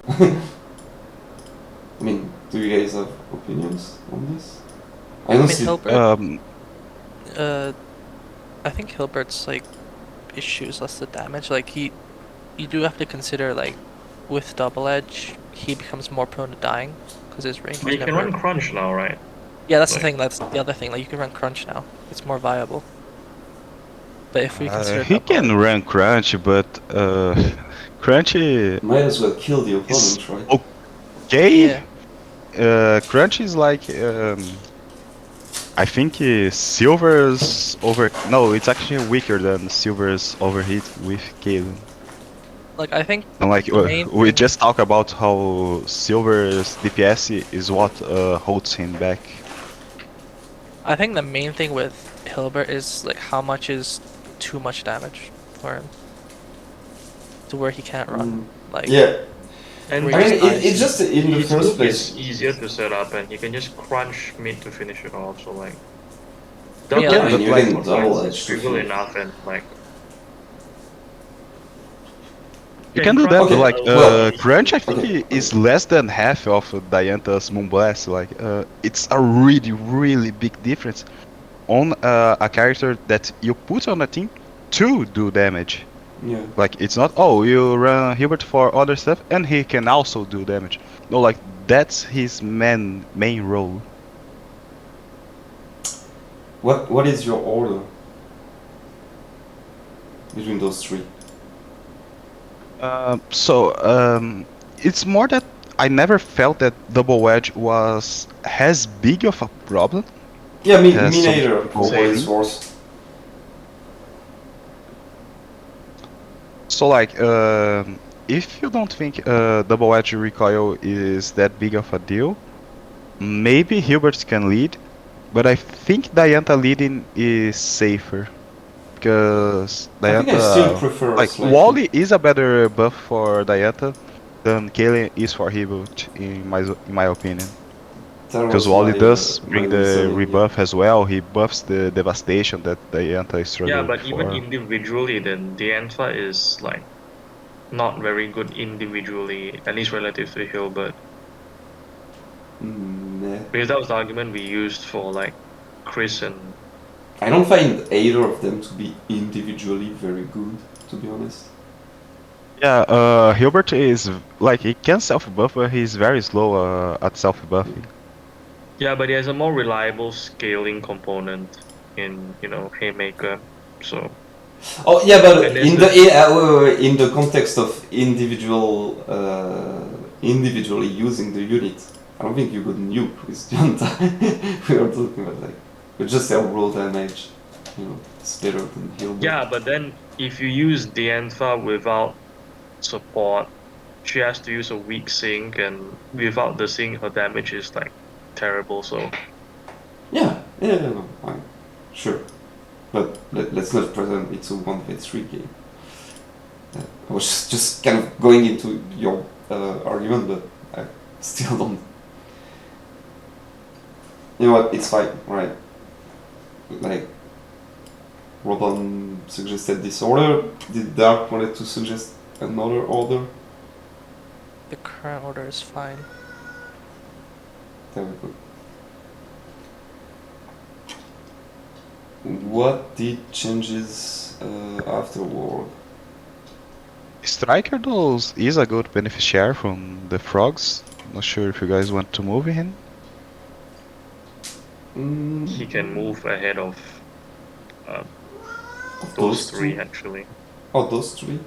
I mean, do you guys have opinions on this? I don't see. Hilbert. I think Hilbert's like issues less the damage. Like you do have to consider like with double edge, he becomes more prone to dying because his range. But you can run Crunch now, right? Yeah, that's the thing. That's the other thing. Like you can run Crunch now. It's more viable. But if we consider He double can edge, run Crunch, but Crunch. Might as well kill the opponent, right? Okay. yeah, Crunch is like I think Silver's over. No, it's actually weaker than Silver's overheat with Kaden. Like I think And like the main we thing- just talk about how Silver's DPS is what holds him back. I think the main thing with Hilbert is like how much is too much damage for him to where he can't run. Like Yeah, And Where I mean, just dies. it's just in the his first hook place. is easier to set up, and he can just crunch mid to finish it off. So like, Yeah, Yeah, like- I mean, you like- can double edge to trivial finish. enough, and like You can do that, Okay, but like well, Crunch, I think okay. is less than half of Dianta's Moonblast. Like it's a really big difference on a character that you put on a team to do damage. Yeah. Like it's not you run Hilbert for other stuff and he can also do damage. No, like that's his main role. What is your order between those three? It's more that I never felt that Double Wedge was as big of a problem. Yeah, me Has some neither. people Always think. worse. So like, if you don't think Double Edge Recoil is that big of a deal, maybe Hilbert can lead, but I think Dianta leading is safer. Because I think I still Dianta, prefer like slightly. Wally is a better buff for Dianta than Kayle is for Hilbert in my opinion. That Because was Wally my, does my bring the reasoning, yeah. rebuff as well. He buffs the devastation that Dianta is yeah, struggling but for. even individually, then the Alpha is like not very good individually, at least relative to Hilbert. Nah. Because that was the argument we used for like Chris and I don't find either of them to be individually very good, to be honest. Yeah, Hilbert is like he can self buff, but he's very slow at self buffing. yeah, but he has a more reliable scaling component in Haymaker. So Oh yeah, but And there's in the in the context of individually using the unit, I don't think you could nuke with Junta. We are talking about like, but just our raw damage, it's better than Hilbert. yeah, but then if you use Diantha without support, she has to use a weak sync, and without the sync, her damage is like terrible. So Yeah, no, fine, sure, but let's not pretend it's a 1v3 game. I was just kind of going into your argument, but I still don't. You know what? It's fine, right? Like, Ropalme suggested this order. Did Dark wanted to suggest another order? the current order is fine. There we go. What did changes afterward? Striker Dolls is a good beneficiary from the frogs. Not sure if you guys want to move him. he can move ahead of Of those three two? actually. Oh, those three?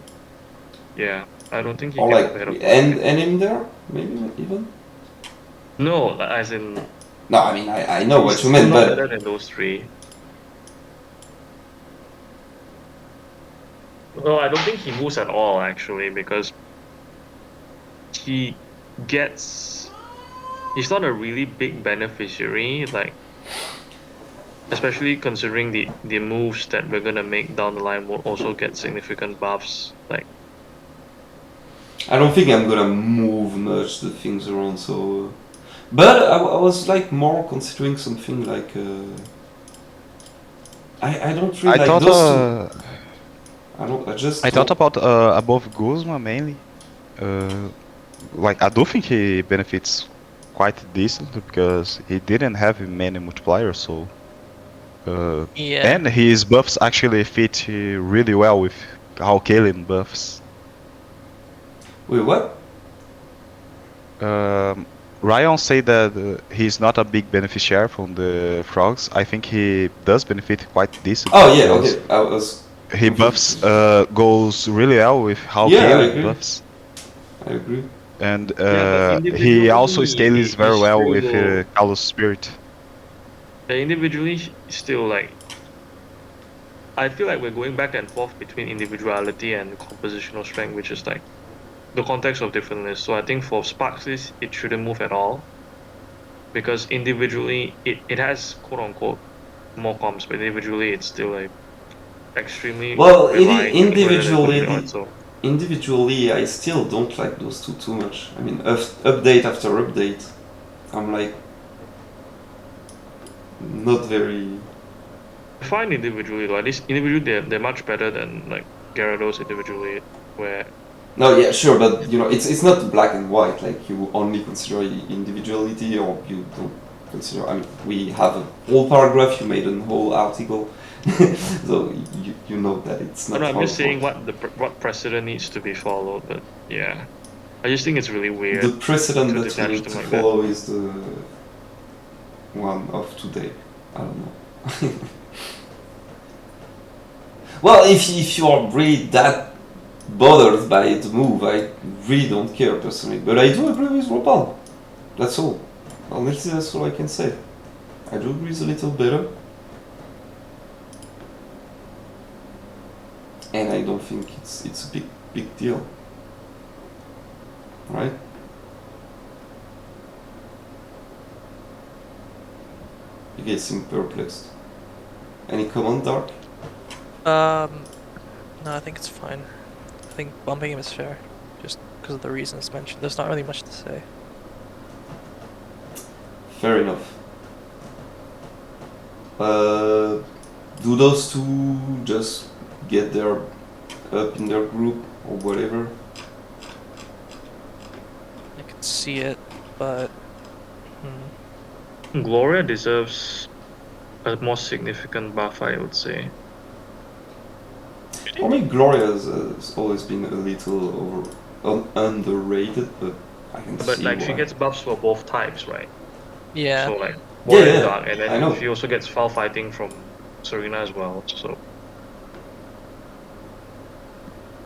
Yeah, I don't think he Or can like, move ahead of. and him there? Maybe even? No, as in. No, I mean, I know what he's you meant, not but better than those three. No, I don't think he moves at all actually, because he gets. He's not a really big beneficiary, like, especially considering the moves that we're gonna make down the line will also get significant buffs. Like, I don't think I'm gonna move much the things around, so... But I was like more considering something like... I don't really like thought those two. I just I thought don't- about above Guzma mainly. Like I do think he benefits quite decently because he didn't have many multipliers, so Yeah. and his buffs actually fit really well with how Kaelin buffs. Wait, what? Rion said that he's not a big beneficiary from the frogs. I think he does benefit quite decently. Oh yeah, because okay. I was... He buffs goes really well with how Yeah, I Kaelin agree. buffs. I agree. And but he also individually, scales very he well still with will- Kalos Spirit. individually still like. I feel like we're going back and forth between individuality and compositional strength, which is like the context of different lists. So I think for Sparks list, it shouldn't move at all because individually it has quote unquote more comps, but individually it's still like extremely Well, relying on whether they're good or not. So individually, I still don't like those two too much. I mean, update after update, I'm like not very. I find individually, like this individually, they're much better than like Gyarados individually, where No, yeah, sure, but you know, it's not black and white. Like you only consider individuality, or you don't consider. I mean, we have a whole paragraph. You made a whole article, so you know that it's I not. don't know, I'm our just saying fault. what precedent needs to be followed. But yeah, I just think it's really weird. The precedent to that we detach need them to like that. follow is the one of today. I don't know. Well, if you are really that bothered by the move, I really don't care personally. But I do agree with Ropalme. That's all. Honestly, that's all I can say. I do agree it's a little better. And I don't think it's a big deal. Right? You guys seem perplexed. Any comment, Dark? No, I think it's fine. I think bumping him is fair, just because of the reasons mentioned. There's not really much to say. Fair enough. Do those two just get their up in their group or whatever? I can see it, but Gloria deserves a more significant buff, I would say. For me, Gloria has always been a little underrated, but I can But see like why. she gets buffs for both types, right? yeah. So like Yeah, Rion and yeah, Dark, and I then know. she also gets foul fighting from Serena as well. So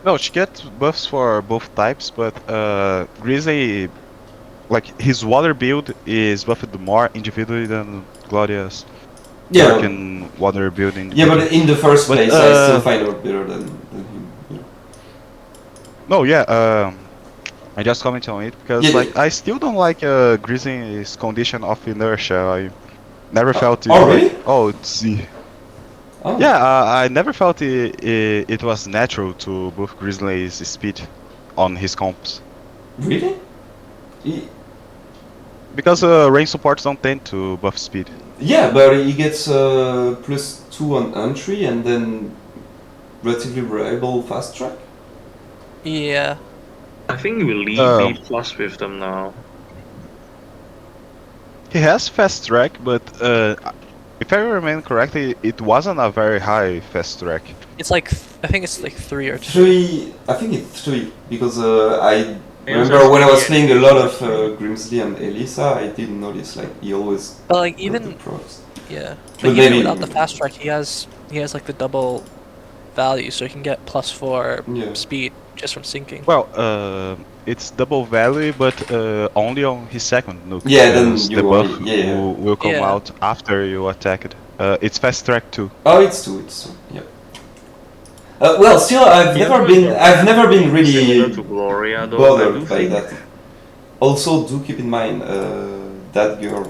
No, she gets buffs for both types, but Grizzly, like his water build is buffed more individually than Gloria's dark Yeah, and water build yeah, individually. but in the first But, place, I still find her better than him. You know. No, yeah, I just comment on it because Yeah, like I still don't like Grizzly's condition of inertia. I never felt it oh, like really? oh it's Oh, yeah, I never felt it was natural to buff Grizzly's speed on his comps. really? He, Because rain supports don't tend to buff speed. yeah, but he gets +2 on entry and then relatively reliable fast track. Yeah. I think you will leave B plus with them now. He has fast track, but if I remember correctly, it wasn't a very high fast track. It's like I think it's like 3 or 2. 3, I think it's 3, because I It was remember when I was SPD playing a and lot of Elisa. Grimsley and Elisa, I did notice like he always But like got the even procs. yeah, But but even maybe- without the fast track, he has like the double value, so he can get +4 Yeah. speed just from syncing. Well, it's double value, but only on his second nuke. Yeah, then because you the buff only- yeah. will come Yeah. out after you attack it. It's fast track too. Oh, it's 2, yeah. Well, still, I've Yeah, never but been, you're I've never been Similar really to Gloria, though. I do bothered by think that. Also, do keep in mind that girl.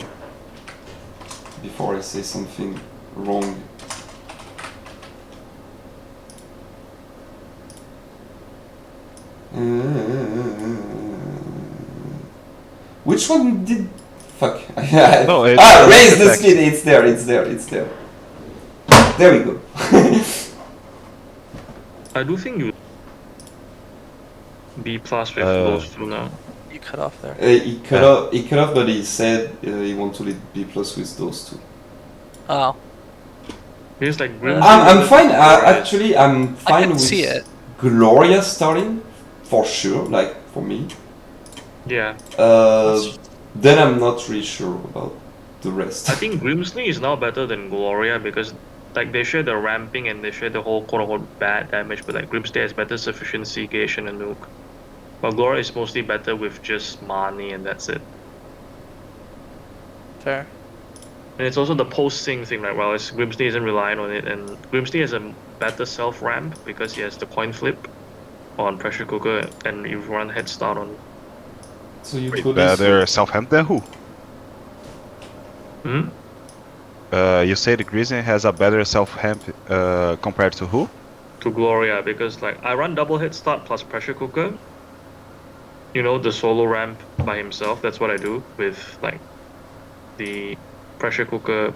Before I say something wrong. Which one did? Fuck. No, it's raise the attack. speed. It's there. It's there. It's there. There we go. I do think you B plus with Uh, those two now. You cut off there. He cut off. He cut off, but he said he wanted to lead B plus with those two. Oh, Because like Grim. I'm fine. Actually, I'm I fine can with see it. Gloria starting for sure. Like for me. Yeah, Then I'm not really sure about the rest. I think Grimsley is now better than Gloria because like they share the ramping and they share the whole quote unquote bad damage, but like Grimsley has better sufficiency, gauge, and a nuke. But Gloria is mostly better with just money and that's it. Fair. And it's also the post-sync thing, like, well, Grimsby isn't relying on it, and Grimsby has a better self-ramp because he has the coin flip on pressure cooker, and you run head start on. So you Wait, could better Southampton than who? Hmm? You say the Grizzly has a better self-hamp compared to who? To Gloria, because like I run double head start plus pressure cooker. You know, the solo ramp by himself. That's what I do with like the pressure cooker.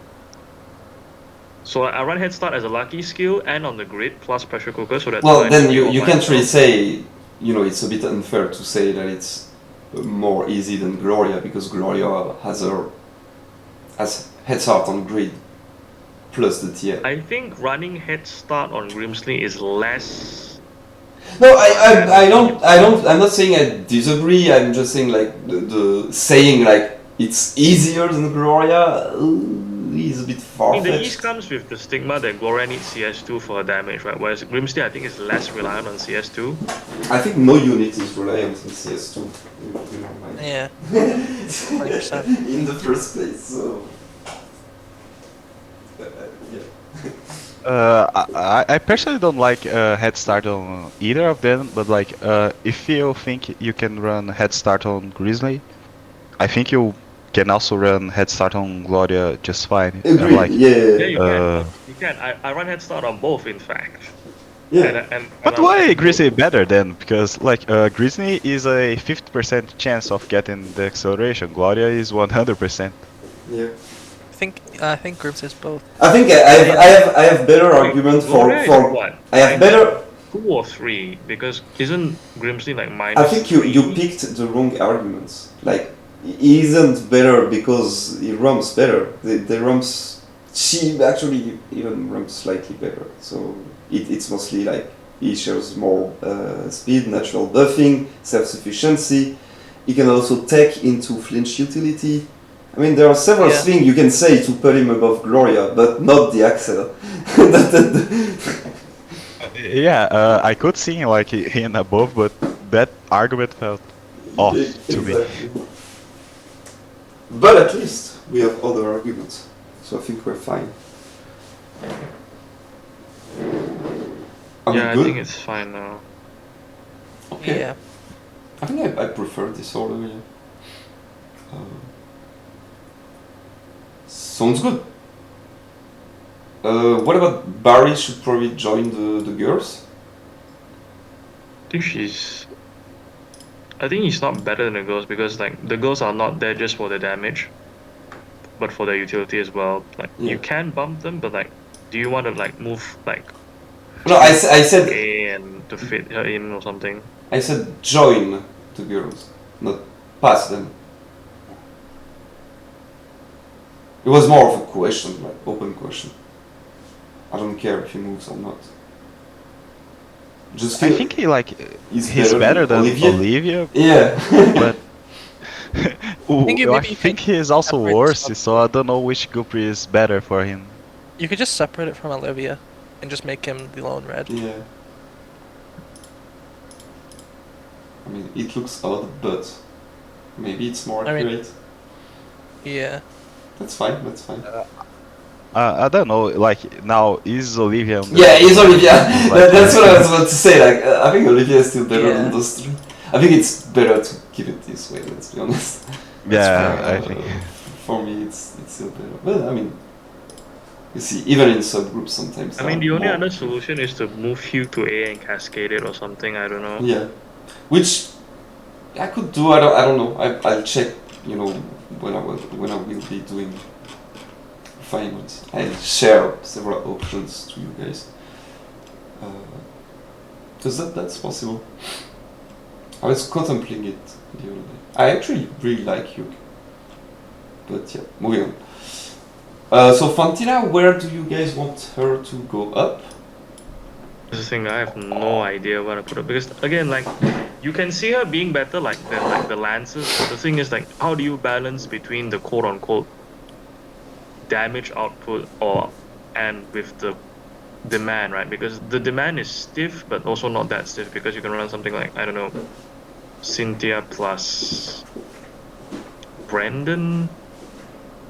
So I run head start as a lucky skill and on the grid plus pressure cooker. So that's Well, why then I you do can't really myself. say, it's a bit unfair to say that it's more easy than Gloria, because Gloria has head start on grid plus the TF. I think running head start on Grimsley is less. No, I'm not saying I disagree. I'm just saying like the saying like it's easier than Gloria is a bit I far mean, the ease fetched. comes with the stigma that Gloria needs CS2 for her damage, right? Whereas Grimsley, I think, is less reliant on CS2. I think no unit is reliant on CS2. Like, Yeah. 100%. in the first place. So yeah. I personally don't like head start on either of them, but like if you think you can run head start on Grizzly, I think you can also run head start on Gloria just fine. Agreed. Like, Yeah, yeah. you Uh, can. You can. I run head start on both, in fact. Yeah. but why Grizzly better then? Because like Grizzly is a 50% chance of getting the acceleration. Gloria is 100%. Yeah. I think groups is both. I think I have better argument Gloria is for what? I have better. 2 or 3, because isn't Grimsley like minus I think you 3? picked the wrong arguments. Like he isn't better because he rumps better. The rumps, she actually even rumps slightly better. So it's mostly like he shares more speed, natural buffing, self-sufficiency. He can also tech into flinch utility. I mean, there are several Yeah. things you can say to put him above Gloria, but not the Axel. Yeah, I could see him like in above, but that argument felt off to me. Exactly. But at least we have other arguments, so I think we're fine. Are we Yeah, I good? think it's fine now. Okay. Yeah. I think I prefer this order. Yeah. Sounds good. What about Barry? Should probably join the girls. I think he's not better than the girls, because like the girls are not there just for the damage, but for their utility as well. Like Yeah. you can bump them, but like, do you want to like move like No, I said A and to fit her in or something? I said join the girls, not pass them. It was more of a question, like open question. I don't care if he moves or not. Just I feel think he like he's he's better than Olivia, Yeah. but think you I maybe think can he is also separate worse, stuff. so I don't know which group is better for him. You could just separate it from Olivia and just make him the lone red. Yeah. I mean, it looks odd, but maybe it's more I mean- accurate. Yeah. That's fine. That's fine. I don't know, like now is Olivia on the Yeah, it's Olivia. Like- That's what I was about to say. Like, I think Olivia is still better than Yeah. those three. I think it's better to keep it this way. Let's be honest. Yeah, I think. For me, it's still better. But I mean, you see, even in subgroups sometimes. I mean, the only more- other solution is to move Hugh to A and cascade it or something. I don't know. Yeah, which I could do. I don't know. I'll check. When I will be doing refinements. I'll share several options to you guys. Because that's possible. I was contemplating it the other day. I actually really like Hugh. But yeah, moving on. So Fantina, where do you guys want her to go up? This is the thing, I have no idea where to put it, because again, like, you can see her being better like the lances. The thing is, like, how do you balance between the quote unquote damage output and with the demand, right? Because the demand is stiff, but also not that stiff, because you can run something like, I don't know, Cynthia plus Brendan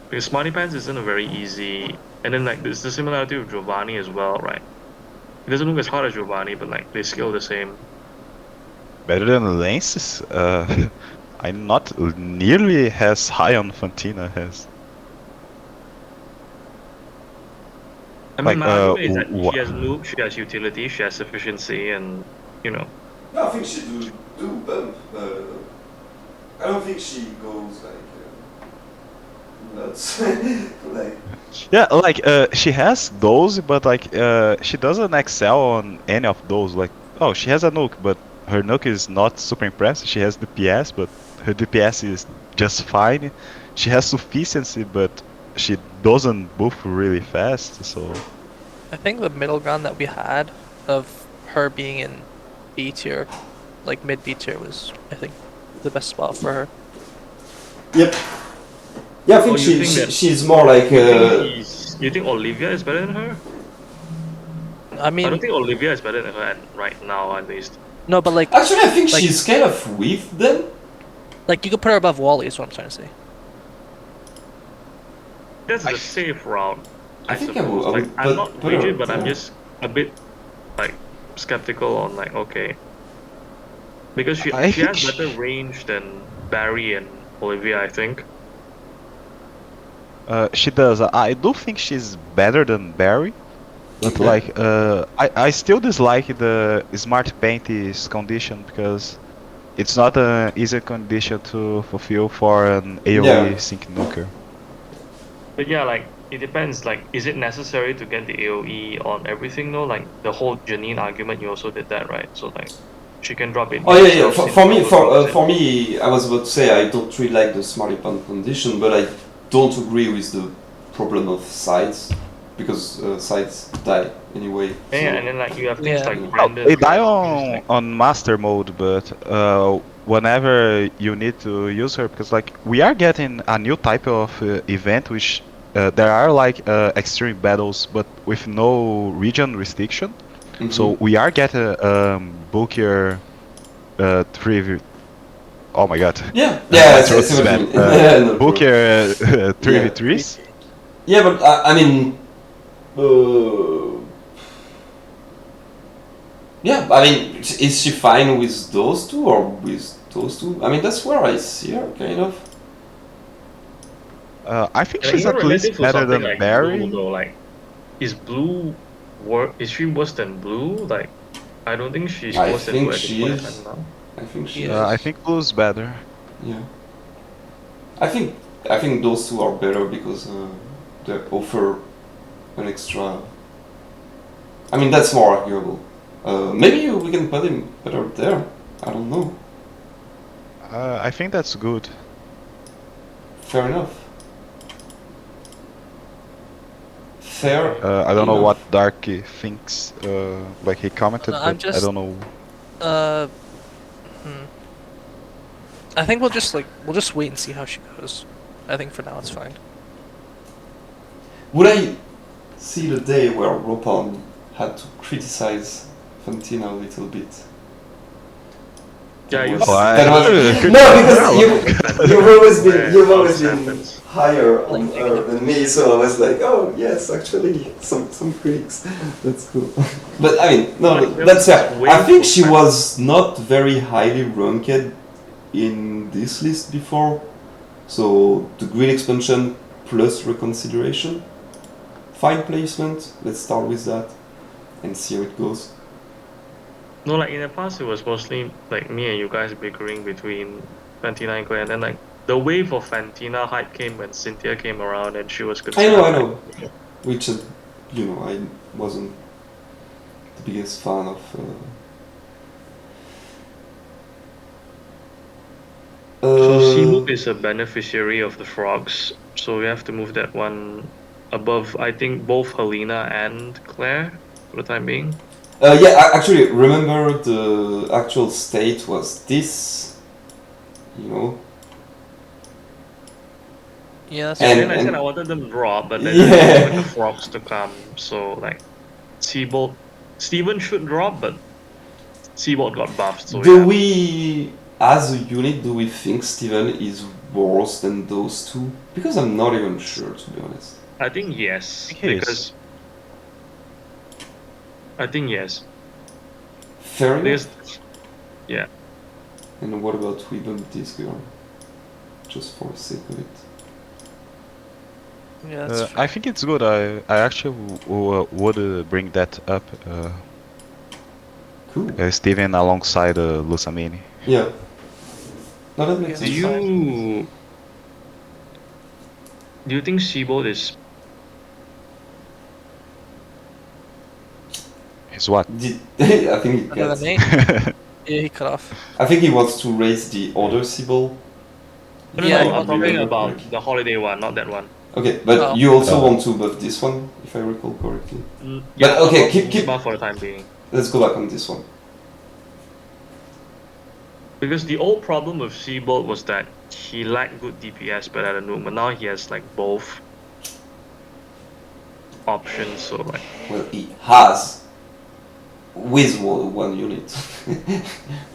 Because Smarty Pants isn't a very easy, and then like there's the similarity with Giovanni as well, right? It doesn't look as hard as Giovanni, but like they scale the same. Better than Lance's? I'm not nearly as high on Fantina as. I mean, Like, my argument is that wha- she has noob, she has utility, she has efficiency, and you know. No, I think she do bump. I don't think she goes like nuts. Like Yeah, like she has those, but like she doesn't excel on any of those. Like, oh, she has a nuke, but her nuke is not super impressive. She has DPS, but her DPS is just fine. She has sufficiency, but she doesn't buff really fast. So I think the middle ground that we had of her being in B tier, like mid B tier, was I think the best spot for her. yep. Yeah, I think Oh, you think that- she's more like You think Olivia is better than her? I mean, I don't think Olivia is better than her right now, at least. no, but like Actually, I think like- she's kind of with them. you could put her above Wally, is what I'm trying to say. That's the safe route. I think I suppose. would- Like, I'm not put her rigid, but I'm there. just a bit like skeptical on like okay, because she I she think has better range than Barry and Olivia, I think. she does. I do think she's better than Barry, but Okay. like I still dislike the smart paint's condition because it's not an easy condition to fulfill for an AoE Yeah. sync nuker. But yeah, like it depends. Like, is it necessary to get the AOE on everything though? Like the whole Janine argument, you also did that, right? So like, she can drop it. Oh yeah, yeah. herself since For me, Purple drops it. for me, I was about to say I don't really like the Smarty Pan condition, but I don't agree with the problem of sides because sides die anyway. Yeah, so- and then like you have things Yeah. like Oh, Brandon. They die who's, like- on master mode, but whenever you need to use her, because like we are getting a new type of event, which there are like extreme battles, but with no region restriction. Mhm. So we are getting bulkier 3v. Oh my god. yeah, My yeah, throat I see is what bad. you mean. Yeah, no problem. Bulkier 3v3s. Yeah, but I mean, yeah, I mean, is she fine with those two or with those two? I mean, that's where I see her, kind of. I think And she's even at relative least to better something than like Barry. Blue, though, like, is Blue is she worse than Blue? Like, I don't think she's I worse than think Blue at this she point in is. time now. I think she. Yeah. I think Blue's better. Yeah. I think those two are better because they offer an extra. I mean, that's more arguable. Maybe we can put him better there. I don't know. I think that's good. Fair enough. Fair. I don't know enough. what Darky thinks. Like he commented, I'm but I just- don't know. I think we'll just wait and see how she goes. I think for now it's fine. Would I see the day where Ropalme had to criticize Fantina a little bit? Yeah, you. That Oh, I- that was, Criticism. no, because you've always been happens. higher on her than me, so I was like, oh yes, actually, some critics. That's cool. But I mean, no, Like, that's fair. way I think too she fast. was not very highly ranked in this list before, so the grid expansion plus reconsideration, fine placement. Let's start with that and see how it goes. No, like in the past, it was mostly like me and you guys bickering between Fantina and Claire, and then like the wave of Fantina hype came when Cynthia came around and she was I considered. know. like, Which, I wasn't the biggest fan of. So Seamook is a beneficiary of the frogs, so we have to move that one above, I think, both Helena and Claire for the time being. Yeah, actually, remember the actual state was this, Yeah, that's And- And then I said and- I wanted them to drop, but then Yeah. I wanted the frogs to come, so like Seabolt, Steven should drop, but Seabolt got buffed, so do yeah. we, as a unit, do we think Steven is worse than those two? Because I'm not even sure, to be honest. I think yes, I think he is. because I think yes. Fair enough. Because yeah, And what about we bump this girl? Just for the sake of it. Yeah, that's fair. I think it's good. I actually would bring that up. Cool. Steven alongside Lusamini. Yeah. No, that makes do sense. you think Seabold is Is what? I think he Another gets. Nate? Yeah, he cut off. I think he wants to raise the other Sibyl. No, Yeah, no, I I'm talking remember about correctly. the holiday one, not that one. Okay, but Oh. you also Oh. want to buff this one, if I recall correctly. Yeah, okay, I'll keep- Guzma for the time being. Let's go back on this one. Because the old problem with Seabold was that he lacked good DPS but at a nuke, but now he has like both options, so like Well, he has with one unit.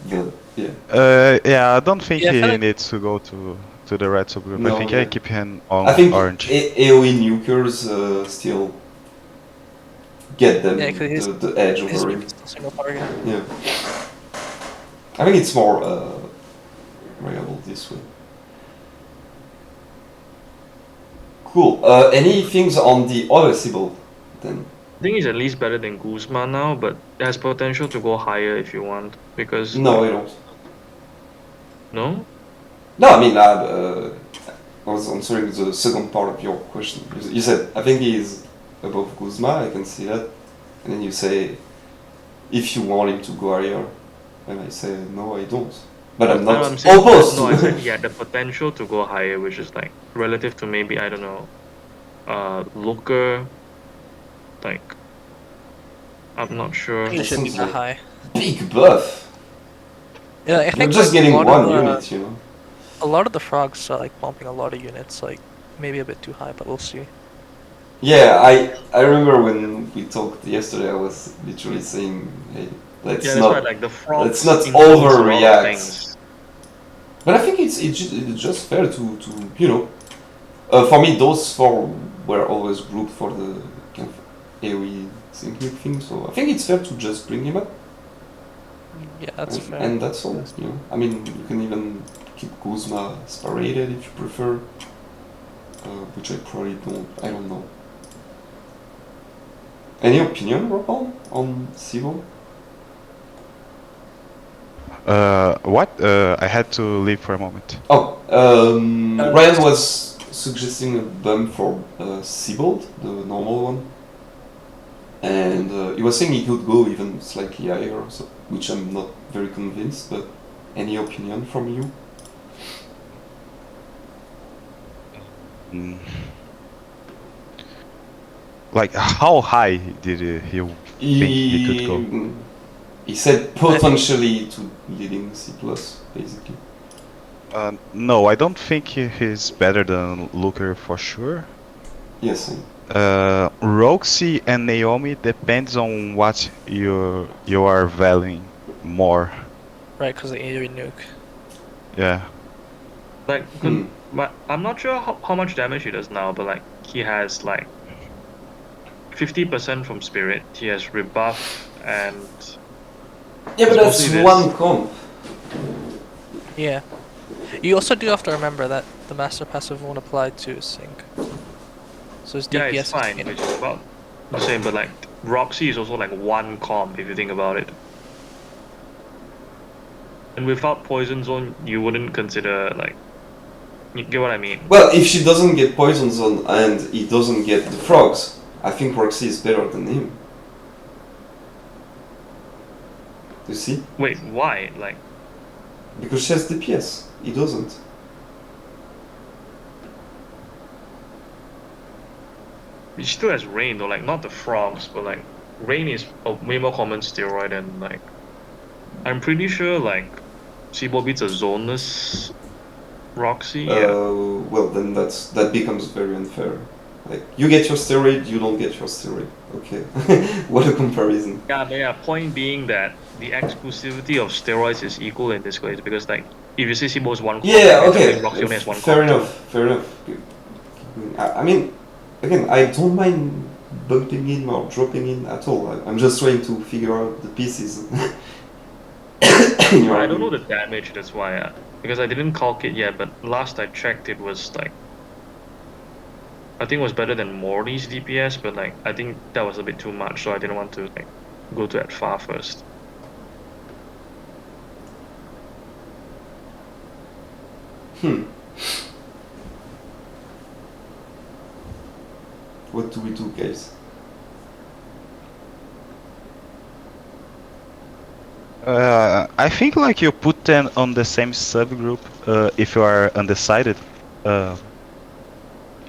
But yeah, Yeah, I don't think Yeah, I he feel like- needs to go to the red subgroup. No, I think yeah. I keep him on I think orange. AOE nukers still get them Yeah, 'cause his- the edge His over him. nuke is still single target. Yeah. I think it's more reliable this way. Cool. Any things on the other Sibyl then? I think he's at least better than Guzma now, but it has potential to go higher if you want. Because No, I don't. no? No, I mean, I was answering the second part of your question. You said, I think he is above Guzma, I can see that. And then you say, if you want him to go higher. And I say, no, I don't. But I'm not I'm saying opposed no, to I said he had the potential to go higher, which is like relative to maybe, I don't know, Looker, like, I'm not sure. He should be sounds that like- high. Big buff. Yeah, I You're think just like, getting a lot one of the- unit, you know? A lot of the frogs are like bumping a lot of units, like maybe a bit too high, but we'll see. Yeah, I remember when we talked yesterday, I was literally saying, hey, let's Yeah, that's not. why like the frogs let's not influence a lot of overreact. things. But I think it's just fair to you know, for me those four were always grouped for the kind of AOE syncing thing, so I think it's fair to just bring him up. Yeah, that's and, fair. and that's all. You know, I mean you can even keep Kuzma separated if you prefer, which I probably don't. I don't know. Any opinion, Ropalme, on Sivo? What? I had to leave for a moment. Oh, Ryan was suggesting a bump for Seabold, the normal one. And he was saying he could go even slightly higher, so, which I'm not very convinced, but any opinion from you? Mm. Like, how high did he think he could go? He said potentially to leading C+, basically. No, I don't think he's better than Looker for sure. Yes. Roxy and Naomi depends on what you are valuing more. Right, because the AoE nuke. Yeah. Like, but I'm not sure how much damage he does now, but like he has like 50% from Spirit. He has rebuff and Yeah, but It's that's mostly this. one comp. Yeah. You also do have to remember that the master passive won't apply to sync. So his DPS yeah, it's is fine, in- which is about the same. But like Roxy is also like one comp if you think about it. And without Poison Zone, you wouldn't consider like. You get what I mean? Well, if she doesn't get Poison Zone and he doesn't get the frogs, I think Roxy is better than him. You see? Wait, why? Like, Because she has DPS. He doesn't. he still has Rain though. Like, not the frogs, but like Rain is a way more common steroid, and like I'm pretty sure like Seabold beats a zoneless Roxy. Yeah. Well, then that becomes very unfair. Like, you get your steroid, you don't get your steroid. Okay. What a comparison. Yeah, but yeah. Point being that the exclusivity of steroids is equal in this case because like if you see Sibo is one comp, Yeah, and okay. Roxy only has one Fair comp too. enough. Fair enough. Keep going. I mean, again, I don't mind bumping in or dropping in at all. I'm just trying to figure out the pieces. In your I don't know argument. the damage. That's why because I didn't calc it yet. But last I checked, it was like I think it was better than Morty's DPS, but like I think that was a bit too much, so I didn't want to like go to that far first. What do we do, guys? I think like you put them on the same subgroup if you are undecided.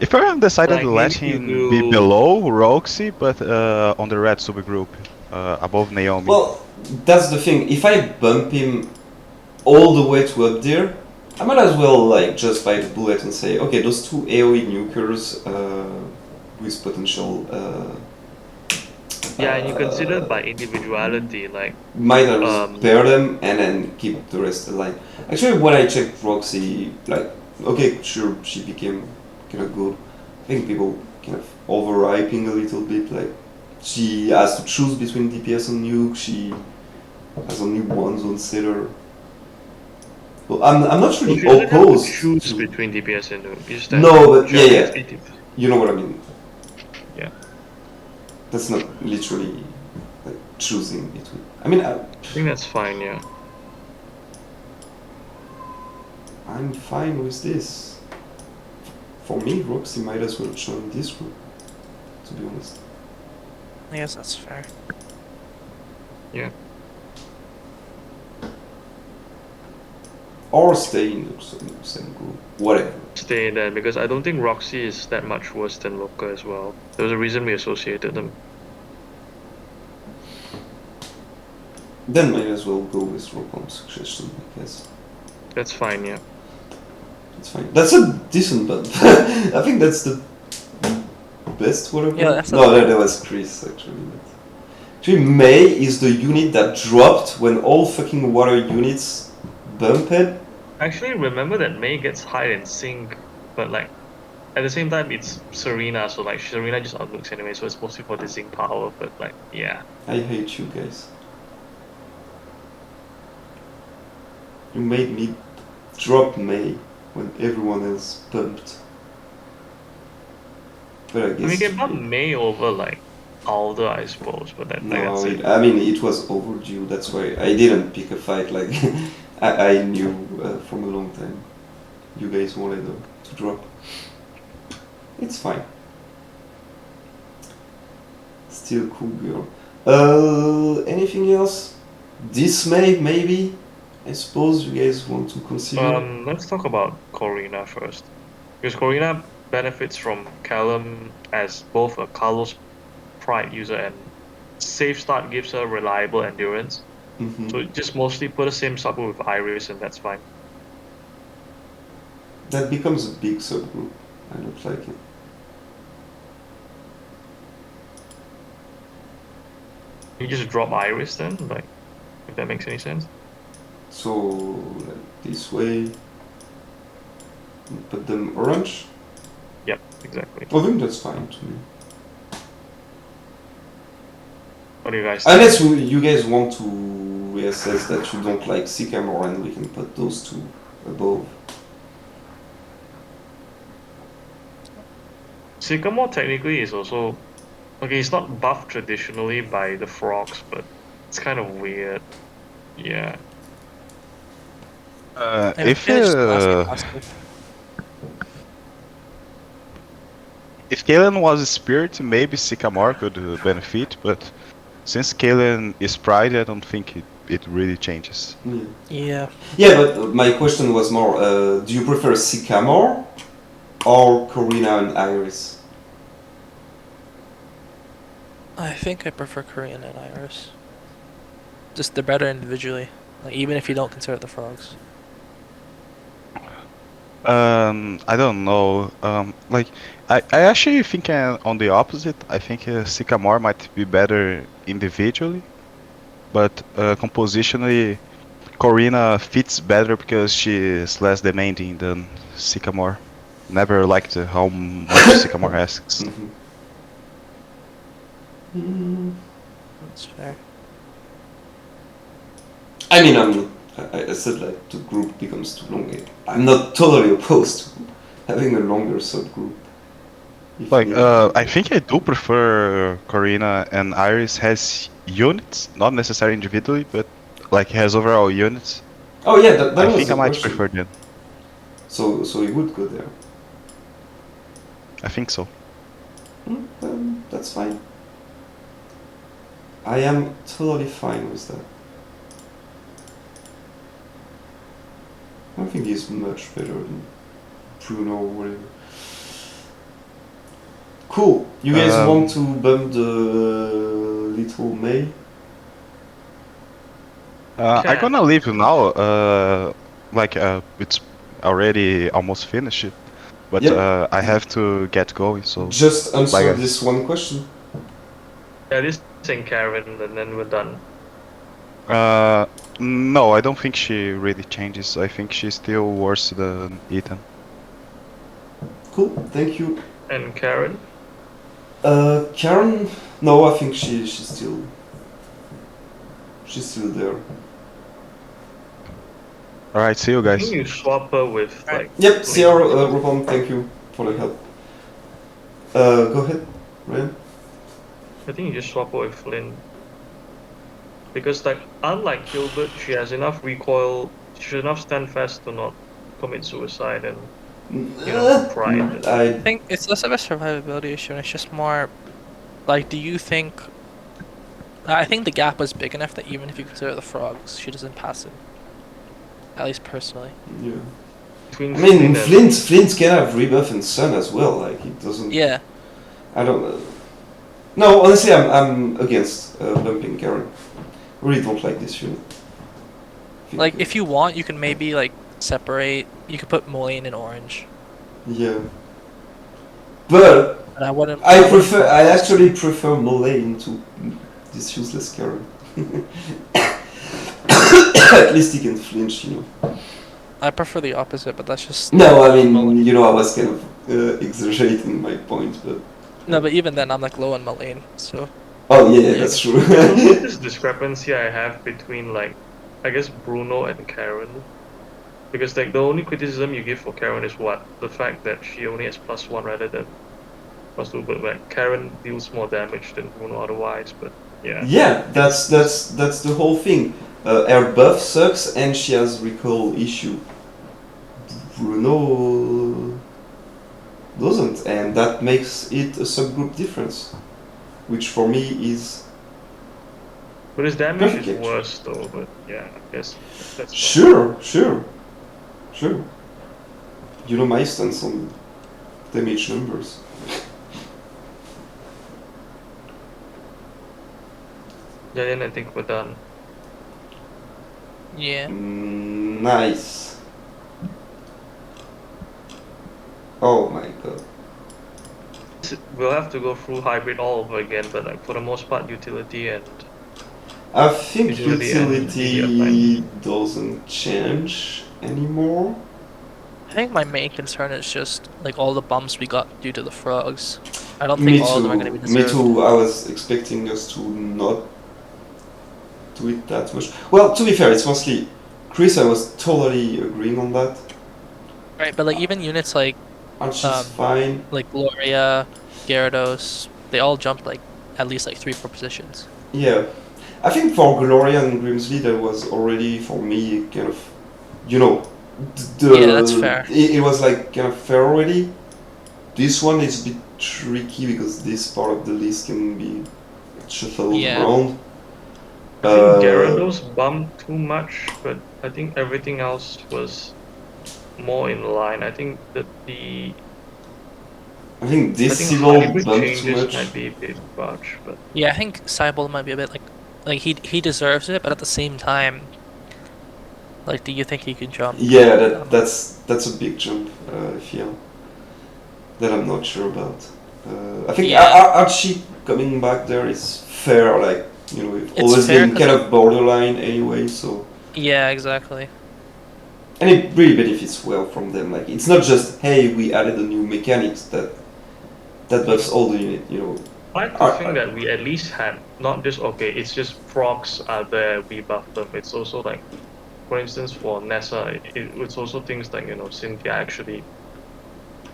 If you're undecided, Like let maybe you him be do. below Roxy, but on the red subgroup, above Naomi. Well, that's the thing. If I bump him all the way to up there, I might as well like just bite the bullet and say, okay, those two AoE nukers with potential Yeah, and you consider by individuality, like might as well pair them and then keep the rest alive. Actually, when I checked Roxy, like, okay, sure, she became kind of good. I think people kind of overhyping a little bit. Like, she has to choose between DPS and nuke. She has only one zone setter. Well, I'm not really she doesn't have to opposed choose to. between DPS and nuke. You just No, but she has yeah. to be You know what I mean. Yeah. That's not literally like choosing between. I mean, I think that's fine. Yeah. I'm fine with this. For me, Roxy might as well join this group, to be honest. I guess that's fair. Yeah. Or stay in the same group. Whatever. Stay there because I don't think Roxy is that much worse than Loka as well. There was a reason we associated them. Then might as well go with Ropalme suggestion, I guess. That's fine. Yeah. It's fine. That's a decent bump. I think that's the best whatever. Yeah, that's no, that was Chris actually. Actually, May is the unit that dropped when all fucking water units bumped. Actually, remember that May gets high in sync, but like at the same time it's Serena, so like Serena just outlooks anyway, so it's mostly for the zinc power. But like yeah. I hate you guys. You made me drop May when everyone else bumped. But I guess. I mean, you can bump May over like Alder, I suppose, but that, like, No, that's it. I mean it was overdue. That's why I didn't pick a fight. Like I knew from a long time. You guys wanted to drop. It's fine. Still cool girl. Anything else? Dismay maybe. I suppose you guys want to consider. Let's talk about Corina first, because Corina benefits from Callum as both a Carlos Pride user and safe start gives her reliable endurance. Mm-hmm. So just mostly put the same subgroup with Iris and that's fine. That becomes a big subgroup. I don't like it. You just drop Iris then, like, if that makes any sense. So like this way. Put them orange. Yep, exactly. I think that's fine to me. What do you guys think? Unless you guys want to reassess that you don't like Sycamore and we can put those two above. Sycamore technically is also okay. It's not buffed traditionally by the frogs, but it's kind of weird. Yeah. If Kalen was a spirit, maybe Sycamore could benefit, but since Kalen is pride, I don't think it really changes. Yeah. Yeah, but my question was more, do you prefer Sycamore or Corina and Iris? I think I prefer Korean and Iris. Just they're better individually. Like even if you don't consider the frogs. I don't know. I actually think on the opposite. I think Sycamore might be better individually, but compositionally, Corina fits better because she is less demanding than Sycamore. Never liked how much Sycamore asks. Mhm. Mm, That's fair. I mean, I said like the group becomes too long. I'm not totally opposed to having a longer subgroup. If Like, needed. I think I do prefer Corina and Iris has units, not necessarily individually, but like has overall units. Oh yeah, that I was think the I might question. prefer them. So he would go there. I think so. That's fine. I am totally fine with that. I think he's much better than Bruno or whatever. Cool. You guys want to bump the little May? I'm gonna leave now. It's already almost finished, but Yeah. I have to get going. So Just bye, answer guys. this one question. Yeah, this and Karen, and then we're done. No, I don't think she really changes. I think she's still worse than Ethan. Cool. Thank you. And Karen, Karen? No, I think she's still there. All right, see you I think guys. you swap her with Alright. like. Yep. See you, Flynn. Ropalme. Thank you for the help. Go ahead, Ryan. I think you just swap her with Flynn. Because like unlike Gilbert, she has enough recoil, she has enough standfast to not commit suicide and pride. I I think it's less of a survivability issue, and it's just more like, do you think? I think the gap was big enough that even if you consider the frogs, she doesn't pass him. At least personally. yeah. Between I mean, Flynn Flint can have rebuff and sun as well. Like it doesn't. Yeah. I don't know. No, honestly, I'm against bumping Karen. Really don't like this unit. Like, if you want, you can maybe like separate. You could put Moline in orange. Yeah. But And I wouldn't. I actually prefer Mullane to this useless Karen. At least he can flinch, you know. I prefer the opposite, but that's just. No, I mean, Mullane. you know, I was kind of exaggerating my point, but. No, but even then, I'm like low on Mullane, so. Oh yeah, that's true. this discrepancy I have between like I guess Bruno and Karen. Because like the only criticism you give for Karen is what? The fact that she only has +1 rather than +2, but like Karen deals more damage than Bruno otherwise, but yeah. Yeah, that's the whole thing. Her buff sucks, and she has recall issue. Bruno doesn't, and that makes it a subgroup difference, which for me is But his damage Perfect. is worse though, but yeah, I guess that's fine. sure. You know my stance on damage numbers. Yeah, then I think we're done. Yeah. Nice. Oh my god. We'll have to go through hybrid all over again, but like for the most part, utility and I think Usually, yeah, utility doesn't change anymore. I think my main concern is just like all the bumps we got due to the frogs. I don't Me think all of them are too. going to be Me deserved. too. I was expecting us to not do it that much. Well, to be fair, it's mostly Chris. I was totally agreeing on that, Right, but like even units like and she's fine. Gloria, Gyarados, they all jumped like at least like 3-4 positions. Yeah, I think for Gloria and Grimsley, that was already for me kind of, you know, Yeah, that's fair. It was like kind of fair already. This one is a bit tricky because this part of the list can be shuffled Yeah. around. I think Gyarados bumped too much, but I think everything else was more in line. I think that I think this I think Civil hybrid bumped too changes much. might be a bit much, but Yeah, I think Cyborg might be a bit like he deserves it, but at the same time, Like, do you think he can jump? Yeah, that's a big jump. I feel that I'm not sure about. I think Yeah. Archie coming back there is fair. Like we've It's always fair been 'cause kind of borderline anyway. So yeah, exactly. and it really benefits well from them. Like it's not just hey we added a new mechanics that buffs all the unit. I like to think that we at least had not just okay, it's just frogs are there, we buff them. It's also like, for instance, for Nessa, it's also things like Cynthia actually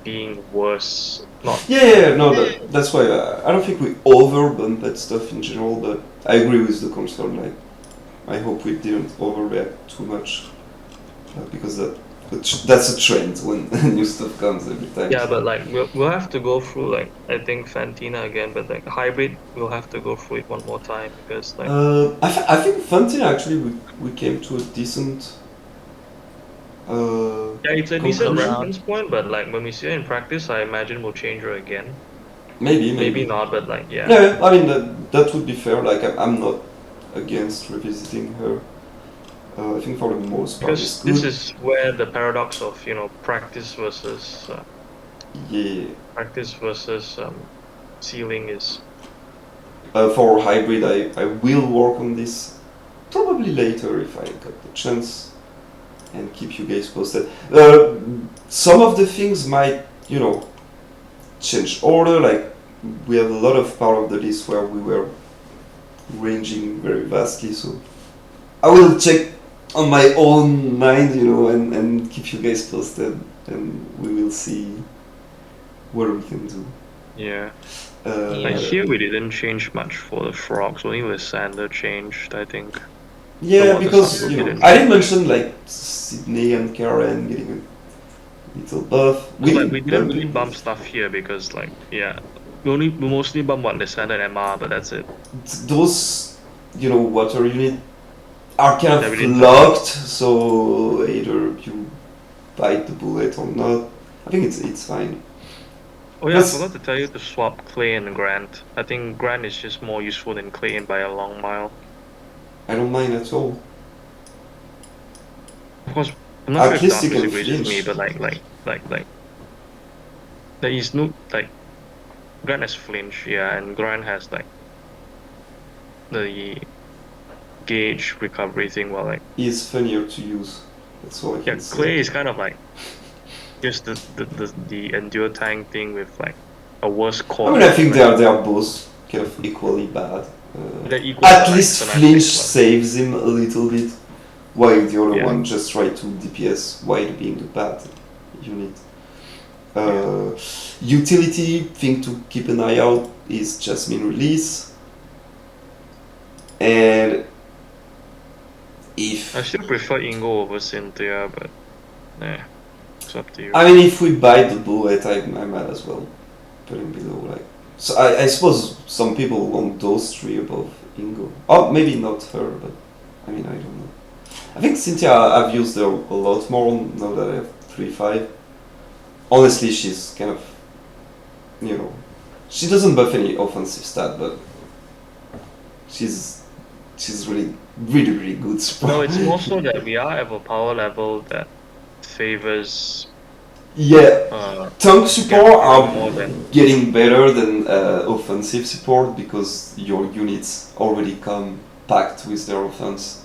being worse. Not Yeah, no, that's why I don't think we over bumped stuff in general, but I agree with the concern. Like, I hope we didn't overreact too much, because that's a trend when new stuff comes every time. yeah, but like we'll have to go through like I think Fantina again, but like hybrid we'll have to go through it one more time because like I think Fantina actually we came to a decent. yeah, it's a decent conclusion. reference point, but like when we see her in practice, I imagine we'll change her again. Maybe. Maybe not, but like yeah. Yeah, I mean that would be fair. Like I'm not against revisiting her. I think for the most part it's Because good. this is where the paradox of practice Yeah. versus ceiling is. For hybrid, I will work on this probably later if I got the chance and keep you guys posted. Some of the things might, change order. Like we have a lot of part of the list where we were ranging very vastly, so I will check on my own mind, and keep you guys posted, and we will see what we can do. Yeah. Uh, Like here we didn't change much for the frogs, only Lysander changed, I think. Yeah, water because sample didn't I did mention like Sydney and Karen getting a little buff. We didn't really bump stuff here because like yeah. We mostly bump what Lysander and Emma, but that's it. Those, water unit are kind Yeah, of we didn't locked, so either you bite the bullet or not. I think it's fine. Oh yeah, I Plus- forgot to tell you to swap Clay and Grant. I think Grant is just more useful than Clay by a long mile. I don't mind at all. Of course, I'm not At sure if least Dark you can disagrees with me, flinch. but like there is no like Grant has flinch, yeah, and Grant has like the gauge recovery thing. Well, like He's funnier to use. That's all I yeah, can say. Clay is kind of like just the endure tank thing with like a worse core. I mean, I think they are both kind of equally bad. They're equal, At but, least like, flinch semantics, saves him a little bit, while the other Yeah. one just tried to DPS while being the bad unit. Utility thing to keep an eye out is Jasmine release, and if I still prefer Ingo over Cynthia, but yeah, it's up to you. I mean if we buy the bullet, I might as well put him below. Like so, I suppose some people want those three above Ingo. Oh, maybe not her, but I mean I don't know. I think Cynthia I've used her a lot more now that I have 3-5. Honestly, she's kind of, she doesn't buff any offensive stat, but she's really, really, really good. No, it's more so that we are at a power level that favors Yeah, tank support are more than getting better than offensive support because your units already come packed with their offense,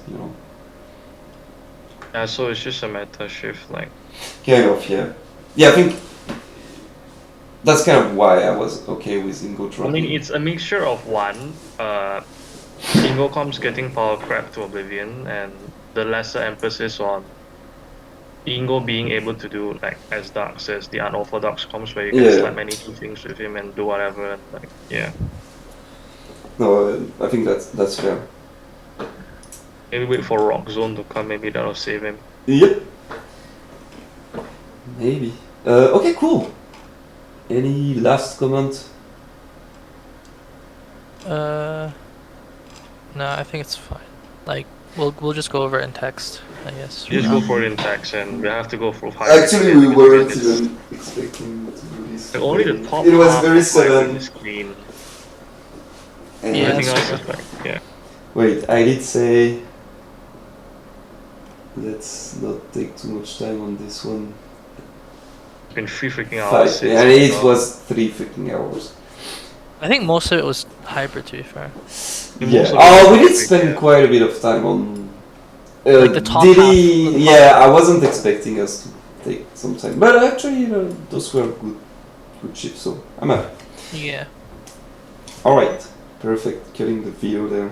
yeah. So it's just a meta shift, like Kind of, yeah. Yeah, I think that's kind of why I was okay with Ingo I dropping. mean it's a mixture of one, Ingo comps getting power crap to Oblivion, and the lesser emphasis on Ingo being able to do like as Dark says the unorthodox comps where you can Yeah. slap many things with him and do whatever, and like yeah. No, I think that's fair. Maybe wait for Rock Zone to come, maybe that'll save him. Yep. Maybe. Okay, cool. Any last comment? No, I think it's fine. Like, we'll just go over it in text, I guess. You just for go now. for it in tax, and we have to go for high. Actually, we weren't even expecting to do this. Like, only the top It was half very of Hybrid sudden. is clean. And Yeah, Everything that's else is like yeah. wait, I did say. let's not take too much time on this one. It's been 3 freaking hours. Five, since and we it got- was 3 freaking hours. I think most of it was hybrid, to be fair. And Yeah. most of Oh, it we was did spend yeah. quite a bit of time on. Like the top did half, he? the top Yeah, half. I wasn't expecting us to take some time, but actually, those were good ships. So I'm happy. Yeah. All right, perfect. Cutting the video there.